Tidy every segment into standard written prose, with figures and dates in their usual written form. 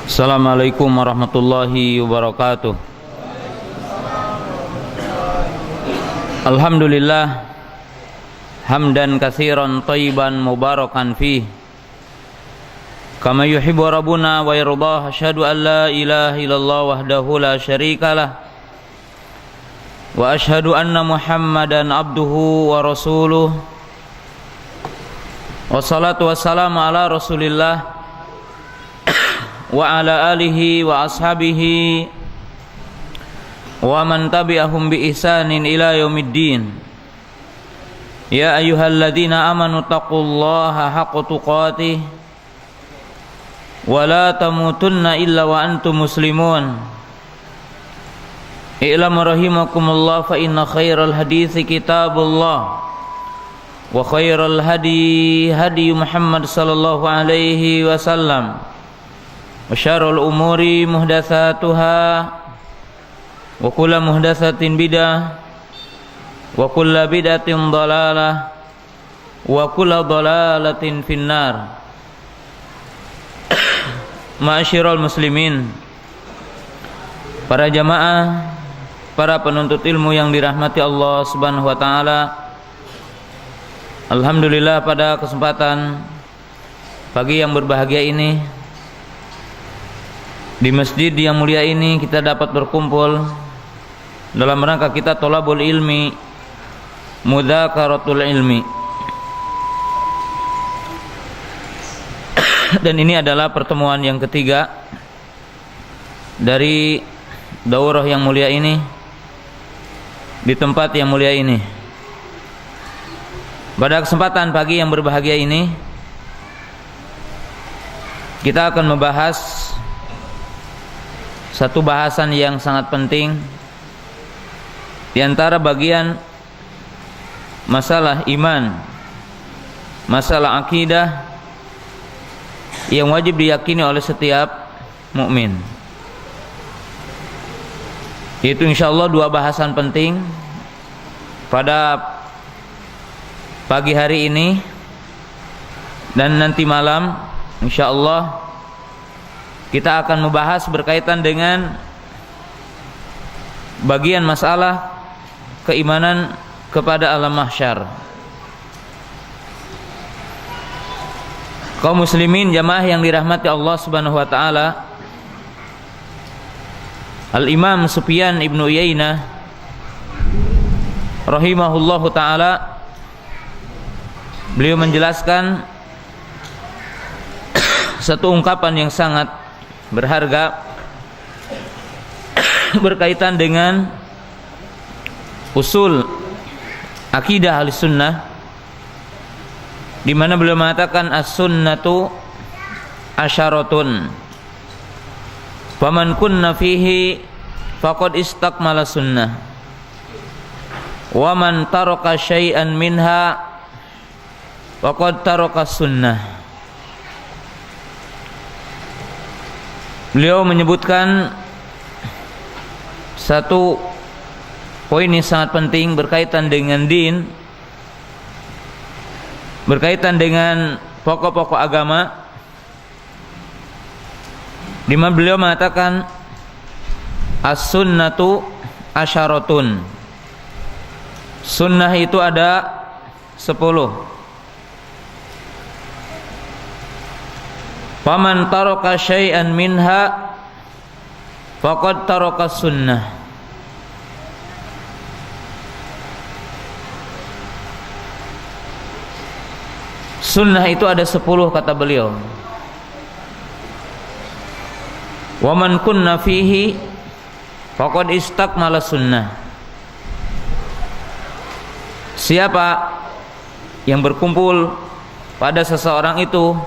Assalamualaikum warahmatullahi wabarakatuh. Alhamdulillah hamdan katsiran thayyiban mubarakan fih kama yuhibbu rabbuna wa yardah. Asyhadu an la ilaha illallah wahdahu la syarikalah wa asyhadu anna Muhammadan abduhu wa rasuluh. Wassalatu wassalamu ala Rasulillah wa ala alihi wa ashabihi wa man tabi'ahum bi ihsanin ila yaumiddin. Ya ayyuhalladzina amanu taqullaha haqqa tuqatih wa la tamutunna illa wa antum muslimun. I'lamu rahimakumullah fa inna khairal hadithi kitabullah wa khairal hadi hadi Muhammad sallallahu alaihi wasallam wa syarrul umuri muhdatsatuha wa kullu muhdatsatin bidah wa kullu bid'atin dhalalah wa kullu dhalalatin finnar. Ma'asyiral muslimin, para jamaah, para penuntut ilmu yang dirahmati Allah Subhanahu wa taala. Alhamdulillah, pada kesempatan pagi yang berbahagia ini, di masjid yang mulia ini, kita dapat berkumpul dalam rangka kita thalabul ilmi, mudzakaratul ilmi. Dan ini adalah pertemuan yang ketiga dari daurah yang mulia ini, di tempat yang mulia ini. Pada kesempatan pagi yang berbahagia ini, kita akan membahas satu bahasan yang sangat penting di antara bagian masalah iman, masalah akidah yang wajib diyakini oleh setiap mukmin. Itu insyaallah dua bahasan penting pada pagi hari ini dan nanti malam. Insyaallah kita akan membahas berkaitan dengan bagian masalah keimanan kepada alam mahsyar. Kaum muslimin jamaah yang dirahmati Allah Subhanahu wa taala, Al-Imam Sufyan Ibnu Uyainah rahimahullahu taala, beliau menjelaskan satu ungkapan yang sangat berharga berkaitan dengan usul akidah Ahlussunnah, di mana beliau mengatakan as-sunnatu asyaratun faman kunna fihi faqad istakmala sunnah wa man taraka syai'an minha faqad taraka sunnah. Beliau menyebutkan satu poin yang sangat penting berkaitan dengan din, berkaitan dengan pokok-pokok agama, di mana beliau mengatakan as-sunnatu asyaratun. Sunnah itu ada 10. Faman taraka syai'an minha faqad taraka sunnah. Sunnah itu ada 10 kata beliau. Wa man kunna fihi faqad istakmala sunnah. Siapa yang berkumpul pada seseorang itu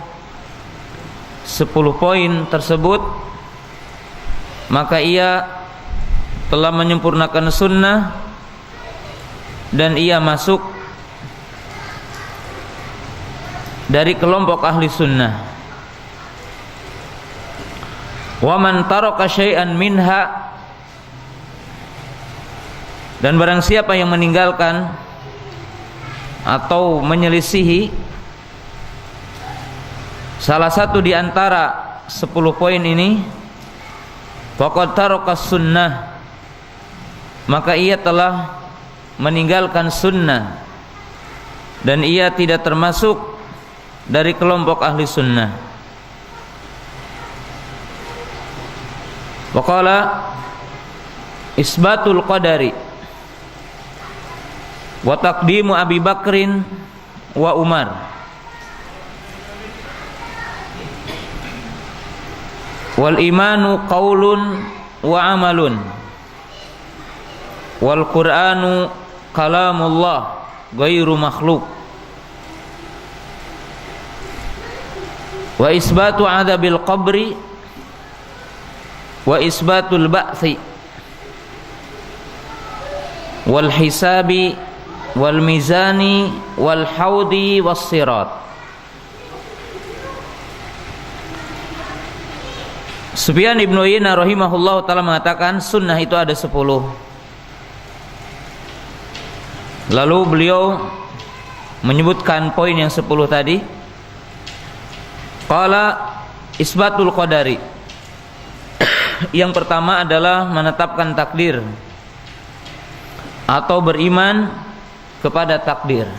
10 poin tersebut, maka ia telah menyempurnakan sunnah dan ia masuk dari kelompok ahli sunnah. Wa man taraka syai'an minha, dan barang siapa yang meninggalkan atau menyelisihi salah satu di antara 10 poin ini, faqad taraka sunnah, maka ia telah meninggalkan sunnah dan ia tidak termasuk dari kelompok ahli sunnah. Wa qala isbatul qadari wa taqdimu Abi Bakrin wa Umar. Wal imanu qaulun wa amalun. Wal Qur'anu kalamullah ghairu makhluk. Wa isbatu adabil qabri wa isbatul ba'thi wal hisabi wal mizani wal haudi was sirat. Sufyan ibn Uyainah rahimahullah ta'ala mengatakan sunnah itu ada 10. Lalu beliau menyebutkan poin yang 10 tadi. Qala isbatul qadari. Yang pertama adalah menetapkan takdir atau beriman kepada takdir.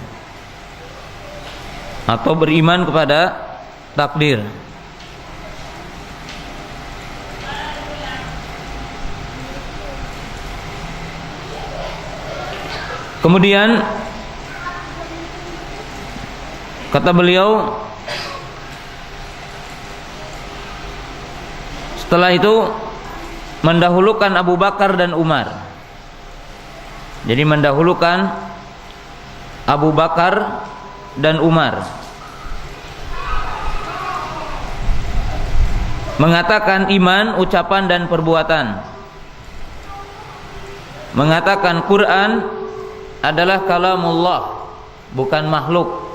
Atau beriman kepada takdir. Kemudian kata beliau, setelah itu mendahulukan Abu Bakar dan Umar. Jadi mendahulukan Abu Bakar dan Umar. Mengatakan iman, ucapan dan perbuatan. Mengatakan Quran adalah kalamullah, bukan makhluk.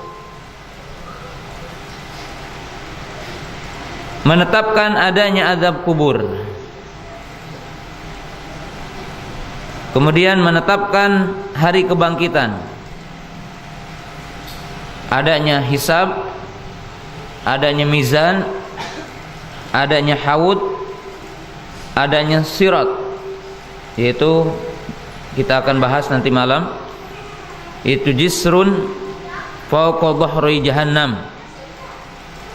Menetapkan adanya azab kubur. Kemudian menetapkan hari kebangkitan. Adanya hisab, adanya mizan, adanya haud, adanya sirat. Yaitu kita akan bahas nanti malam. Itu jisrun fawqa dhahri jahannam,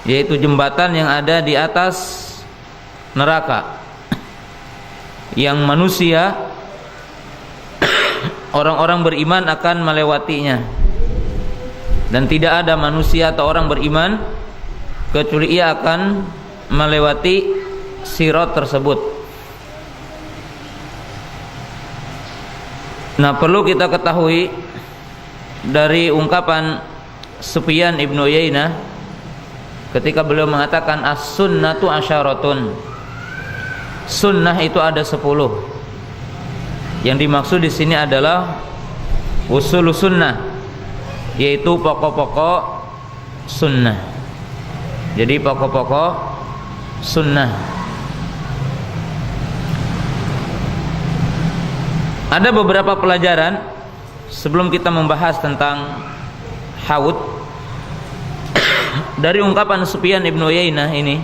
yaitu jembatan yang ada di atas neraka, yang manusia orang-orang beriman akan melewatinya, dan tidak ada manusia atau orang beriman kecuali ia akan melewati sirat tersebut. Nah, perlu kita ketahui dari ungkapan Sufyan ibn Uyainah ketika beliau mengatakan as-sunnatu asyaratun, sunnah itu ada 10. Yang dimaksud di sini adalah usul sunnah, yaitu pokok-pokok sunnah. Jadi pokok-pokok sunnah. Ada beberapa pelajaran sebelum kita membahas tentang haud dari ungkapan Sufyan ibn Uyainah ini.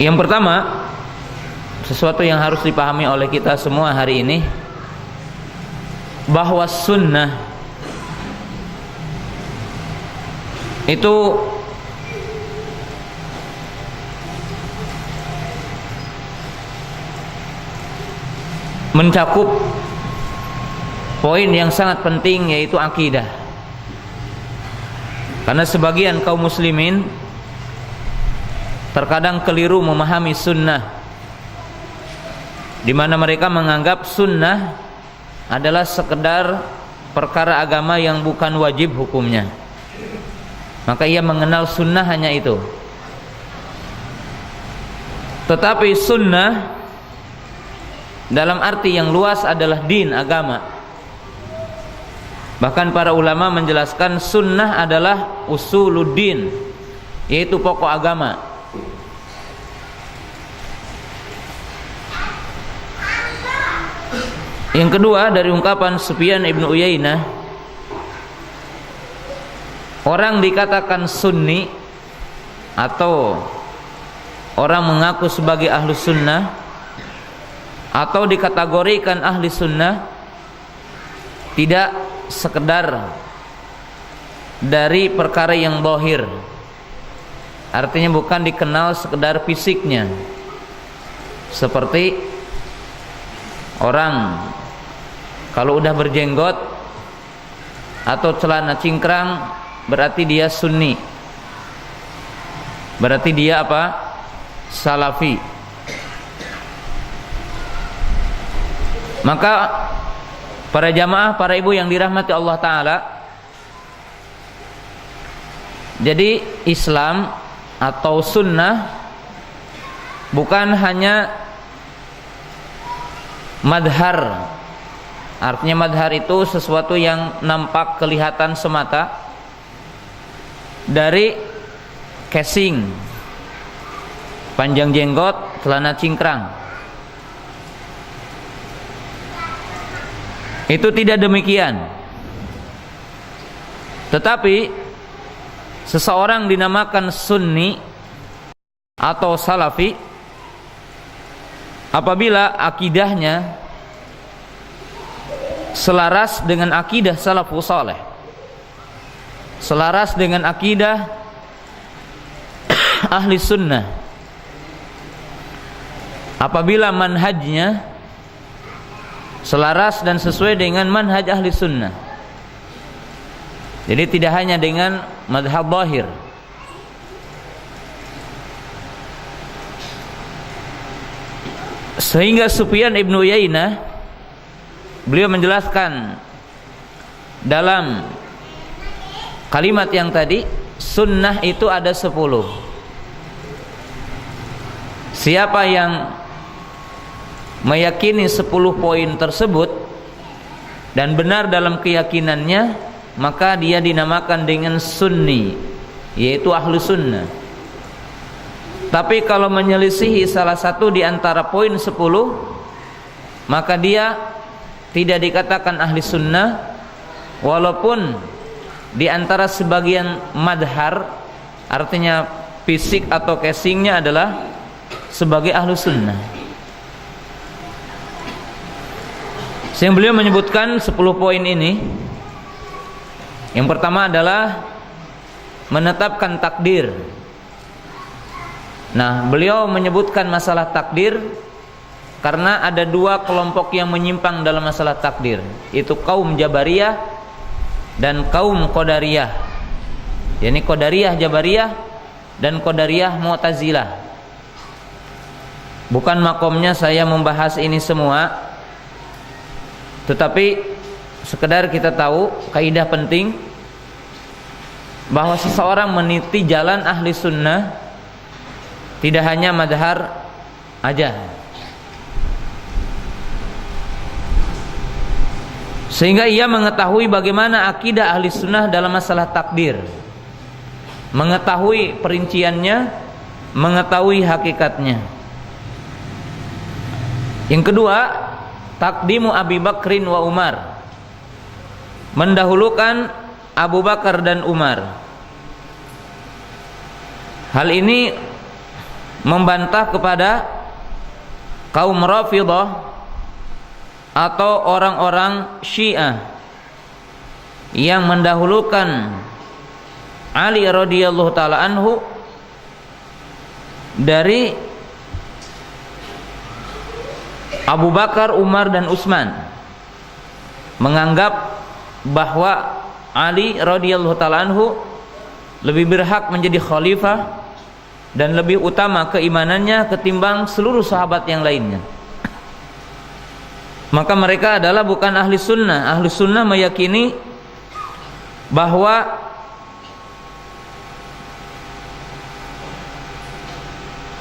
Yang pertama, sesuatu yang harus dipahami oleh kita semua hari ini, bahwa sunnah itu mencakup poin yang sangat penting, yaitu akidah. Karena sebagian kaum muslimin terkadang keliru memahami sunnah, di mana mereka menganggap sunnah adalah sekedar perkara agama yang bukan wajib hukumnya. Maka ia mengenal sunnah hanya itu. Tetapi sunnah dalam arti yang luas adalah din, agama. Bahkan para ulama menjelaskan sunnah adalah usuluddin, yaitu pokok agama. Yang kedua, dari ungkapan Sufyan ibn Uyainah, orang dikatakan sunni atau orang mengaku sebagai ahlu sunnah atau dikategorikan ahli sunnah tidak sekedar dari perkara yang zahir, artinya bukan dikenal sekedar fisiknya, seperti orang kalau udah berjenggot atau celana cingkrang berarti dia sunni, berarti dia apa? Salafi. Maka para jamaah, para ibu yang dirahmati Allah Ta'ala, jadi Islam atau sunnah bukan hanya madhar. Artinya madhar itu sesuatu yang nampak kelihatan semata dari casing, panjang jenggot, celana cingkrang. Itu tidak demikian. Tetapi seseorang dinamakan sunni atau salafi apabila akidahnya selaras dengan akidah salafus saleh, selaras dengan akidah ahli sunnah, apabila manhajnya selaras dan sesuai dengan manhaj ahli sunnah. Jadi tidak hanya dengan madhab zahir. Sehingga Sufyan ibnu Uyainah beliau menjelaskan dalam kalimat yang tadi, sunnah itu ada 10. Siapa yang meyakini 10 poin tersebut dan benar dalam keyakinannya, maka dia dinamakan dengan sunni, yaitu ahlu sunnah. Tapi kalau menyelisihi salah satu di antara poin 10, maka dia tidak dikatakan ahli sunnah, walaupun di antara sebagian madhar, artinya fisik atau casingnya adalah sebagai ahlu sunnah. Yang beliau menyebutkan 10 poin ini, yang pertama adalah menetapkan takdir. Nah, beliau menyebutkan masalah takdir karena ada 2 kelompok yang menyimpang dalam masalah takdir, yaitu kaum Jabariyah dan kaum Qadariyah. Yani Qadariyah Jabariyah dan Qadariyah Mu'tazilah. Bukan makomnya saya membahas ini semua, tetapi sekedar kita tahu kaidah penting bahwa seseorang meniti jalan ahli sunnah tidak hanya madhar aja, sehingga ia mengetahui bagaimana akidah ahli sunnah dalam masalah takdir, mengetahui perinciannya, mengetahui hakikatnya. Yang kedua, takdimu Abi Bakrin wa Umar, mendahulukan Abu Bakar dan Umar. Hal ini membantah kepada kaum Rafidhah atau orang-orang Syiah yang mendahulukan Ali radhiyallahu taala anhu dari Abu Bakar, Umar dan Utsman, menganggap bahwa Ali radhiyallahu taala anhu lebih berhak menjadi khalifah dan lebih utama keimanannya ketimbang seluruh sahabat yang lainnya. Maka mereka adalah bukan ahli sunnah. Ahli sunnah meyakini bahwa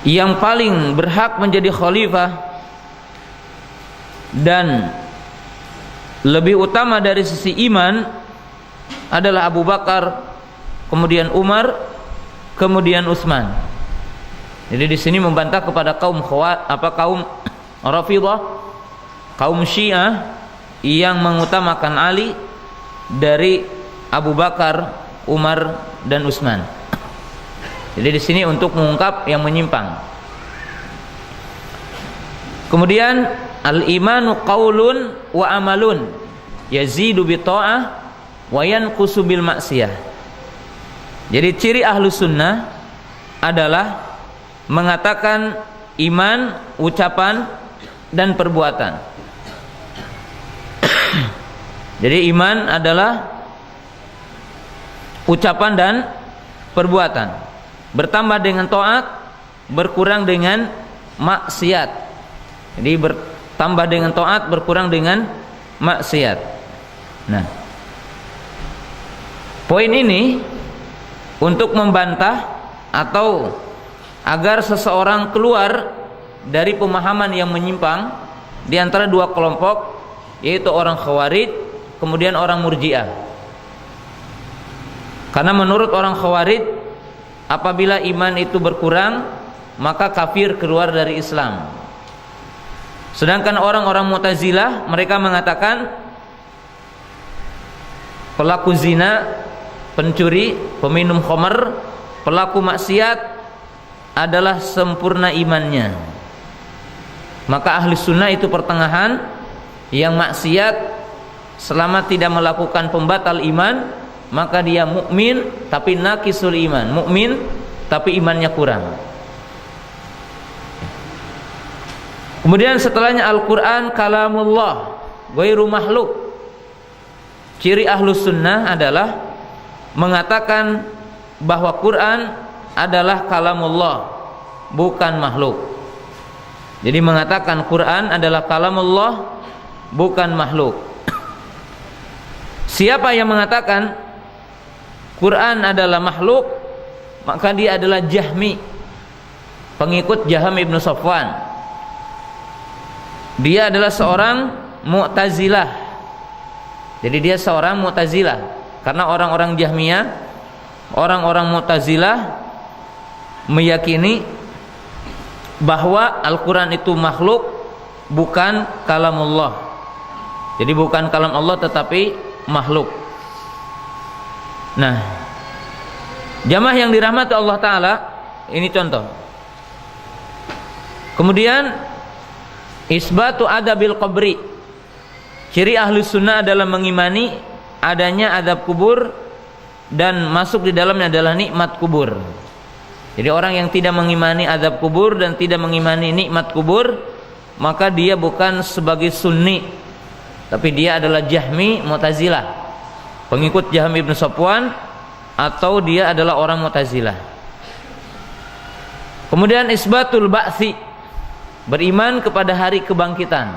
yang paling berhak menjadi khalifah dan lebih utama dari sisi iman adalah Abu Bakar, kemudian Umar, kemudian Utsman. Jadi di sini membantah kepada kaum Rafidhah, kaum Syiah yang mengutamakan Ali dari Abu Bakar, Umar dan Utsman. Jadi di sini untuk mengungkap yang menyimpang. Kemudian al-imanu qaulun wa amalun yazidu bi ta'ah wa yanqusu bil maksiyah. Jadi ciri ahlu sunnah adalah mengatakan iman, ucapan dan perbuatan. Jadi iman adalah ucapan dan perbuatan. Bertambah dengan taat, berkurang dengan maksiat. Jadi bertambah dengan taat, berkurang dengan maksiat. Nah, poin ini untuk membantah atau agar seseorang keluar dari pemahaman yang menyimpang di antara dua kelompok, yaitu orang Khawarij kemudian orang Murji'ah. Karena menurut orang Khawarij, apabila iman itu berkurang maka kafir keluar dari Islam. Sedangkan orang-orang Mu'tazilah mereka mengatakan pelaku zina, pencuri, peminum khamr, pelaku maksiat adalah sempurna imannya. Maka ahli sunnah itu pertengahan, yang maksiat selama tidak melakukan pembatal iman maka dia mukmin tapi naqisul iman, mukmin tapi imannya kurang. Kemudian setelahnya Al-Quran kalamullah ghairu makhluk. Ciri ahlus sunnah adalah mengatakan bahwa Quran adalah kalamullah, bukan makhluk. Jadi mengatakan Quran adalah kalamullah, bukan makhluk. Siapa yang mengatakan Quran adalah makhluk, maka dia adalah Jahmi, pengikut Jaham ibn Safwan. Dia adalah seorang Mu'tazilah. Jadi dia seorang Mu'tazilah. Karena orang-orang Jahmiyah, orang-orang Mu'tazilah meyakini bahwa Al-Quran itu makhluk, bukan kalamullah. Jadi bukan kalam Allah tetapi makhluk. Nah, jamaah yang dirahmati Allah Ta'ala, ini contoh. Kemudian isbatu adabil qabri. Ciri ahli sunnah adalah mengimani adanya adab kubur dan masuk di dalamnya adalah nikmat kubur. Jadi orang yang tidak mengimani adab kubur dan tidak mengimani nikmat kubur, maka dia bukan sebagai sunni, tapi dia adalah Jahmi Mu'tazilah, pengikut Jaham ibn Safwan, atau dia adalah orang Mu'tazilah. Kemudian isbatul ba'tsi, beriman kepada hari kebangkitan.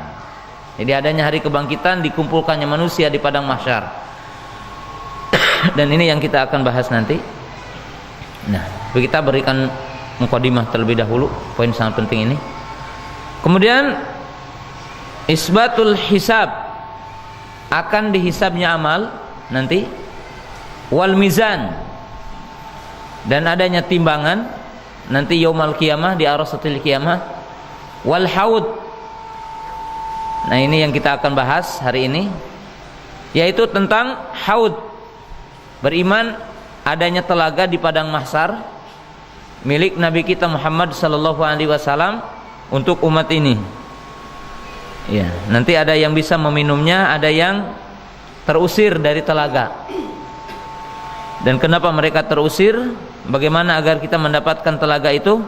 Jadi adanya hari kebangkitan, dikumpulkannya manusia di padang mahsyar. Dan ini yang kita akan bahas nanti. Nah, kita berikan mukadimah terlebih dahulu, poin sangat penting ini. Kemudian isbatul hisab, akan dihisabnya amal nanti. Wal mizan, dan adanya timbangan nanti yaumal qiyamah, di arasatil qiyamah. Wal haud, nah ini yang kita akan bahas hari ini, yaitu tentang haud. Beriman adanya telaga di padang mahsyar milik Nabi kita Muhammad sallallahu alaihi wasallam untuk umat ini. Ya, nanti ada yang bisa meminumnya, ada yang terusir dari telaga. Dan kenapa mereka terusir? Bagaimana agar kita mendapatkan telaga itu?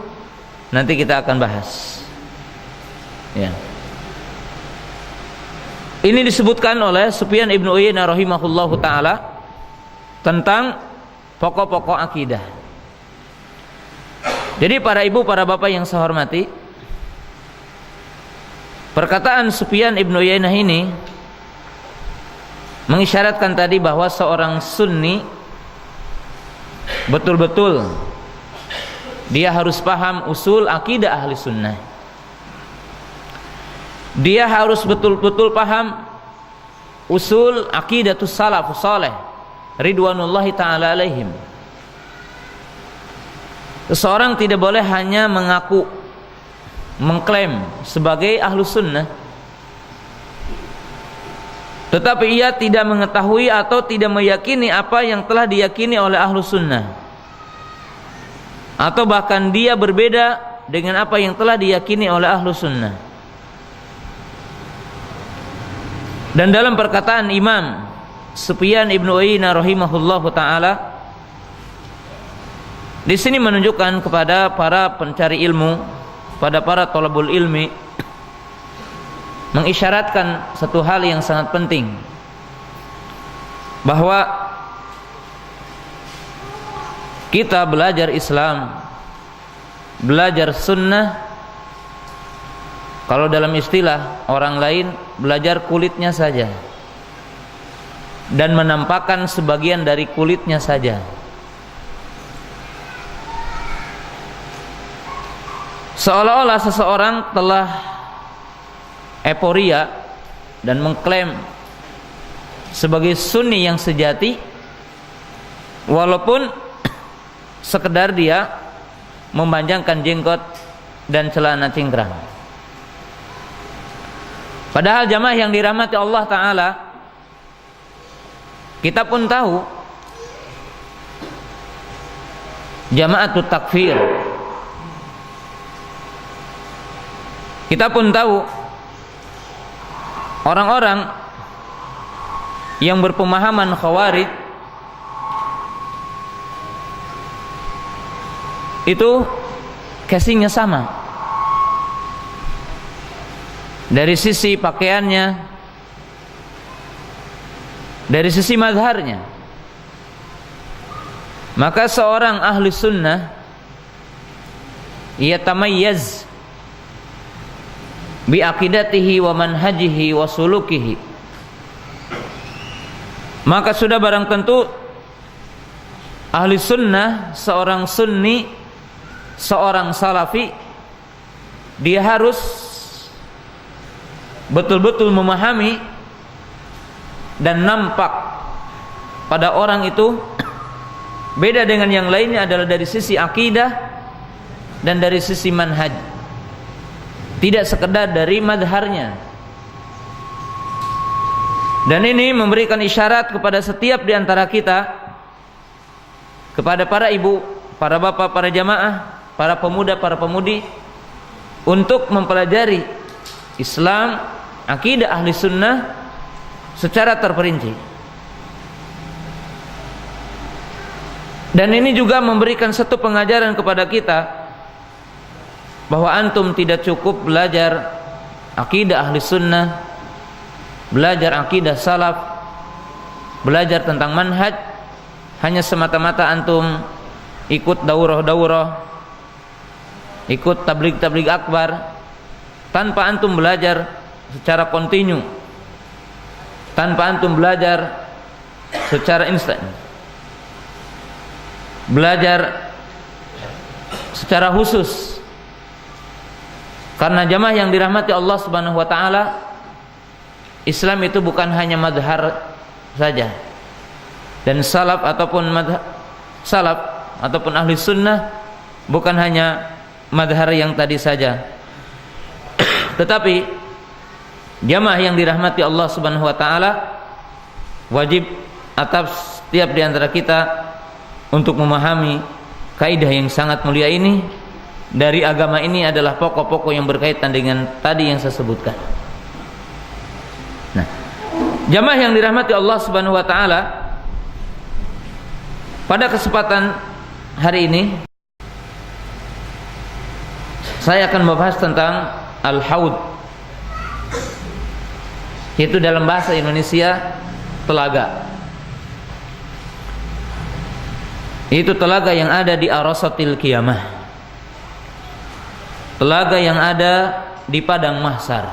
Nanti kita akan bahas. Ya. Ini disebutkan oleh Sufyan ibn Uyainah rahimahullahu taala tentang pokok-pokok akidah. Jadi para ibu, para bapak yang saya hormati, perkataan Sufyan ibn Uyainah ini mengisyaratkan tadi bahwa seorang sunni betul-betul dia harus paham usul akidah ahli sunnah. Dia harus betul-betul paham usul aqidatus salafus saleh ridwanullahi ta'ala alaihim. Seseorang tidak boleh hanya mengaku, mengklaim sebagai ahlu sunnah, tetapi ia tidak mengetahui atau tidak meyakini apa yang telah diyakini oleh ahlu sunnah, atau bahkan dia berbeda dengan apa yang telah diyakini oleh ahlu sunnah. Dan dalam perkataan Imam Sufyan ibnu Uyainah rahimahullahu taala, di sini menunjukkan kepada para pencari ilmu, pada para thalabul ilmi, mengisyaratkan satu hal yang sangat penting, bahwa kita belajar Islam, belajar sunnah, kalau dalam istilah orang lain, belajar kulitnya saja dan menampakkan sebagian dari kulitnya saja. Seolah-olah seseorang telah euforia dan mengklaim sebagai sunni yang sejati, walaupun sekedar dia memanjangkan jenggot dan celana cingkrang. Padahal jamaah yang dirahmati Allah Ta'ala, kita pun tahu jamaatut takfir, kita pun tahu orang-orang yang berpemahaman khawarij itu casingnya sama, dari sisi pakaiannya, dari sisi mazharnya. Maka seorang ahli sunnah ia tamayyaz bi aqidatihi wa manhajihi wa sulukihi, maka sudah barang tentu ahli sunnah, seorang sunni, seorang salafi, dia harus betul-betul memahami dan nampak pada orang itu beda dengan yang lainnya adalah dari sisi akidah dan dari sisi manhaj, tidak sekedar dari madharnya. Dan ini memberikan isyarat kepada setiap di antara kita, kepada para ibu, para bapak, para jamaah, para pemuda, para pemudi, untuk mempelajari Islam, akidah ahli sunnah secara terperinci. Dan ini juga memberikan satu pengajaran kepada kita bahwa antum tidak cukup belajar akidah ahli sunnah, belajar akidah salaf, belajar tentang manhaj hanya semata-mata antum ikut daurah-daurah, ikut tabligh-tabligh akbar, tanpa antum belajar secara kontinu, tanpa antum belajar secara instan, belajar secara khusus. Karena jamaah yang dirahmati Allah Subhanahu wa taala, Islam itu bukan hanya madhar saja. Dan salaf ataupun ahli sunnah bukan hanya madhar yang tadi saja. Tetapi jamaah yang dirahmati Allah Subhanahu wa taala, wajib atas setiap di antara kita untuk memahami kaidah yang sangat mulia ini. Dari agama ini adalah pokok-pokok yang berkaitan dengan tadi yang saya sebutkan. Nah, jamaah yang dirahmati Allah Subhanahu wa taala, pada kesempatan hari ini saya akan membahas tentang al-haud, yaitu dalam bahasa Indonesia telaga. Itu telaga yang ada di arasatil qiyamah, telaga yang ada di padang mahsyar.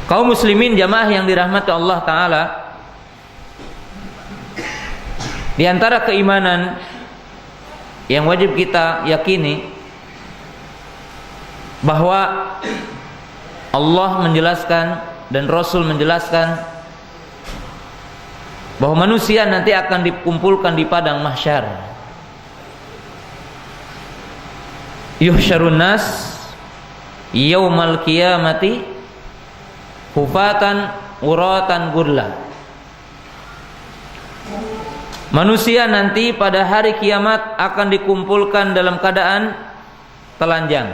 Kaum muslimin jamaah yang dirahmati Allah Ta'ala, di antara keimanan yang wajib kita yakini bahwa Allah menjelaskan dan Rasul menjelaskan bahwa manusia nanti akan dikumpulkan di padang mahsyar. Yuhsyarun nas yaumal qiyamati hufatan uratan gurla. Manusia nanti pada hari kiamat akan dikumpulkan dalam keadaan telanjang,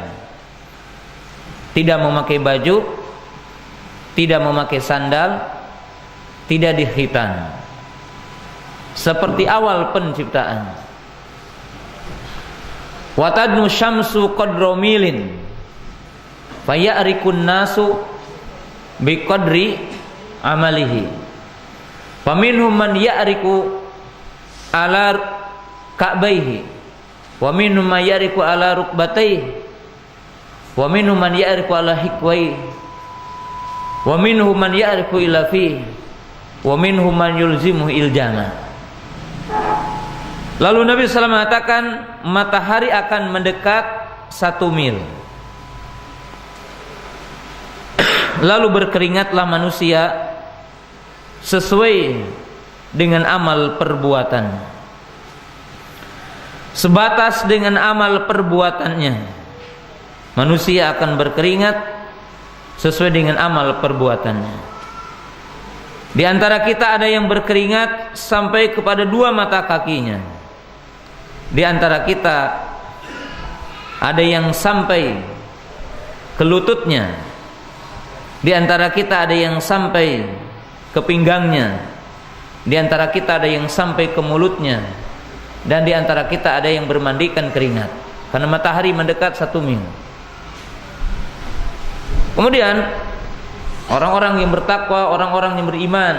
tidak memakai baju, tidak memakai sandal, tidak dikhitan, seperti awal penciptaan. Watadnu syamsu qadra milin faya'rikun nasu biqadri amalihi. Faminhum man ya'riku ala ka'baihi, wa minhum man ya'riku ala rukbatayhi, wa minhum man ya'riku ala hikwaihi, wa minhum man ya'riku ila fihi, wa minhum man yulzimu iljama. Lalu Nabi SAW mengatakan matahari akan mendekat 1 mil. Lalu berkeringatlah manusia sesuai dengan amal perbuatan, sebatas dengan amal perbuatannya. Manusia akan berkeringat sesuai dengan amal perbuatannya. Di antara kita ada yang berkeringat sampai kepada 2 mata kakinya. Di antara kita ada yang sampai ke lututnya. Di antara kita ada yang sampai ke pinggangnya. Di antara kita ada yang sampai ke mulutnya. Dan di antara kita ada yang bermandikan keringat, karena matahari mendekat 1 mil. Kemudian orang-orang yang bertakwa, orang-orang yang beriman,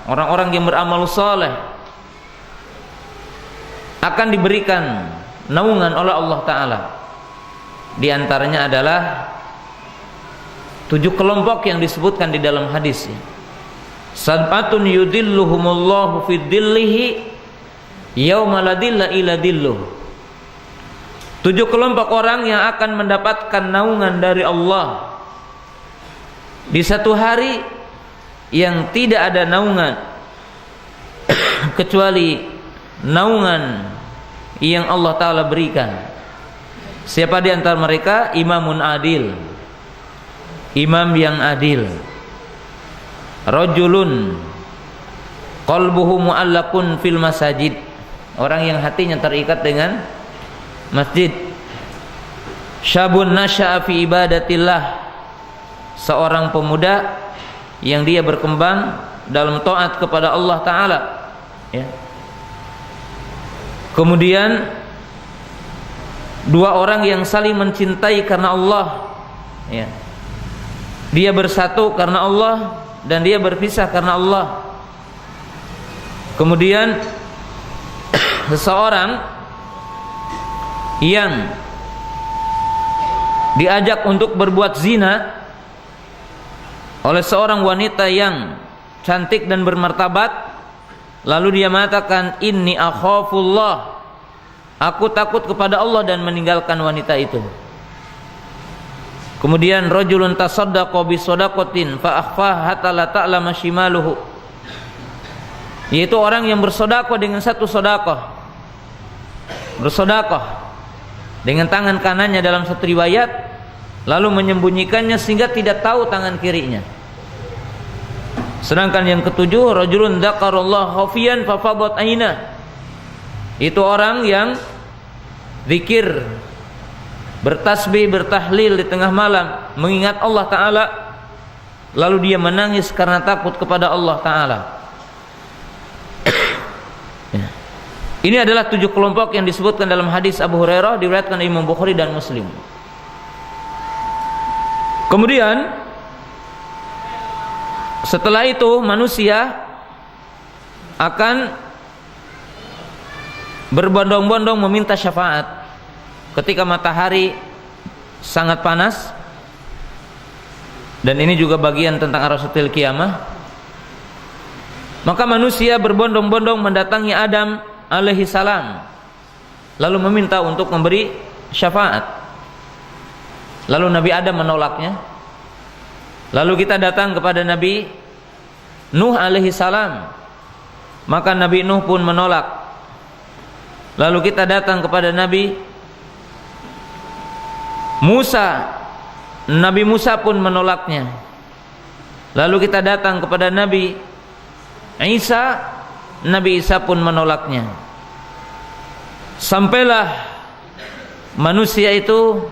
orang-orang yang beramal saleh akan diberikan naungan oleh Allah Ta'ala. Di antaranya adalah 7 kelompok yang disebutkan di dalam hadis. Sab'atun yudilluhumullahu fi dhillihi yauma la dhilla illa dhilluh. 7 kelompok orang yang akan mendapatkan naungan dari Allah di satu hari yang tidak ada naungan kecuali naungan yang Allah Ta'ala berikan. Siapa di antara mereka? Imamun adil, imam yang adil. Rajulun qalbuhu mu'allaqun fil masajid, orang yang hatinya terikat dengan masjid. Syabun nasya'a fi ibadatillah, seorang pemuda yang dia berkembang dalam taat kepada Allah Ta'ala, ya. Kemudian 2 orang yang saling mencintai karena Allah, ya. Dia bersatu karena Allah dan dia berpisah karena Allah. Kemudian seseorang yang diajak untuk berbuat zina oleh seorang wanita yang cantik dan bermartabat, lalu dia mengatakan inni akhafullah, aku takut kepada Allah, dan meninggalkan wanita itu. Kemudian rajulun tasaddaqa bi shadaqatin fa akhfaha hatta la ta'lama shimaluhu, yaitu orang yang bersedekah dengan satu sedekah, bersedekah dengan tangan kanannya dalam satu riwayat, lalu menyembunyikannya sehingga tidak tahu tangan kirinya. Sedangkan yang ketujuh, rajulun dzakarallaha khafiyan fa fadat aina, itu orang yang zikir, bertasbih, bertahlil di tengah malam, mengingat Allah Ta'ala, lalu dia menangis karena takut kepada Allah Ta'ala. Ini adalah 7 kelompok yang disebutkan dalam hadis Abu Hurairah, diriwayatkan Imam Bukhari dan Muslim. Kemudian setelah itu manusia akan berbondong-bondong meminta syafaat ketika matahari sangat panas. Dan ini juga bagian tentang arasatil qiyamah. Maka manusia berbondong-bondong mendatangi Adam alaihi salam, lalu meminta untuk memberi syafaat. Lalu Nabi Adam menolaknya. Lalu kita datang kepada Nabi Nuh alaihi salam, maka Nabi Nuh pun menolak. Lalu kita datang kepada Nabi Musa, Nabi Musa pun menolaknya. Lalu kita datang kepada Nabi Isa, Nabi Isa pun menolaknya. Sampailah manusia itu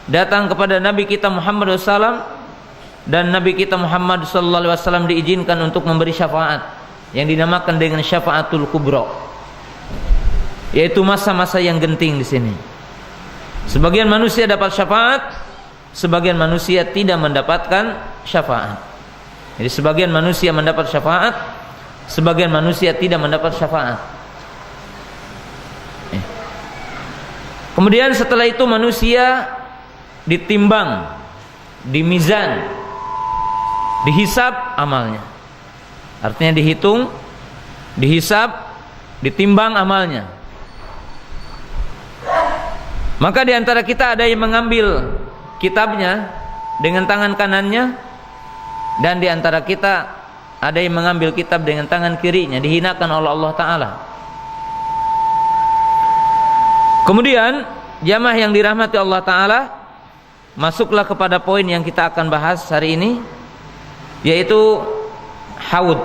datang kepada Nabi kita Muhammad SAW, dan Nabi kita Muhammad SAW diizinkan untuk memberi syafaat yang dinamakan dengan syafaatul kubra, yaitu masa-masa yang genting di sini. Sebagian manusia dapat syafaat, sebagian manusia tidak mendapatkan syafaat. Jadi sebagian manusia mendapat syafaat, sebagian manusia tidak mendapat syafaat. Kemudian setelah itu manusia ditimbang, dimizan, dihisab amalnya. Artinya dihitung, dihisab, ditimbang amalnya. Maka di antara kita ada yang mengambil kitabnya dengan tangan kanannya, dan di antara kita ada yang mengambil kitab dengan tangan kirinya, dihinakan oleh Allah Ta'ala. Kemudian jamaah yang dirahmati Allah Ta'ala, masuklah kepada poin yang kita akan bahas hari ini, yaitu haud,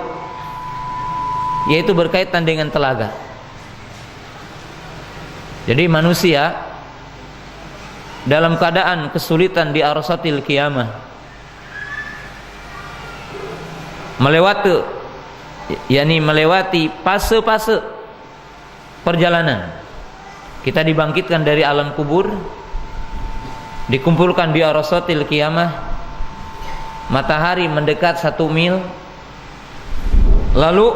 yaitu berkaitan dengan telaga. Jadi manusia dalam keadaan kesulitan di arsatil qiyamah, melewati fase-fase perjalanan. Kita dibangkitkan dari alam kubur, dikumpulkan di arsatil qiyamah, matahari mendekat 1 mil, lalu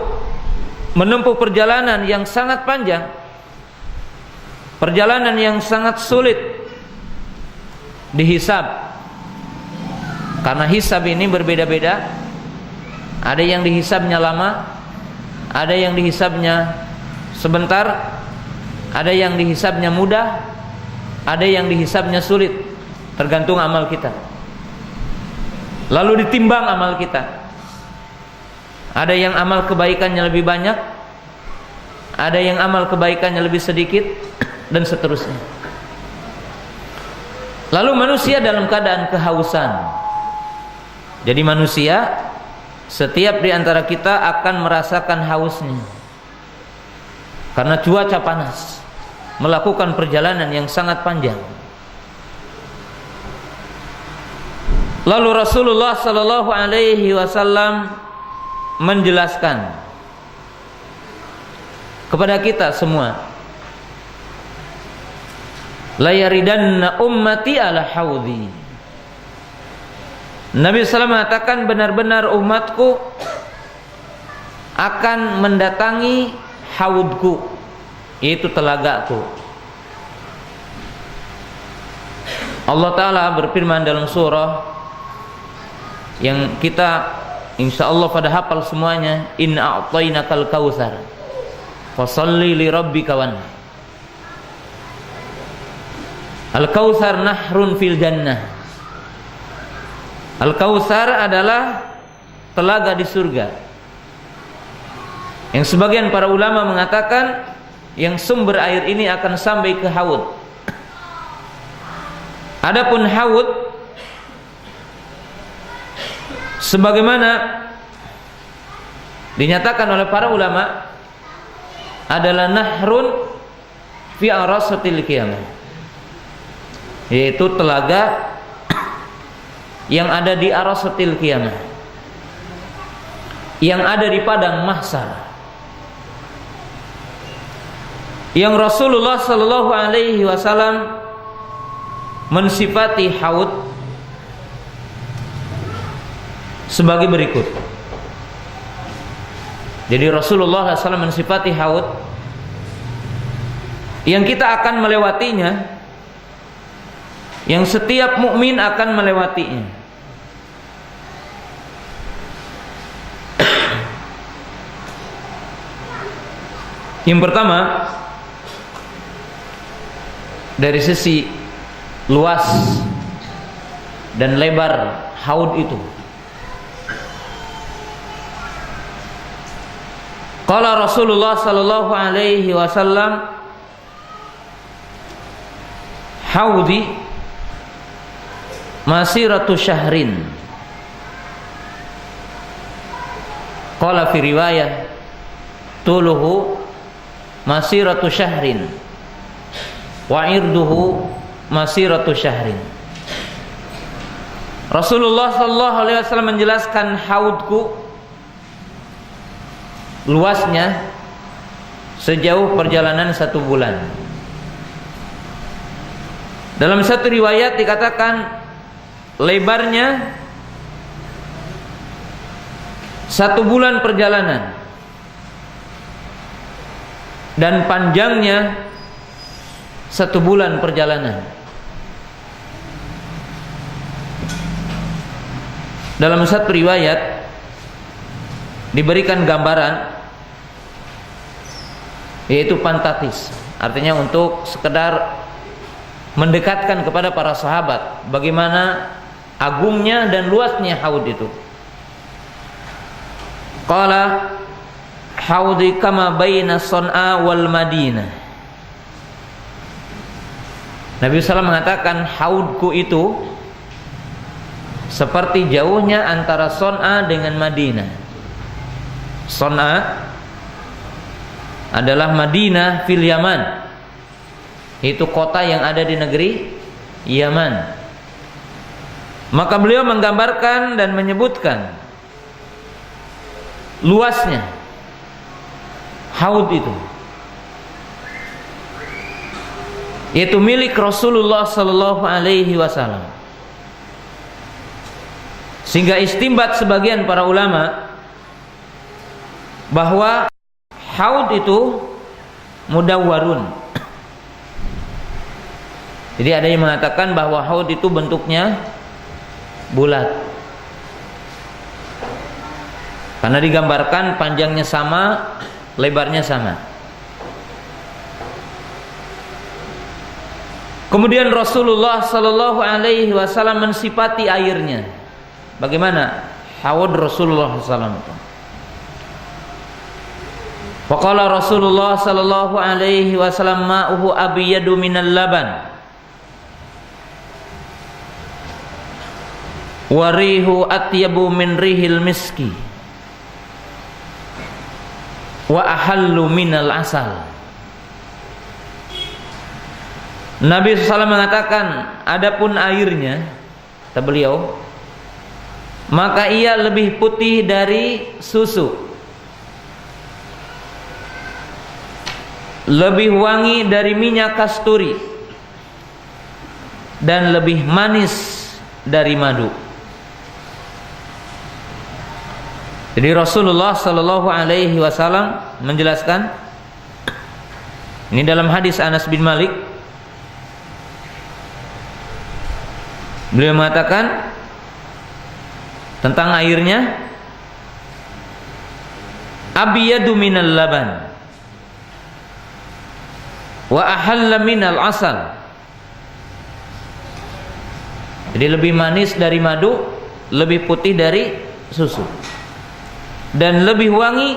menempuh perjalanan yang sangat panjang, perjalanan yang sangat sulit, dihisab. Karena hisab ini berbeda-beda. Ada yang dihisabnya lama, ada yang dihisabnya sebentar, ada yang dihisabnya mudah, ada yang dihisabnya sulit, tergantung amal kita. Lalu ditimbang amal kita. Ada yang amal kebaikannya lebih banyak, ada yang amal kebaikannya lebih sedikit, dan seterusnya. Lalu manusia dalam keadaan kehausan. Jadi manusia, setiap di antara kita akan merasakan hausnya karena cuaca panas, melakukan perjalanan yang sangat panjang. Lalu Rasulullah sallallahu alaihi wasallam menjelaskan kepada kita semua, la yaridanna ummati ala haudhi. Nabi SAW mengatakan, benar-benar umatku akan mendatangi haudku, yaitu telagaku. Allah Ta'ala berfirman dalam surah yang kita insya Allah pada hafal semuanya, inna a'tainakal kautsar fasalli li rabbika wanhar. Al-kautsar nahrun fil jannah. Al-Kautsar adalah telaga di surga, yang sebagian para ulama mengatakan yang sumber air ini akan sampai ke haud. Adapun haud, sebagaimana dinyatakan oleh para ulama, adalah nahrun fi arasatil qiyamah, yaitu telaga yang ada di arasatil qiyamah, yang ada di padang mahsyar, yang Rasulullah sallallahu alaihi wasallam mensifati haud sebagai berikut. Jadi Rasulullah SAW mensifati haud yang kita akan melewatinya, yang setiap mukmin akan melewatinya. Yang pertama, dari sisi luas dan lebar haud itu, qala Rasulullah sallallahu alaihi wasallam, haudi masiratu syahrin Qala fi riwayah tuluhu masiratu syahrin wa irduhu masiratu syahrin. Rasulullah sallallahu alaihi wasallam menjelaskan haudku luasnya sejauh perjalanan 1 bulan. Dalam satu riwayat dikatakan lebarnya 1 bulan perjalanan dan panjangnya 1 bulan perjalanan. Dalam satu riwayat diberikan gambaran, yaitu pantatis, artinya untuk sekedar mendekatkan kepada para sahabat bagaimana agungnya dan luasnya haud itu. Qala haudi kama baina Son'a wal Madinah. Nabi SAW mengatakan haudku itu seperti jauhnya antara Son'a dengan Madinah. Son'a adalah Madinah fil Yaman, itu kota yang ada di negeri Yaman. Maka beliau menggambarkan dan menyebutkan luasnya haud itu, yaitu milik Rasulullah sallallahu alaihi wasallam. Sehingga istimbat sebagian para ulama bahwa haud itu mudawwarun. Jadi ada yang mengatakan bahwa haud itu bentuknya bulat, karena digambarkan panjangnya sama, lebarnya sama. Kemudian Rasulullah sallallahu alaihi wasallam mensifati airnya. Bagaimana haud Rasulullah sallallahu alaihi wasallam? Faqala Rasulullah sallallahu alaihi wasallam ma'uhu abyadu minal laban wa rihu atyabu min rihil miski wa ahallu minal asal. Nabi SAW mengatakan, adapun airnya, kata beliau, maka ia lebih putih dari susu, lebih wangi dari minyak kasturi, dan lebih manis dari madu. Jadi Rasulullah sallallahu alaihi wasallam menjelaskan ini dalam hadis Anas bin Malik. Beliau mengatakan tentang airnya, abyadu minal laban wa ahalla minal asal. Jadi lebih manis dari madu, lebih putih dari susu, dan lebih wangi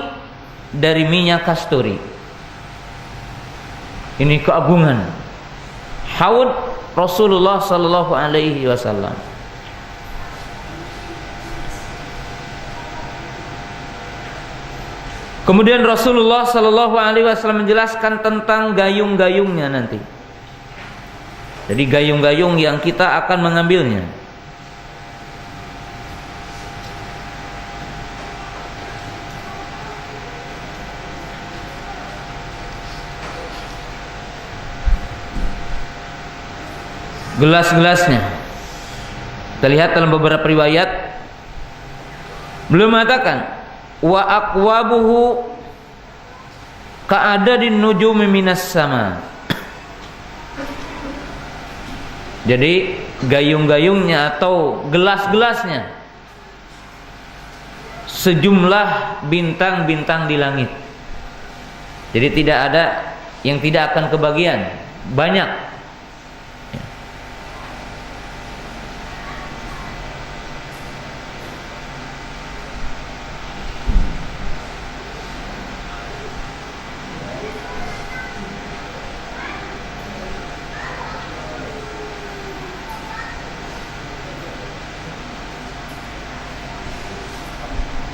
dari minyak kasturi. Ini keagungan haud Rasulullah sallallahu alaihi wasallam. Kemudian Rasulullah sallallahu alaihi wasallam menjelaskan tentang gayung-gayungnya nanti. Jadi gayung-gayung yang kita akan mengambilnya. Gelas-gelasnya, kita lihat dalam beberapa riwayat beliau mengatakan wa aqwabuhu ka'adadin nujumi minas sama. Jadi gayung-gayungnya atau gelas-gelasnya sejumlah bintang-bintang di langit. Jadi tidak ada yang tidak akan kebagian, banyak.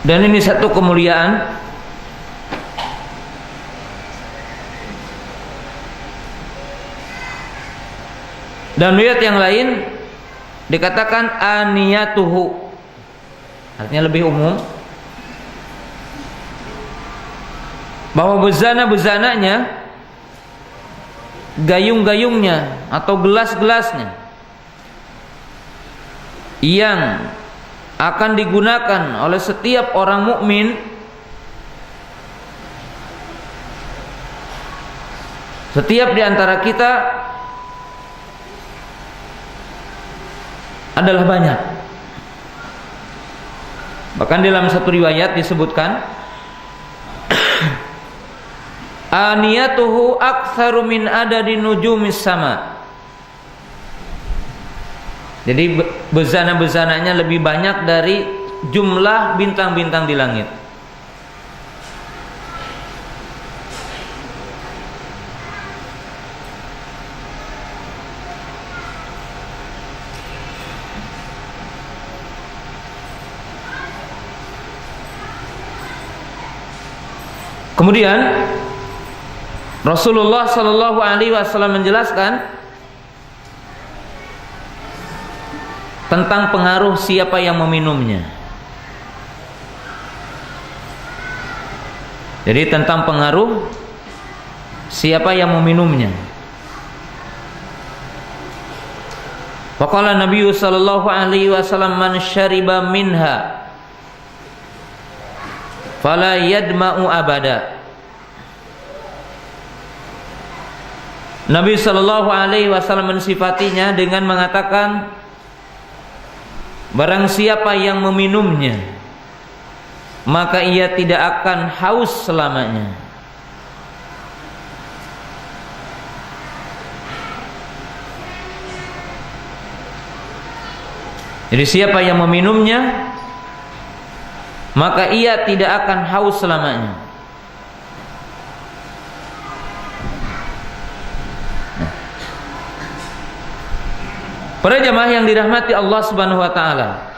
Dan ini satu kemuliaan dan riwayat yang lain dikatakan aniyatuhu, artinya lebih umum, bahwa bezana-bezananya, gayung-gayungnya atau gelas-gelasnya yang akan digunakan oleh setiap orang mukmin setiap di antara kita adalah banyak. Bahkan dalam satu riwayat disebutkan aniyatuhu aktsaru min adadi nujumis sama. Jadi bezana-bezananya lebih banyak dari jumlah bintang-bintang di langit. Kemudian Rasulullah sallallahu alaihi wasallam menjelaskan tentang pengaruh siapa yang meminumnya. Jadi tentang pengaruh siapa yang meminumnya. Faqala Nabi sallallahu alaihi wasallam man syariba minha fala yadma'u abada. Nabi sallallahu alaihi wasallam mensifatinya dengan mengatakan barang siapa yang meminumnya maka ia tidak akan haus selamanya. Jadi siapa yang meminumnya maka ia tidak akan haus selamanya. Para jamaah yang dirahmati Allah Subhanahu wa taala,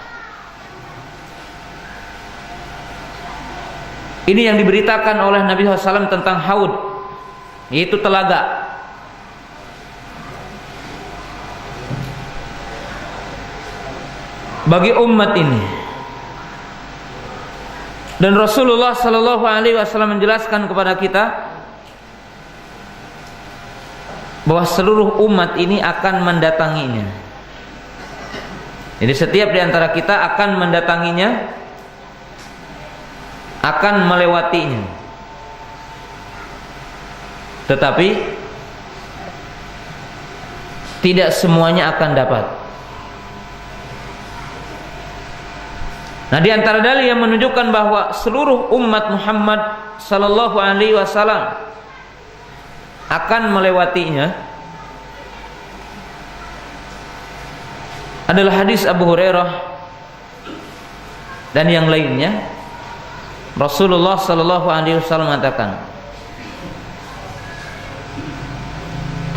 ini yang diberitakan oleh Nabi SAW tentang haud, yaitu telaga. Bagi umat ini. Dan Rasulullah sallallahu alaihi wasallam menjelaskan kepada kita bahwa seluruh umat ini akan mendatanginya. Jadi setiap di antara kita akan mendatanginya, akan melewatinya. Tetapi tidak semuanya akan dapat. Nah, di antara dalil yang menunjukkan bahwa seluruh umat Muhammad sallallahu alaihi wasallam akan melewatinya adalah hadis Abu Hurairah dan yang lainnya. Rasulullah sallallahu alaihi wasallam mengatakan,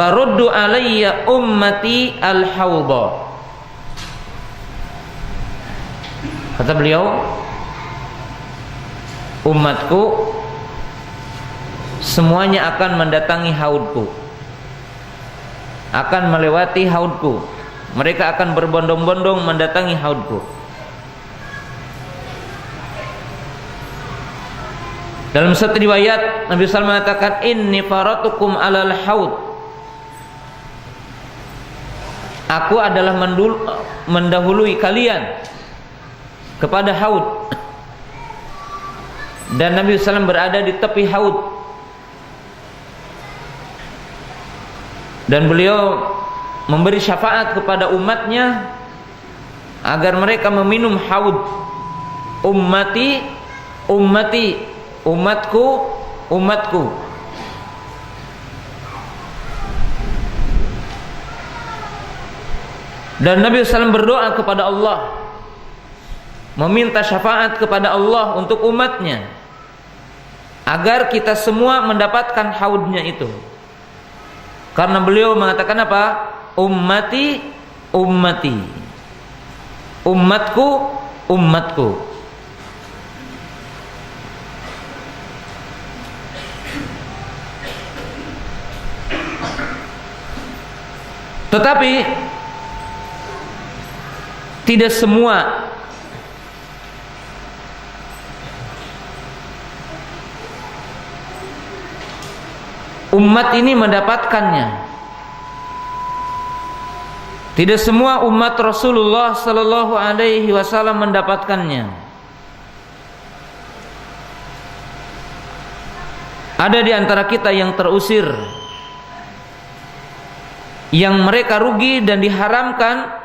"Taruddu alayya ummati al-hawdha." Kata beliau, umatku semuanya akan mendatangi haudku, akan melewati haudku. Mereka akan berbondong-bondong mendatangi haudku. Dalam satu riwayat Nabi SAW mengatakan, inni faratukum alal haud. Aku adalah mendahului kalian kepada haud. Dan Nabi SAW berada di tepi haud. Dan beliau memberi syafaat kepada umatnya agar mereka meminum haud. Ummati, ummati, umatku, umatku. Dan Nabi SAW berdoa kepada Allah, meminta syafaat kepada Allah untuk umatnya agar kita semua mendapatkan haudnya itu. Karena beliau mengatakan apa? Ummati, ummati, umatku, umatku. Tetapi tidak semua umat ini mendapatkannya. Tidak semua umat Rasulullah sallallahu alaihi wasallam mendapatkannya. Ada di antara kita yang terusir, yang mereka rugi dan diharamkan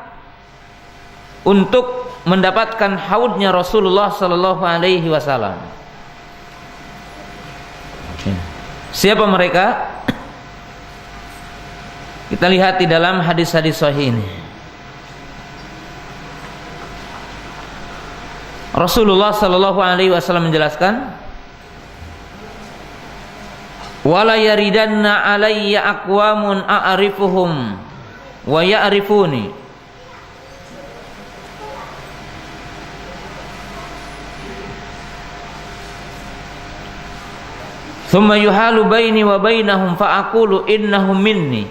untuk mendapatkan haudnya Rasulullah sallallahu alaihi wasallam. Siapa mereka? Kita lihat di dalam hadis-hadis sahih ini. Rasulullah sallallahu alaihi wasallam menjelaskan, "Wala yaridanna alayya aqwamun a'rifuhum wa ya'rifuni." Thumma yuhalu baini wa bainahum fa'aqulu innahum minni.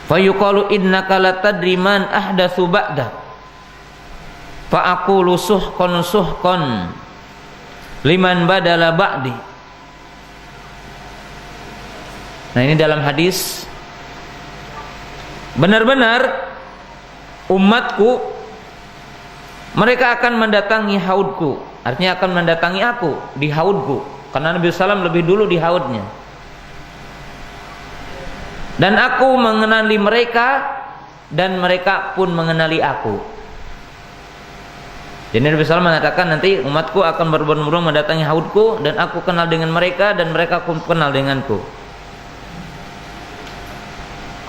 Fayuqalu innaka latadri man ahdatsu ba'da. Fa'aqulu suhqan suhqan liman badala ba'di. Nah, ini dalam hadis, benar-benar umatku mereka akan mendatangi haudku, artinya akan mendatangi aku di haudku, karena Nabi SAW lebih dulu di haudnya. Dan aku mengenali mereka dan mereka pun mengenali aku. Jadi Nabi SAW mengatakan nanti umatku akan berbondong-bondong mendatangi haudku, dan aku kenal dengan mereka dan mereka pun kenal denganku.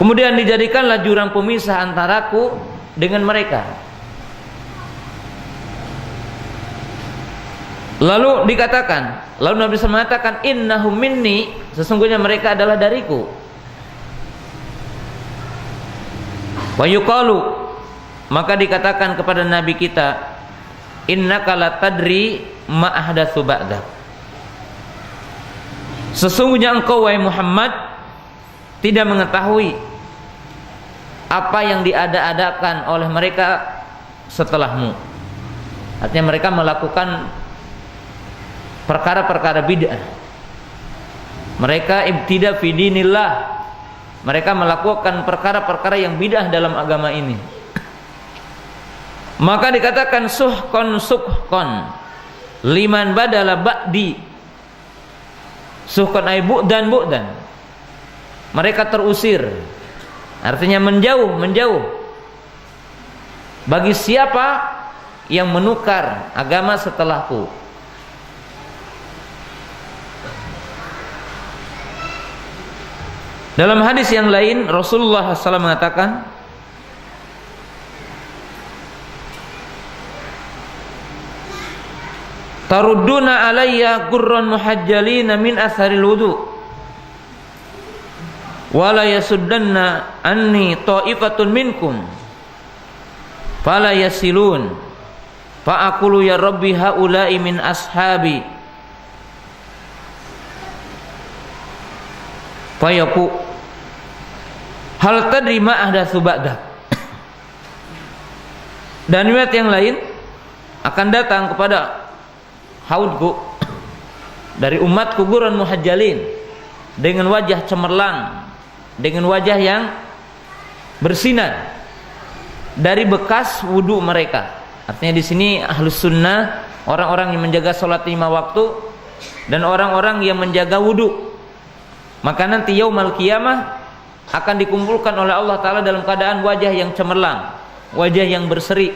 Kemudian dijadikanlah jurang pemisah antaraku dengan mereka. Lalu dikatakan, lalu Nabi SAW mengatakan, innahum minni, sesungguhnya mereka adalah dariku. Wa yuqalu, maka dikatakan kepada Nabi kita, innaka latadri ma ahdatsu ba'dak. Sesungguhnya engkau wahai Muhammad tidak mengetahui apa yang diada-adakan oleh mereka setelahmu. Artinya mereka melakukan perkara-perkara bid'ah. Mereka ibtida fi dinillah. Mereka melakukan perkara-perkara yang bid'ah dalam agama ini. Maka dikatakan suhqan suhqan liman badala ba'di. Suhqan ay bu'dan bu'dan. Mereka terusir, artinya menjauh, menjauh. Bagi siapa yang menukar agama setelahku. Dalam hadis yang lain Rasulullah SAW mengatakan, tarudduna alayya qurran muhajjalina min atharil wudu wala yasuddanna anni ta'ifatun minkum fala yasilun fa aqulu ya rabbi haula'i min ashabi fayaku hal tadri ma ahdatsu ba'dak. Dan riwayat yang lain akan datang kepada haudku dari umatku qurran muhajjalin dengan wajah cemerlang, dengan wajah yang bersinar dari bekas wudu mereka. Artinya di sini ahlus sunnah, orang-orang yang menjaga salat 5 waktu dan orang-orang yang menjaga wudu. Maka nanti yaumul qiyamah akan dikumpulkan oleh Allah Ta'ala dalam keadaan wajah yang cemerlang, wajah yang berseri.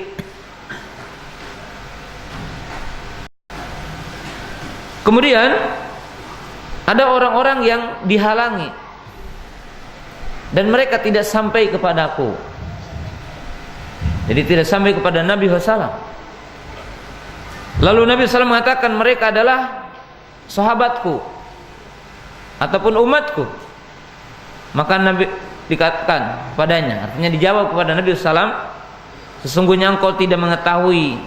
Kemudian ada orang-orang yang dihalangi dan mereka tidak sampai kepadaku. Jadi tidak sampai kepada Nabi SAW. Lalu Nabi SAW mengatakan mereka adalah sahabatku ataupun umatku. Maka Nabi dikatakan padanya, artinya dijawab kepada Nabi SAW, sesungguhnya engkau tidak mengetahui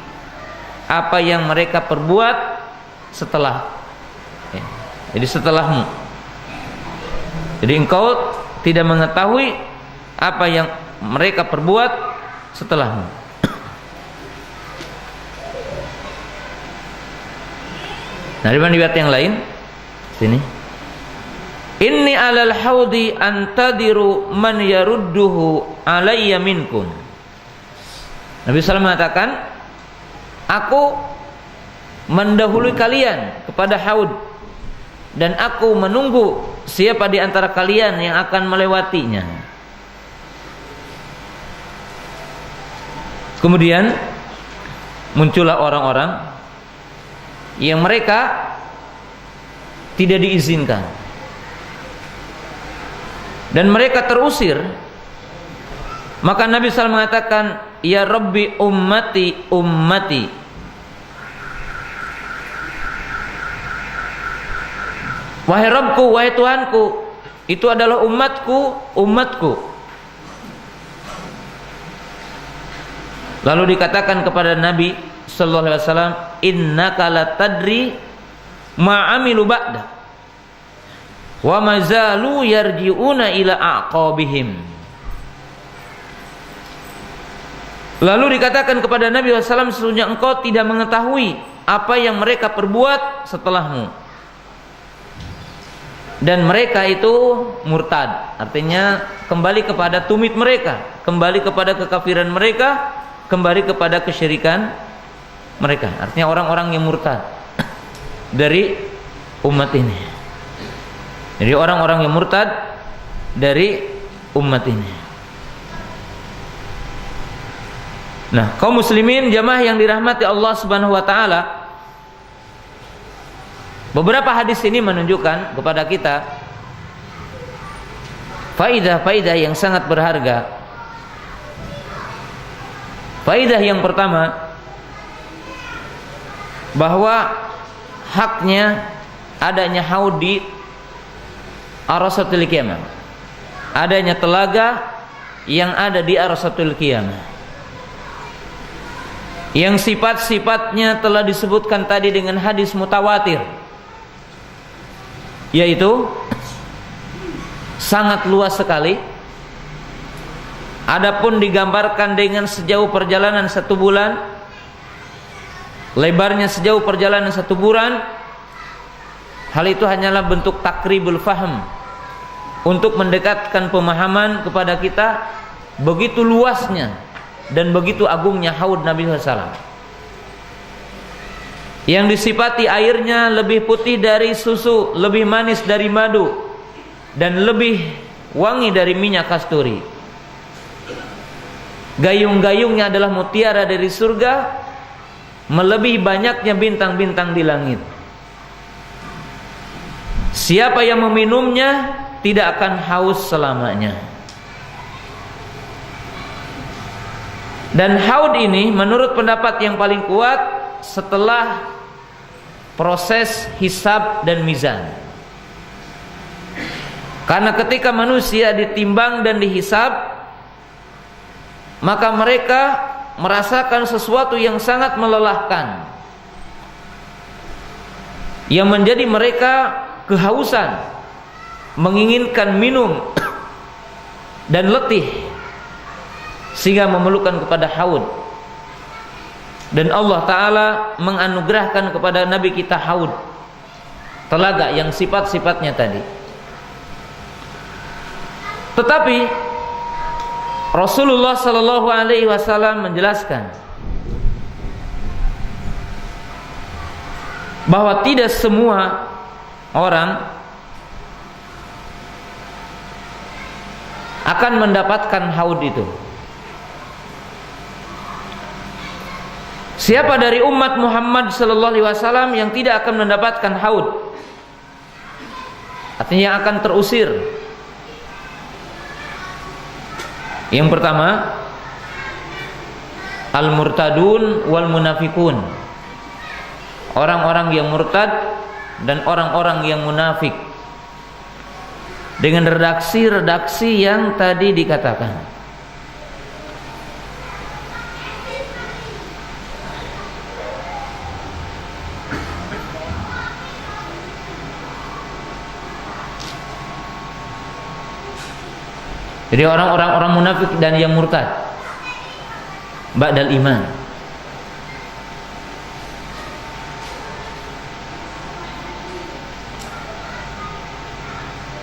apa yang mereka perbuat setelah, jadi setelahmu. Jadi engkau tidak mengetahui apa yang mereka perbuat setelahmu. Nah, di riwayat yang lain sini, inni alal haudi antadiru man yarudduhu alayya minkum. Nabi SAW mengatakan, aku mendahului kalian kepada haud, dan aku menunggu siapa di antara kalian yang akan melewatinya. Kemudian muncullah orang-orang yang mereka tidak diizinkan, dan mereka terusir. Maka Nabi SAW mengatakan, ya Rabbi ummati ummati, wahai Rabbku, wahai Tuhanku, itu adalah umatku, umatku. Lalu dikatakan kepada Nabi sallallahu alaihi wasallam, innaka latadri ma amilu ba'da wa mazalu yarji'una ila aqabihim. Lalu dikatakan kepada Nabi SAW, sesungguhnya engkau tidak mengetahui apa yang mereka perbuat setelahmu. Dan mereka itu murtad, artinya kembali kepada tumit mereka, kembali kepada kekafiran mereka, kembali kepada kesyirikan mereka. Artinya orang-orang yang murtad dari umat ini. Jadi orang-orang yang murtad dari umat ini. Nah, kaum muslimin jamaah yang dirahmati Allah Subhanahu wa taala, beberapa hadis ini menunjukkan kepada kita faidah-faidah yang sangat berharga. Faidah yang pertama, bahwa haknya adanya haud di Arasatul Qiyamah, adanya telaga yang ada di Arasatul Qiyamah, yang sifat-sifatnya telah disebutkan tadi dengan hadis mutawatir, yaitu sangat luas sekali. Adapun digambarkan dengan sejauh perjalanan 1 bulan, lebarnya sejauh perjalanan 1 bulan, hal itu hanyalah bentuk takribul faham, untuk mendekatkan pemahaman kepada kita begitu luasnya dan begitu agungnya haud Nabi SAW, yang disifati airnya lebih putih dari susu, lebih manis dari madu, dan lebih wangi dari minyak kasturi. Gayung-gayungnya adalah mutiara dari surga, melebihi banyaknya bintang-bintang di langit. Siapa yang meminumnya tidak akan haus selamanya. Dan haud ini menurut pendapat yang paling kuat setelah proses hisab dan mizan. Karena ketika manusia ditimbang dan dihisab, maka mereka merasakan sesuatu yang sangat melelahkan, yang menjadi mereka kehausan, menginginkan minum dan letih, sehingga memerlukan kepada haud. Dan Allah Ta'ala menganugerahkan kepada Nabi kita haud, telaga yang sifat-sifatnya tadi. Tetapi Rasulullah Sallallahu Alaihi Wasallam menjelaskan bahwa tidak semua orang akan mendapatkan haud itu. Siapa dari umat Muhammad Sallallahu Alaihi Wasallam yang tidak akan mendapatkan haud, artinya akan terusir. Yang pertama, al-murtadun wal munafikun, orang-orang yang murtad dan orang-orang yang munafik, dengan redaksi-redaksi yang tadi dikatakan. Jadi orang munafik dan yang murtad ba'dal iman.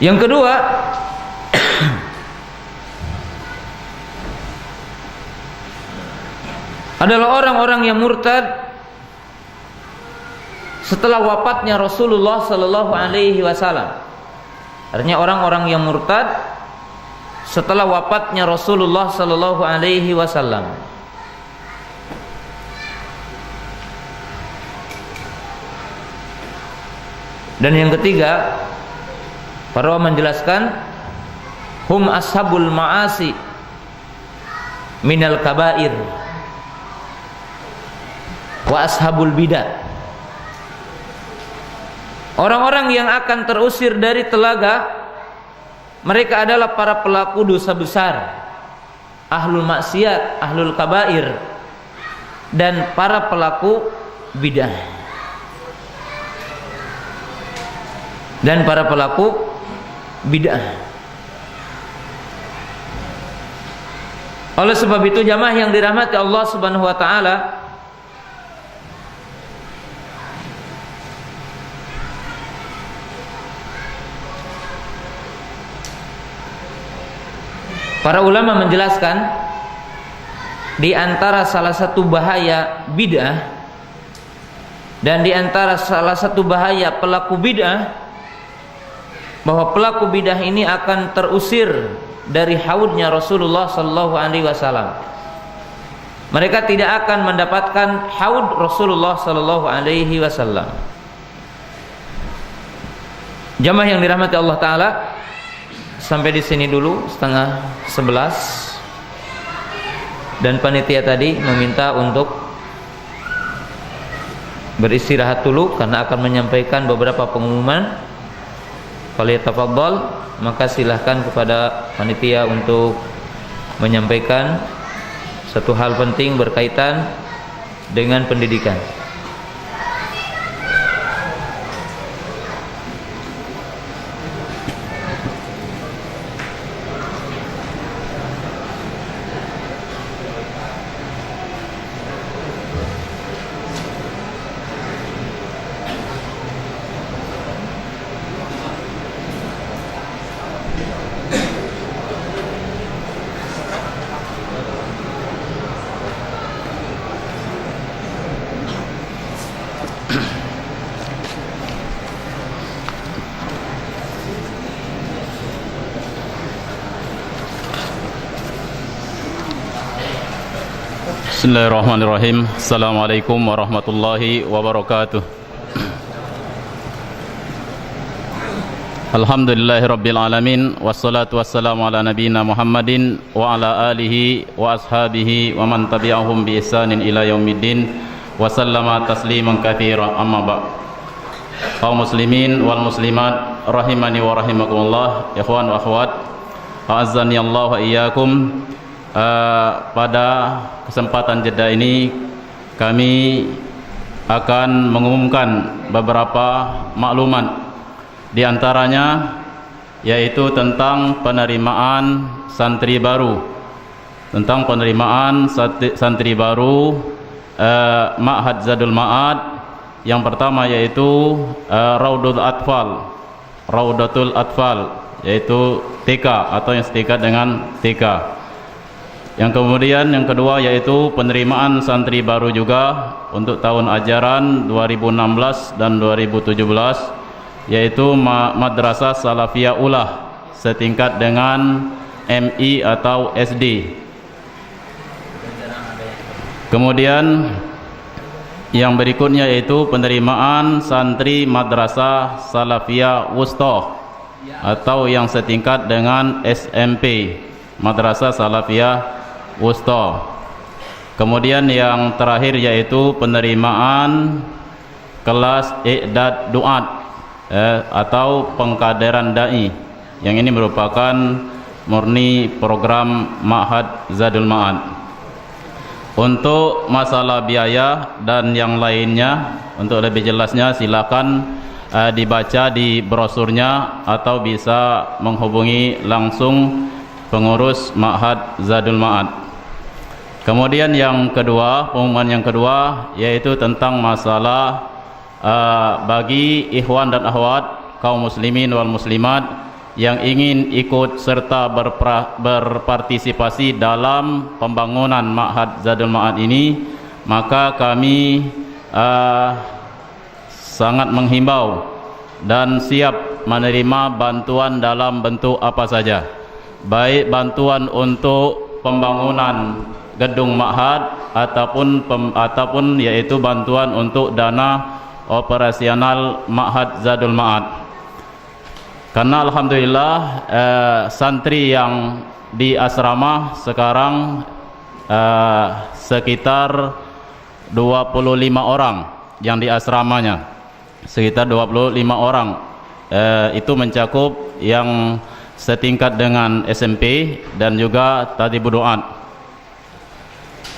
Yang kedua, adalah orang-orang yang murtad setelah wafatnya Rasulullah sallallahu alaihi wasallam. Artinya orang-orang yang murtad setelah wafatnya Rasulullah sallallahu alaihi wasallam. Dan yang ketiga, para ulama menjelaskan hum ashabul ma'asi minal kabair wa ashabul bidah. Orang-orang yang akan terusir dari telaga, mereka adalah para pelaku dosa besar, ahlul maksiat, ahlul kabair, dan para pelaku bidah. Dan para pelaku bid'ah. Oleh sebab itu jamaah yang dirahmati Allah Subhanahu wa taala, para ulama menjelaskan di antara salah satu bahaya bid'ah dan di antara salah satu bahaya pelaku bid'ah, bahwa pelaku bidah ini akan terusir dari haudnya Rasulullah sallallahu alaihi wasallam. Mereka tidak akan mendapatkan haud Rasulullah sallallahu alaihi wasallam. Jamaah yang dirahmati Allah taala, sampai di sini dulu 10:30. Dan panitia tadi meminta untuk beristirahat dulu karena akan menyampaikan beberapa pengumuman. Kalau tafadhol, maka silahkan kepada panitia untuk menyampaikan satu hal penting berkaitan dengan pendidikan. Bismillahirrahmanirrahim. Assalamualaikum warahmatullahi wabarakatuh. Alhamdulillahirabbil alamin, wassalatu wassalamu ala nabiyyina Muhammadin wa ala alihi wa ashabihi wa man tabi'ahum bi ihsanin ila yaumiddin wa sallama tasliman katsiran. Amma ba'd. Kaum muslimin wal muslimat rahimani wa rahimakumullah, ikhwan wa akhwat, a'azzani Allah wa iyyakum. Pada kesempatan jeda ini kami akan mengumumkan beberapa maklumat, di antaranya yaitu tentang penerimaan santri baru, Ma'had Zadul Ma'ad. Yang pertama yaitu Raudatul Atfal, yaitu TK atau yang setingkat dengan TK. Yang kemudian yang kedua yaitu penerimaan santri baru juga untuk tahun ajaran 2016 dan 2017, yaitu Madrasah Salafiyah Ulah setingkat dengan MI atau SD. Kemudian yang berikutnya yaitu penerimaan santri Madrasah Salafiyah Wusta atau yang setingkat dengan SMP, Madrasah Salafiyah Wusta. Kemudian yang terakhir yaitu penerimaan kelas i'dad du'at atau pengkaderan dai. Yang ini merupakan murni program Ma'had Zadul Ma'ad. Untuk masalah biaya dan yang lainnya, untuk lebih jelasnya silakan dibaca di brosurnya atau bisa menghubungi langsung pengurus Ma'had Zadul Ma'ad. Kemudian yang kedua, pengumuman yang kedua yaitu tentang masalah bagi ikhwan dan akhwat kaum muslimin wal muslimat yang ingin ikut serta berpartisipasi dalam pembangunan Ma'had Zadul Ma'ad ini, maka kami sangat menghimbau dan siap menerima bantuan dalam bentuk apa saja, baik bantuan untuk pembangunan gedung Ma'had ataupun yaitu bantuan untuk dana operasional Ma'had Zadul Ma'ad. Karena alhamdulillah santri yang di asrama sekarang sekitar 25 orang yang di asramanya, sekitar 25 orang. Itu mencakup yang setingkat dengan SMP dan juga Tadibul Du'at.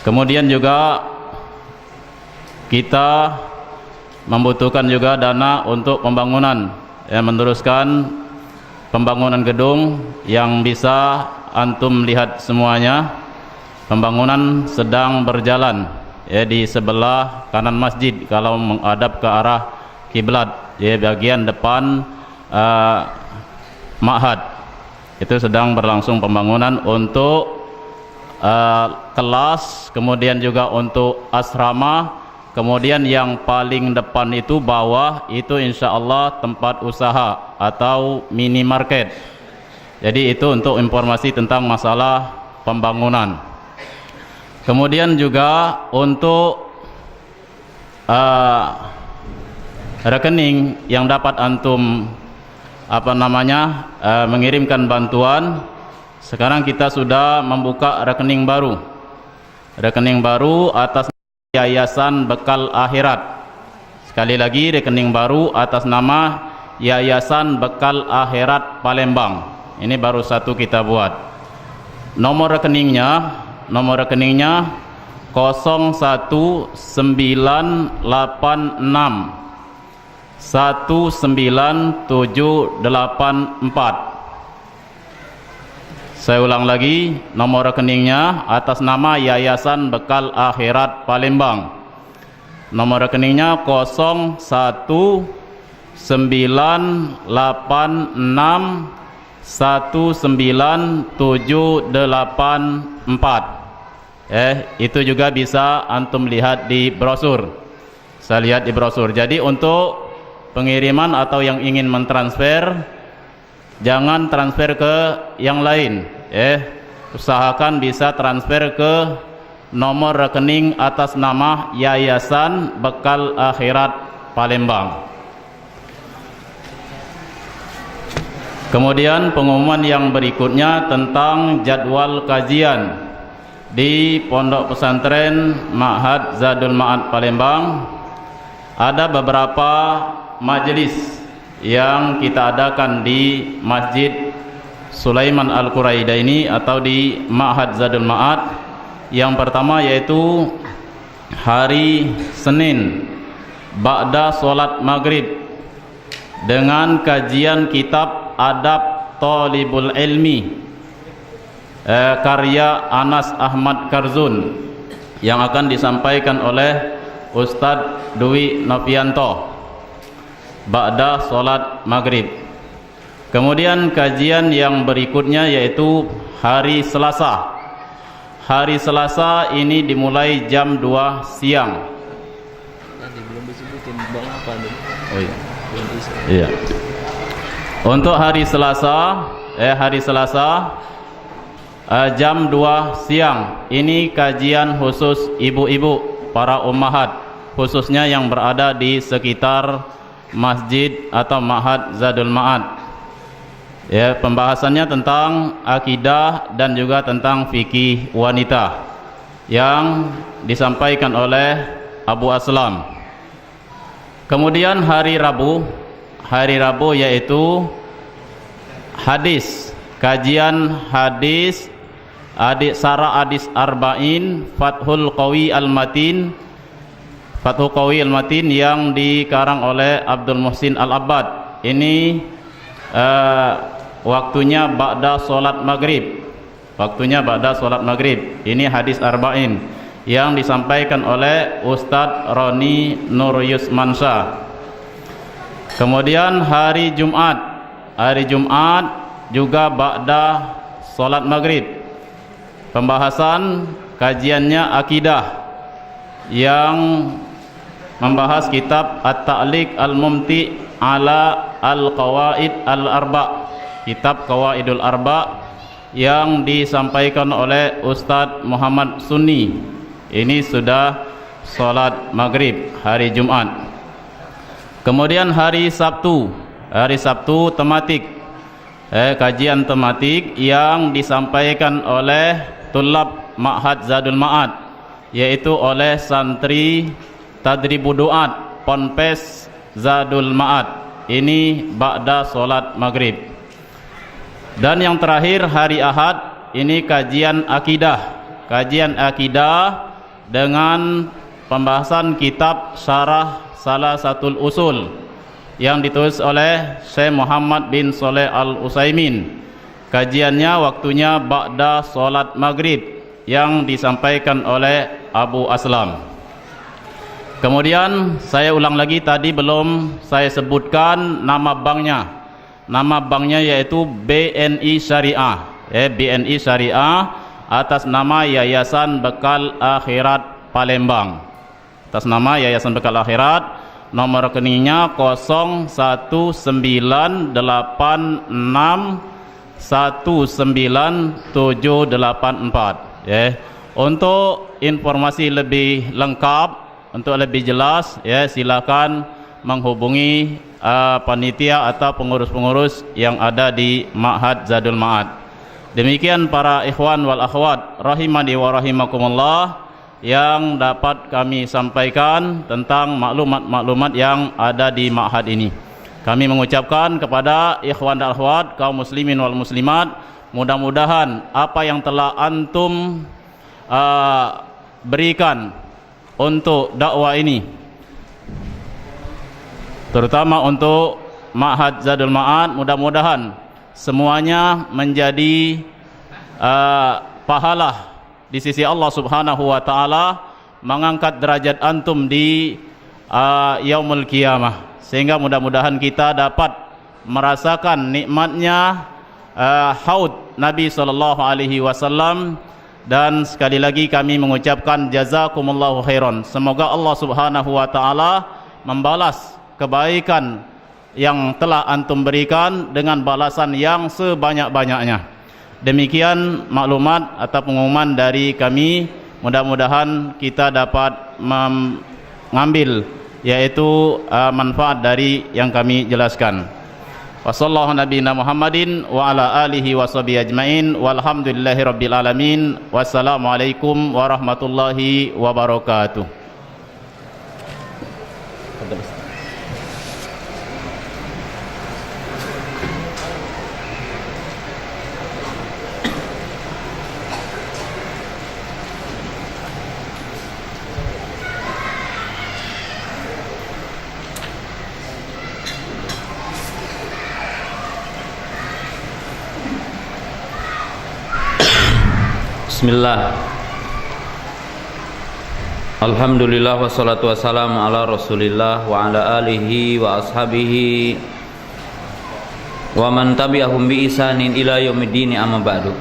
Kemudian juga kita membutuhkan juga dana untuk pembangunan, meneruskan pembangunan gedung yang bisa antum lihat semuanya. Pembangunan sedang berjalan di sebelah kanan masjid kalau menghadap ke arah kiblat, bagian depan Ma'had. Itu sedang berlangsung pembangunan untuk kelas, kemudian juga untuk asrama, kemudian yang paling depan itu bawah itu insyaallah tempat usaha atau minimarket. Jadi itu untuk informasi tentang masalah pembangunan. Kemudian juga untuk rekening yang dapat antum mengirimkan bantuan. Sekarang kita sudah membuka rekening baru atas Yayasan Bekal Akhirat. Sekali lagi, rekening baru atas nama Yayasan Bekal Akhirat Palembang. Ini baru satu kita buat. Nomor rekeningnya 01986 19784. Saya ulang lagi, nomor rekeningnya atas nama Yayasan Bekal Akhirat Palembang. Nomor rekeningnya 01986 19784. Itu juga bisa antum lihat di brosur. Saya lihat di brosur. Jadi untuk pengiriman atau yang ingin mentransfer, jangan transfer ke yang lain, usahakan bisa transfer ke nomor rekening atas nama Yayasan Bekal Akhirat Palembang. Kemudian pengumuman yang berikutnya tentang jadwal kajian di Pondok Pesantren Ma'had Zadul Ma'ad Palembang. Ada beberapa majelis yang kita adakan di Masjid Sulaiman Al-Quraidaini atau di Ma'had Zadul Ma'ad. Yang pertama yaitu hari Senin ba'da solat maghrib dengan kajian kitab Adab Thalibul Ilmi karya Anas Ahmad Karzun yang akan disampaikan oleh Ustadz Dwi Novianto ba'da solat maghrib. Kemudian kajian yang berikutnya yaitu hari Selasa. Hari Selasa ini dimulai jam 2 siang. Tadi belum disebutin bang apa nih? Oh iya. Iya. Untuk hari Selasa, jam 2 siang. Ini kajian khusus ibu-ibu, para ummahat, khususnya yang berada di sekitar masjid atau Ma'had Zadul Ma'ad. Pembahasannya tentang akidah dan juga tentang fikih wanita yang disampaikan oleh Abu Aslam. Kemudian hari Rabu yaitu hadis, kajian hadis Sarah Hadis Arba'in Fathul Qawi Al-Matin yang dikarang oleh Abdul Muhsin Al-Abbad. Ini waktunya ba'da solat maghrib waktunya ba'da salat maghrib. Ini hadis arba'in yang disampaikan oleh Ustadz Roni Nur Yusmansyah. Kemudian hari Jumat juga ba'da salat maghrib. Pembahasan kajiannya akidah yang membahas kitab At-Ta'liq Al-Mumti ala Al-Qawaid Al-Arba', kitab Qawaidul Arba' yang disampaikan oleh Ustadz Muhammad Sunni. Ini sudah salat maghrib hari Jumat. Kemudian hari Sabtu tematik, kajian tematik yang disampaikan oleh tulab Ma'had Zadul Ma'ad, yaitu oleh santri Tadribu Du'at Ponpes Zadul Ma'ad. Ini ba'da salat maghrib. Dan yang terakhir hari Ahad, ini kajian akidah dengan pembahasan kitab Syarah Salasatul Usul yang ditulis oleh Syekh Muhammad bin Shalih Al-Utsaimin. Kajiannya waktunya ba'da salat maghrib yang disampaikan oleh Abu Aslam. Kemudian saya ulang lagi, tadi belum saya sebutkan nama banknya. Nama banknya yaitu BNI Syariah, BNI Syariah atas nama Yayasan Bekal Akhirat Palembang. Atas nama Yayasan Bekal Akhirat, nomor rekeningnya 01986197784. Untuk informasi lebih lengkap, untuk lebih jelas, silakan menghubungi panitia atau pengurus-pengurus yang ada di Ma'had Zadul Ma'ad. Demikian para ikhwan wal akhwat rahimani wa rahimakumullah yang dapat kami sampaikan tentang maklumat-maklumat yang ada di Ma'had ini. Kami mengucapkan kepada ikhwan dan akhwat kaum muslimin wal muslimat, mudah-mudahan apa yang telah antum berikan untuk dakwah ini, terutama untuk Ma'had Zadul Ma'ad, mudah-mudahan semuanya menjadi pahala di sisi Allah Subhanahu wa taala, mengangkat derajat antum di yaumul qiyamah, sehingga mudah-mudahan kita dapat merasakan nikmatnya haud Nabi sallallahu alaihi wasallam. Dan sekali lagi kami mengucapkan jazakumullahu khairan. Semoga Allah Subhanahu wa taala membalas kebaikan yang telah antum berikan dengan balasan yang sebanyak-banyaknya. Demikian maklumat atau pengumuman dari kami. Mudah-mudahan kita dapat mengambil yaitu manfaat dari yang kami jelaskan. Wassallallahu nabiyina Muhammadin wa ala alihi washabihi ajmain walhamdulillahi rabbil alamin. Wassalamualaikum warahmatullahi wabarakatuh. Bismillah. Alhamdulillah wassalatu wassalamu ala Rasulillah wa ala alihi wa ashabihi wa man tabi'ahum bi ihsanin ila yaumiddin, amma ba'du.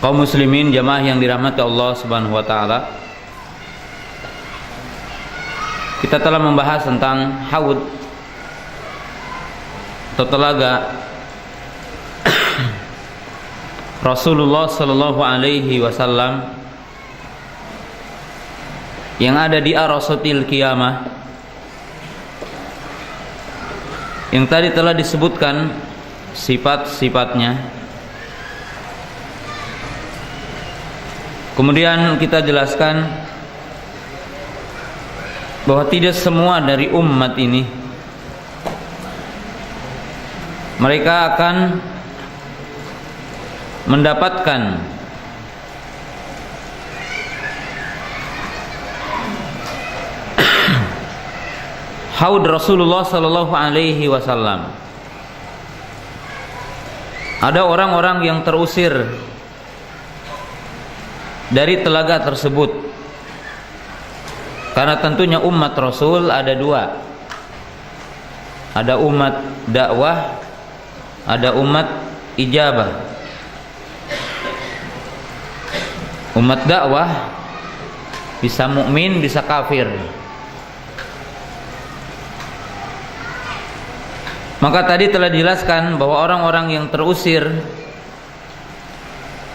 Kaum muslimin jamaah yang dirahmati Allah Subhanahu wa taala, kita telah membahas tentang haud atau telaga Rasulullah sallallahu alaihi wasallam yang ada di arasatil qiyamah, yang tadi telah disebutkan sifat-sifatnya. Kemudian kita jelaskan bahwa tidak semua dari umat ini mereka akan mendapatkan haud Rasulullah sallallahu alaihi wasallam. ada orang-orang yang terusir dari telaga tersebut. Karena tentunya umat Rasul ada dua. Ada umat dakwah, ada umat ijabah. Umat dakwah bisa mukmin, bisa kafir. Maka tadi telah dijelaskan bahwa orang-orang yang terusir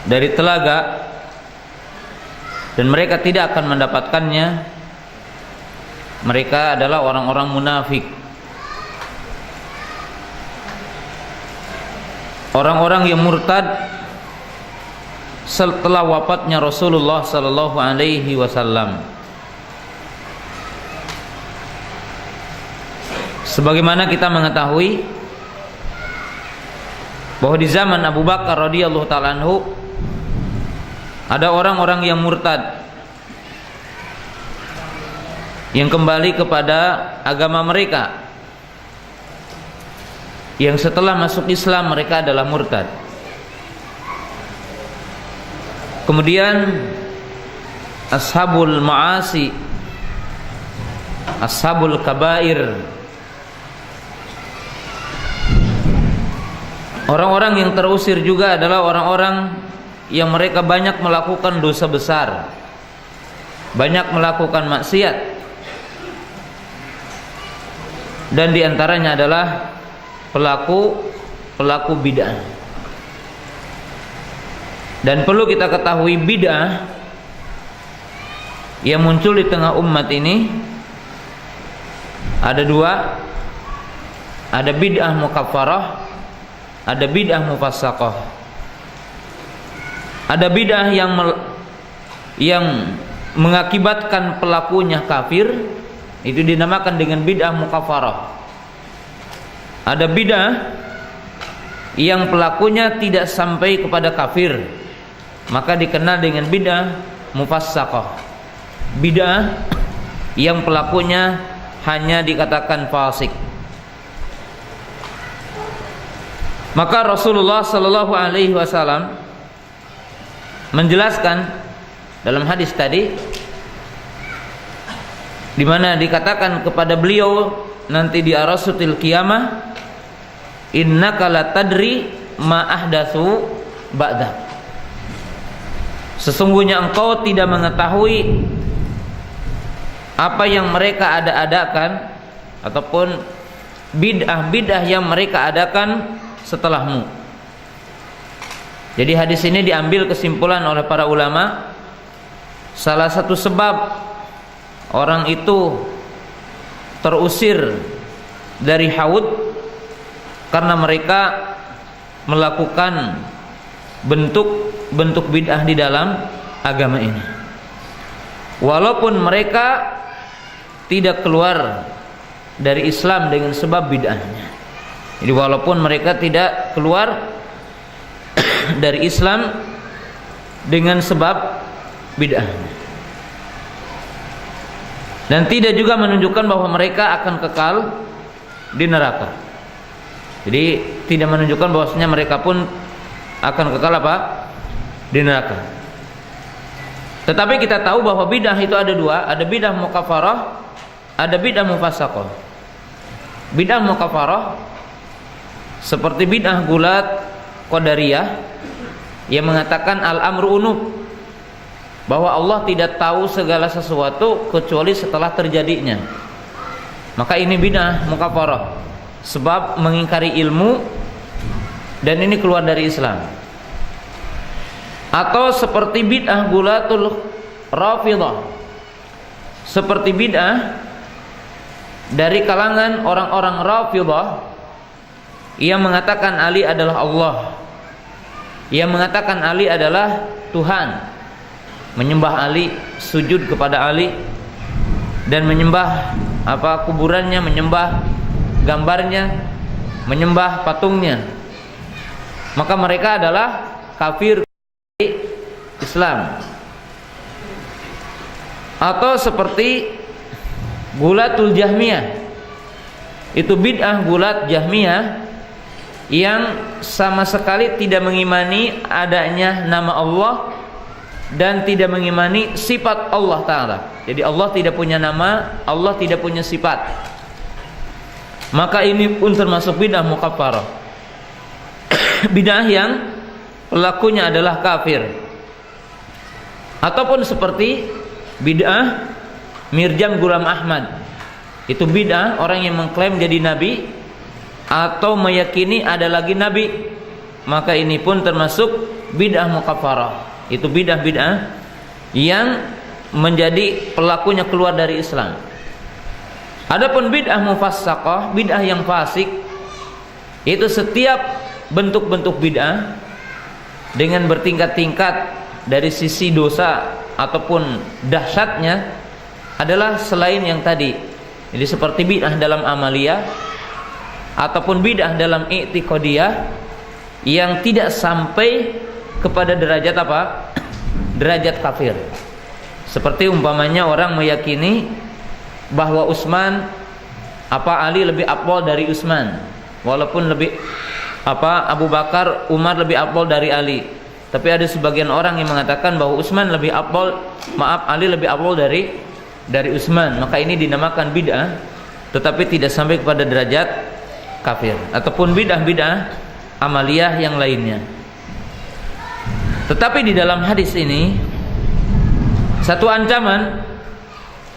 dari telaga dan mereka tidak akan mendapatkannya, mereka adalah orang-orang munafik. Orang-orang yang murtad setelah wafatnya Rasulullah sallallahu alaihi wasallam. Sebagaimana kita mengetahui bahwa di zaman Abu Bakar radhiyallahu ta'ala anhu ada orang-orang yang murtad, yang kembali kepada agama mereka, yang setelah masuk Islam mereka adalah murtad. Kemudian ashabul ma'asi, ashabul kabair, orang-orang yang terusir juga adalah orang-orang yang mereka banyak melakukan dosa besar, banyak melakukan maksiat, dan diantaranya adalah pelaku bid'ah. Dan perlu kita ketahui bid'ah yang muncul di tengah umat ini ada dua. Ada bid'ah mukaffarah, ada bid'ah mufassaqah. Ada bid'ah yang mengakibatkan pelakunya kafir, itu dinamakan dengan bid'ah mukaffarah. Ada bid'ah yang pelakunya tidak sampai kepada kafir, maka dikenal dengan bid'ah mufassaqah. Bid'ah yang pelakunya hanya dikatakan fasik. Maka Rasulullah sallallahu alaihi wasallam menjelaskan dalam hadis tadi, di mana dikatakan kepada beliau nanti di arasutil qiyamah, innaka la tadri ma ahdatsu ba'dak. Sesungguhnya engkau tidak mengetahui apa yang mereka adakan ataupun bid'ah yang mereka adakan setelahmu. Jadi hadis ini diambil kesimpulan oleh para ulama, salah satu sebab orang itu terusir dari haud karena mereka melakukan bentuk bid'ah di dalam agama ini. Walaupun mereka tidak keluar dari Islam dengan sebab bid'ahnya. Jadi walaupun mereka tidak keluar dari Islam dengan sebab bid'ahnya, dan tidak juga menunjukkan bahwa mereka akan kekal di neraka. Jadi tidak menunjukkan bahwasanya mereka pun akan kekal apa? Di neraka. Tetapi kita tahu bahwa bid'ah itu ada dua, ada bid'ah mukaffarah, ada bid'ah mufassaqah. Bid'ah mukaffarah seperti bid'ah gulat qadariyah yang mengatakan al-amru unuf, bahwa Allah tidak tahu segala sesuatu kecuali setelah terjadinya. Maka ini bid'ah mukaffarah, sebab mengingkari ilmu, dan ini keluar dari Islam. Atau seperti bid'ah gulatul rafidah, seperti bid'ah dari kalangan orang-orang rafidah yang mengatakan Ali adalah Allah, yang mengatakan Ali adalah Tuhan, menyembah Ali, sujud kepada Ali, dan menyembah kuburannya, menyembah gambarnya, menyembah patungnya. Maka mereka adalah kafir Islam. Atau seperti gulatul jahmiyah, itu bid'ah gulat jahmiyah yang sama sekali tidak mengimani adanya nama Allah dan tidak mengimani sifat Allah Ta'ala. Jadi Allah tidak punya nama, Allah tidak punya sifat. Maka ini pun termasuk bid'ah mukaffarah. Bid'ah yang pelakunya adalah kafir. Ataupun seperti bid'ah Mirjam Ghulam Ahmad. Itu bid'ah orang yang mengklaim jadi nabi atau meyakini ada lagi nabi. Maka ini pun termasuk bid'ah mukaffarah. Itu bid'ah yang menjadi pelakunya keluar dari Islam. Adapun bid'ah mufassaqah, bid'ah yang fasik, itu setiap bentuk-bentuk bid'ah dengan bertingkat-tingkat dari sisi dosa ataupun dahsyatnya adalah selain yang tadi. Jadi seperti bid'ah dalam amaliyah ataupun bid'ah dalam i'tiqadiyah yang tidak sampai kepada derajat apa? Derajat kafir. Seperti umpamanya orang meyakini bahwa Ali lebih afdal dari Utsman, walaupun Abu Bakar, Umar lebih afdal dari Ali. Tapi ada sebagian orang yang mengatakan bahwa Ali lebih afdal dari Utsman. Maka ini dinamakan bid'ah, tetapi tidak sampai kepada derajat kafir. Ataupun bid'ah amaliyah yang lainnya. Tetapi di dalam hadis ini satu ancaman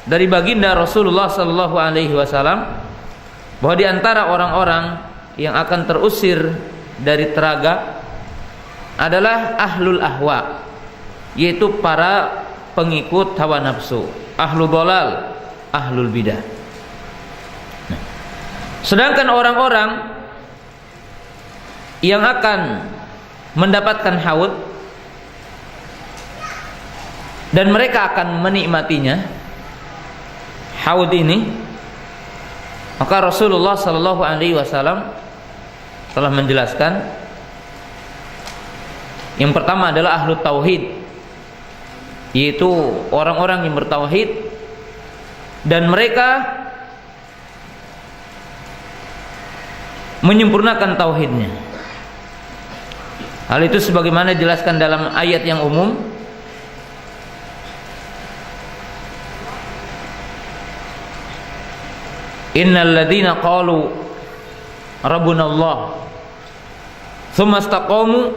dari baginda Rasulullah sallallahu alaihi wasallam bahwa di antara orang-orang yang akan terusir dari telaga adalah ahlul ahwa, yaitu para pengikut hawa nafsu, ahlul dhalal, ahlul bidah. Sedangkan orang-orang yang akan mendapatkan haud dan mereka akan menikmatinya, haud ini, maka Rasulullah sallallahu alaihi wasallam telah menjelaskan yang pertama adalah ahlu tauhid, yaitu orang-orang yang bertauhid dan mereka menyempurnakan tauhidnya. Hal itu sebagaimana dijelaskan dalam ayat yang umum, innal ladzina qalu rabbuna Allah tsumma istaqamu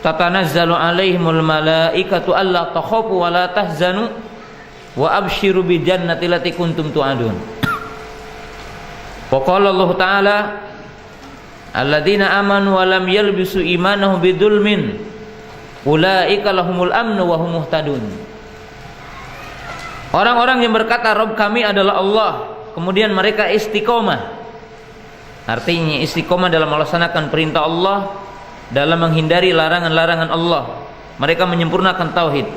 tatanazzalu alaihimul malaikatu alla takhafu wa la tahzanu wa abshiru bil jannati allati kuntum tu'adun. Wa qala Allah Ta'ala alladzina amanu wa lam yalbisu imanahum bidzulmin ulaika lahumul amnu wa hum muhtadun. Orang-orang yang berkata Rabb kami adalah Allah, kemudian mereka istiqomah. Artinya istiqomah dalam melaksanakan perintah Allah, dalam menghindari larangan-larangan Allah. Mereka menyempurnakan tauhid.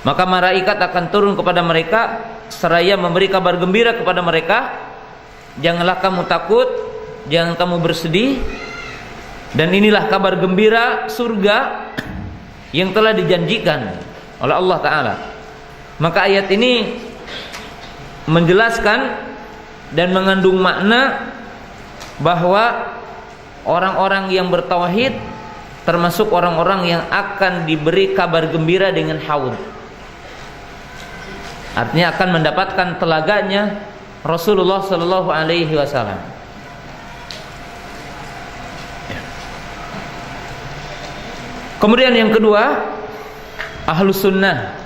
Maka malaikat akan turun kepada mereka seraya memberi kabar gembira kepada mereka, janganlah kamu takut, jangan kamu bersedih, dan inilah kabar gembira surga yang telah dijanjikan oleh Allah Ta'ala. Maka ayat ini menjelaskan dan mengandung makna bahwa orang-orang yang bertauhid termasuk orang-orang yang akan diberi kabar gembira dengan haud. Artinya akan mendapatkan telaganya Rasulullah sallallahu alaihi wasallam. Kemudian yang kedua, ahlus sunnah.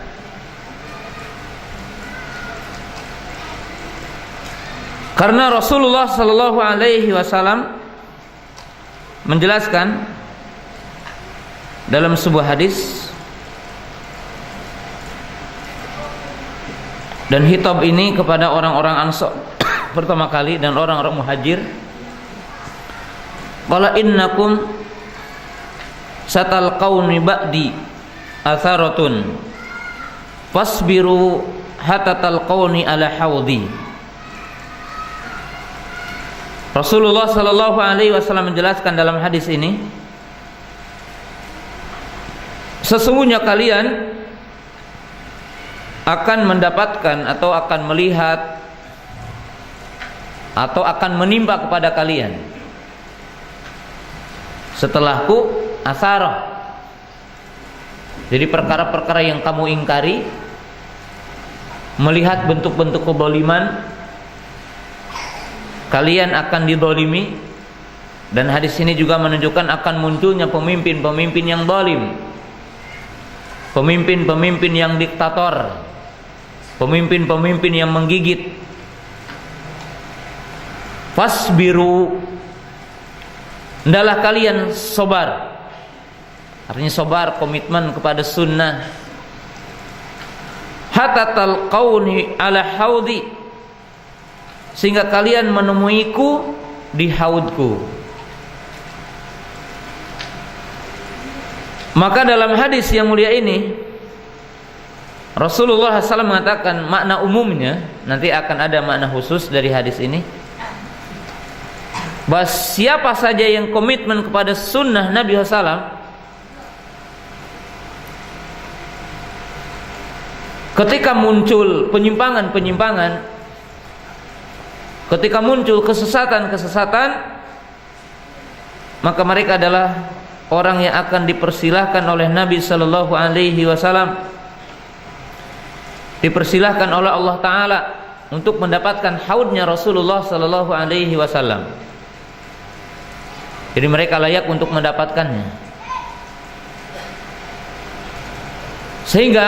Karena Rasulullah sallallahu alaihi wasallam menjelaskan dalam sebuah hadis, dan khitab ini kepada orang-orang Ansar pertama kali dan orang-orang Muhajir, qala innakum satalqauni ba'di atharatun fasbiru hatta talqauni ala haudi. Rasulullah sallallahu alaihi wasallam menjelaskan dalam hadis ini, sesungguhnya kalian akan mendapatkan atau akan melihat atau akan menimpa kepada kalian setelahku asarah. Jadi perkara-perkara yang kamu ingkari, melihat bentuk-bentuk kezaliman, kalian akan dizalimi. Dan hadis ini juga menunjukkan akan munculnya pemimpin-pemimpin yang zalim, pemimpin-pemimpin yang diktator, pemimpin-pemimpin yang menggigit. Fasbiru, hendaklah kalian sabar. Artinya sabar, komitmen kepada sunnah. Hatta talqauni ala haudi, sehingga kalian menemuiku di haudku. Maka dalam hadis yang mulia ini Rasulullah SAW mengatakan makna umumnya, nanti akan ada makna khusus dari hadis ini, bahwa siapa saja yang komitmen kepada sunnah Nabi SAW, ketika muncul penyimpangan-penyimpangan, ketika muncul kesesatan-kesesatan, maka mereka adalah orang yang akan dipersilahkan oleh Nabi sallallahu alaihi wasallam, dipersilahkan oleh Allah Ta'ala untuk mendapatkan haudnya Rasulullah sallallahu alaihi wasallam. Jadi mereka layak untuk mendapatkannya. Sehingga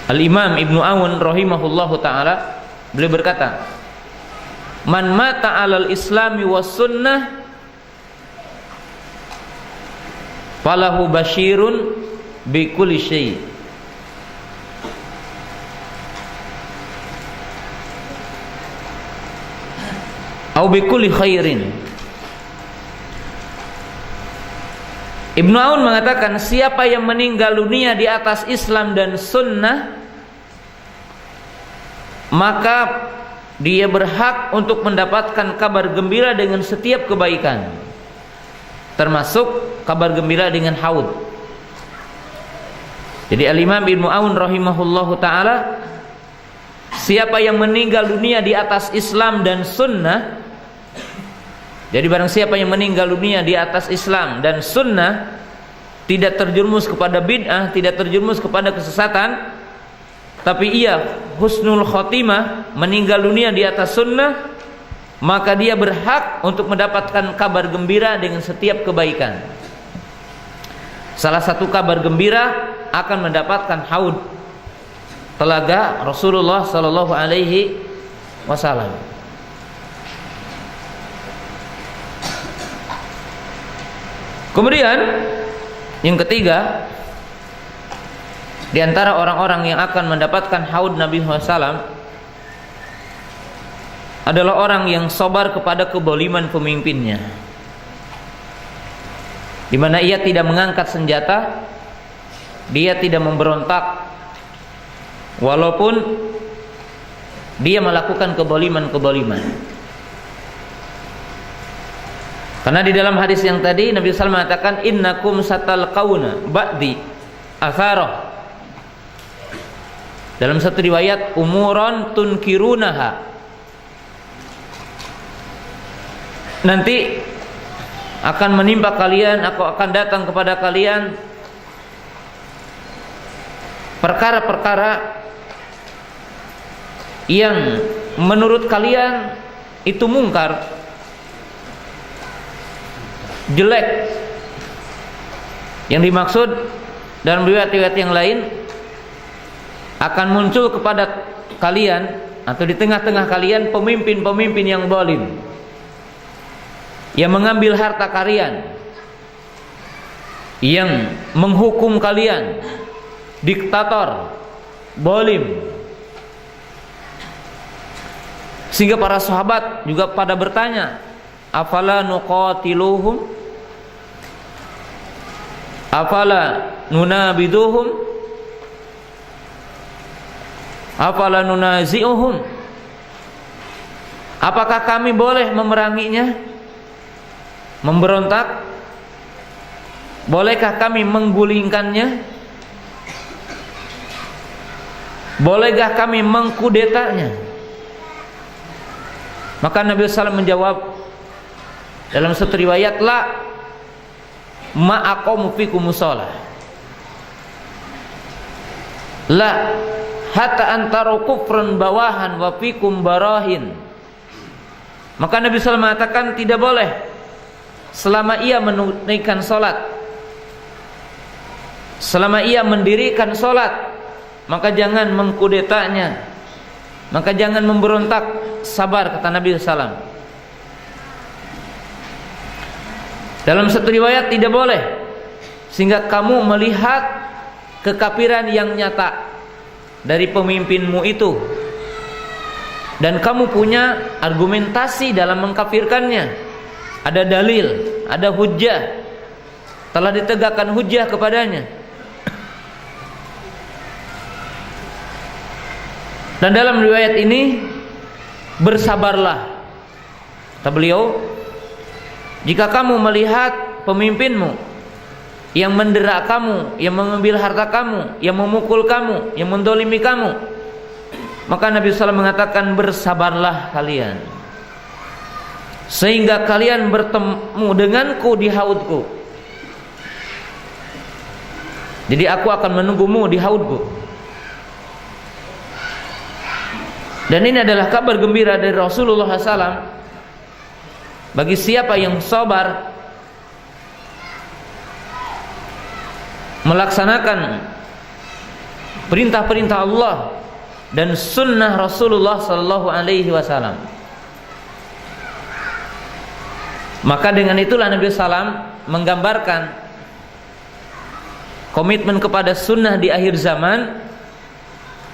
Al-Imam Ibnu Aun rahimahullahu ta'ala, beliau berkata, man mata alal islami was sunnah falahu basyirun bi kulli syai'. Au bi kulli khairin. Ibnu Aun mengatakan, siapa yang meninggal dunia di atas Islam dan sunnah, maka dia berhak untuk mendapatkan kabar gembira dengan setiap kebaikan, termasuk kabar gembira dengan haud. Jadi Al-Imam Ibnu Aun rahimahullahu ta'ala, siapa yang meninggal dunia di atas Islam dan sunnah, jadi barang siapa yang meninggal dunia di atas Islam dan sunnah, tidak terjerumus kepada bid'ah, tidak terjerumus kepada kesesatan, tapi ia husnul khotimah, meninggal dunia di atas sunnah, maka dia berhak untuk mendapatkan kabar gembira dengan setiap kebaikan. Salah satu kabar gembira akan mendapatkan haud, telaga Rasulullah sallallahu alaihi wasallam. Kemudian yang ketiga, di antara orang-orang yang akan mendapatkan haud Nabi SAW adalah orang yang sabar kepada kezaliman pemimpinnya, di mana ia tidak mengangkat senjata, dia tidak memberontak, walaupun dia melakukan kezaliman. Karena di dalam hadis yang tadi Nabi SAW mengatakan, innakum satalqauna ba'di atharah. Dalam satu riwayat, umuran tunkirunaha. Nanti akan menimpa kalian, aku akan datang kepada kalian perkara-perkara yang menurut kalian itu mungkar, jelek. Yang dimaksud dalam riwayat-riwayat yang lain, akan muncul kepada kalian atau di tengah-tengah kalian pemimpin-pemimpin yang zalim, yang mengambil harta kalian, yang menghukum kalian, diktator, zalim. Sehingga para sahabat juga pada bertanya, afala nuqatiluhum, afala nunabiduhum, afala nunazi'uhum. Apakah kami boleh memeranginya, memberontak? Bolehkah kami menggulingkannya? Bolehkah kami mengkudetanya? Maka Nabi SAW menjawab Dalam satu riwayat, la ma'aqamu fikumus shalah, la hatta antaru kufrun bawahan wa fikum barahin. Maka Nabi SAW mengatakan tidak boleh selama ia menunaikan salat, selama ia mendirikan salat, maka jangan mengkudetanya, maka jangan memberontak, sabar, kata Nabi SAW. Dalam satu riwayat, tidak boleh sehingga kamu melihat kekafiran yang nyata dari pemimpinmu itu dan kamu punya argumentasi dalam mengkafirkannya, ada dalil, ada hujjah, telah ditegakkan hujjah kepadanya. Dan dalam riwayat ini, bersabarlah, kata beliau, jika kamu melihat pemimpinmu yang mendera kamu, yang mengambil harta kamu, yang memukul kamu, yang mendolimi kamu, maka Nabi SAW mengatakan bersabarlah kalian sehingga kalian bertemu denganku di haudku. Jadi aku akan menunggumu di haudku. Dan ini adalah kabar gembira dari Rasulullah SAW bagi siapa yang sabar melaksanakan perintah-perintah Allah dan sunnah Rasulullah Sallallahu Alaihi Wasallam. Maka dengan itulah Nabi SAW menggambarkan komitmen kepada sunnah di akhir zaman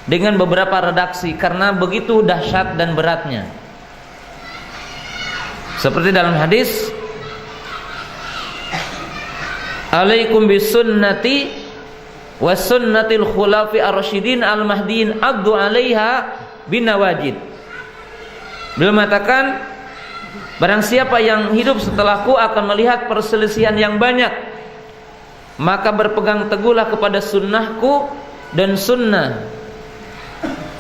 dengan beberapa redaksi karena begitu dahsyat dan beratnya. Seperti dalam hadis, alaikum bisunnati wa sunnatil khulafi ar-rasyidin al-mahdiin addu 'alaiha binawajid. Beliau mengatakan, barang siapa yang hidup setelahku akan melihat perselisihan yang banyak, maka berpegang teguhlah kepada sunnahku dan sunnah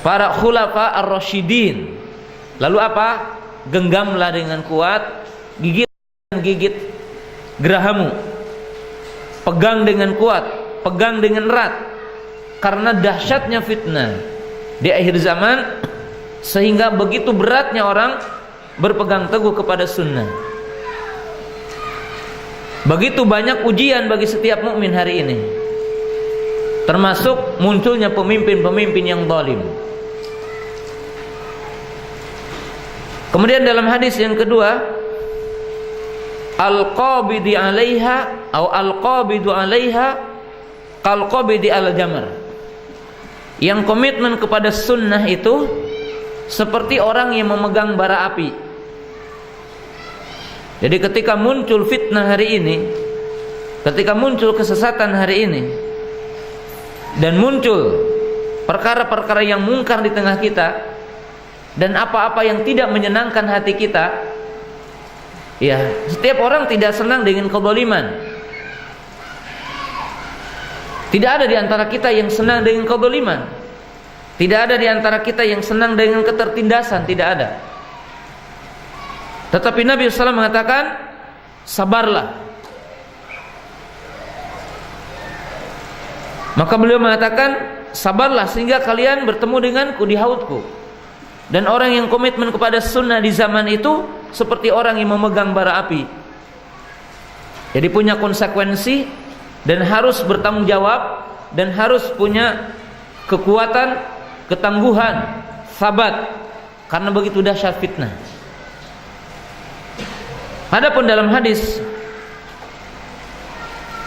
para khulafa ar-rasyidin. Lalu apa? Genggamlah dengan kuat, gigit dengan gigit gerahamu, pegang dengan kuat, pegang dengan erat, karena dahsyatnya fitnah di akhir zaman, sehingga begitu beratnya orang berpegang teguh kepada sunnah. Begitu banyak ujian bagi setiap mukmin hari ini, termasuk munculnya pemimpin-pemimpin yang zalim. Kemudian dalam hadis yang kedua, al-qabidi 'alaiha atau al-qabidu 'alaiha kal-qabidi 'alal jamr. Yang komitmen kepada sunnah itu seperti orang yang memegang bara api. Jadi ketika muncul fitnah hari ini, ketika muncul kesesatan hari ini, dan muncul perkara-perkara yang mungkar di tengah kita, dan apa-apa yang tidak menyenangkan hati kita, ya, setiap orang tidak senang dengan kezaliman. Tidak ada di antara kita yang senang dengan kezaliman. Tidak ada di antara kita yang senang dengan ketertindasan, tidak ada. Tetapi Nabi SAW mengatakan, sabarlah. Maka beliau mengatakan, sabarlah sehingga kalian bertemu denganku di haudku. Dan orang yang komitmen kepada sunnah di zaman itu seperti orang yang memegang bara api. Jadi punya konsekuensi dan harus bertanggung jawab dan harus punya kekuatan, ketangguhan, sabat, karena begitu dahsyat fitnah. Adapun dalam hadis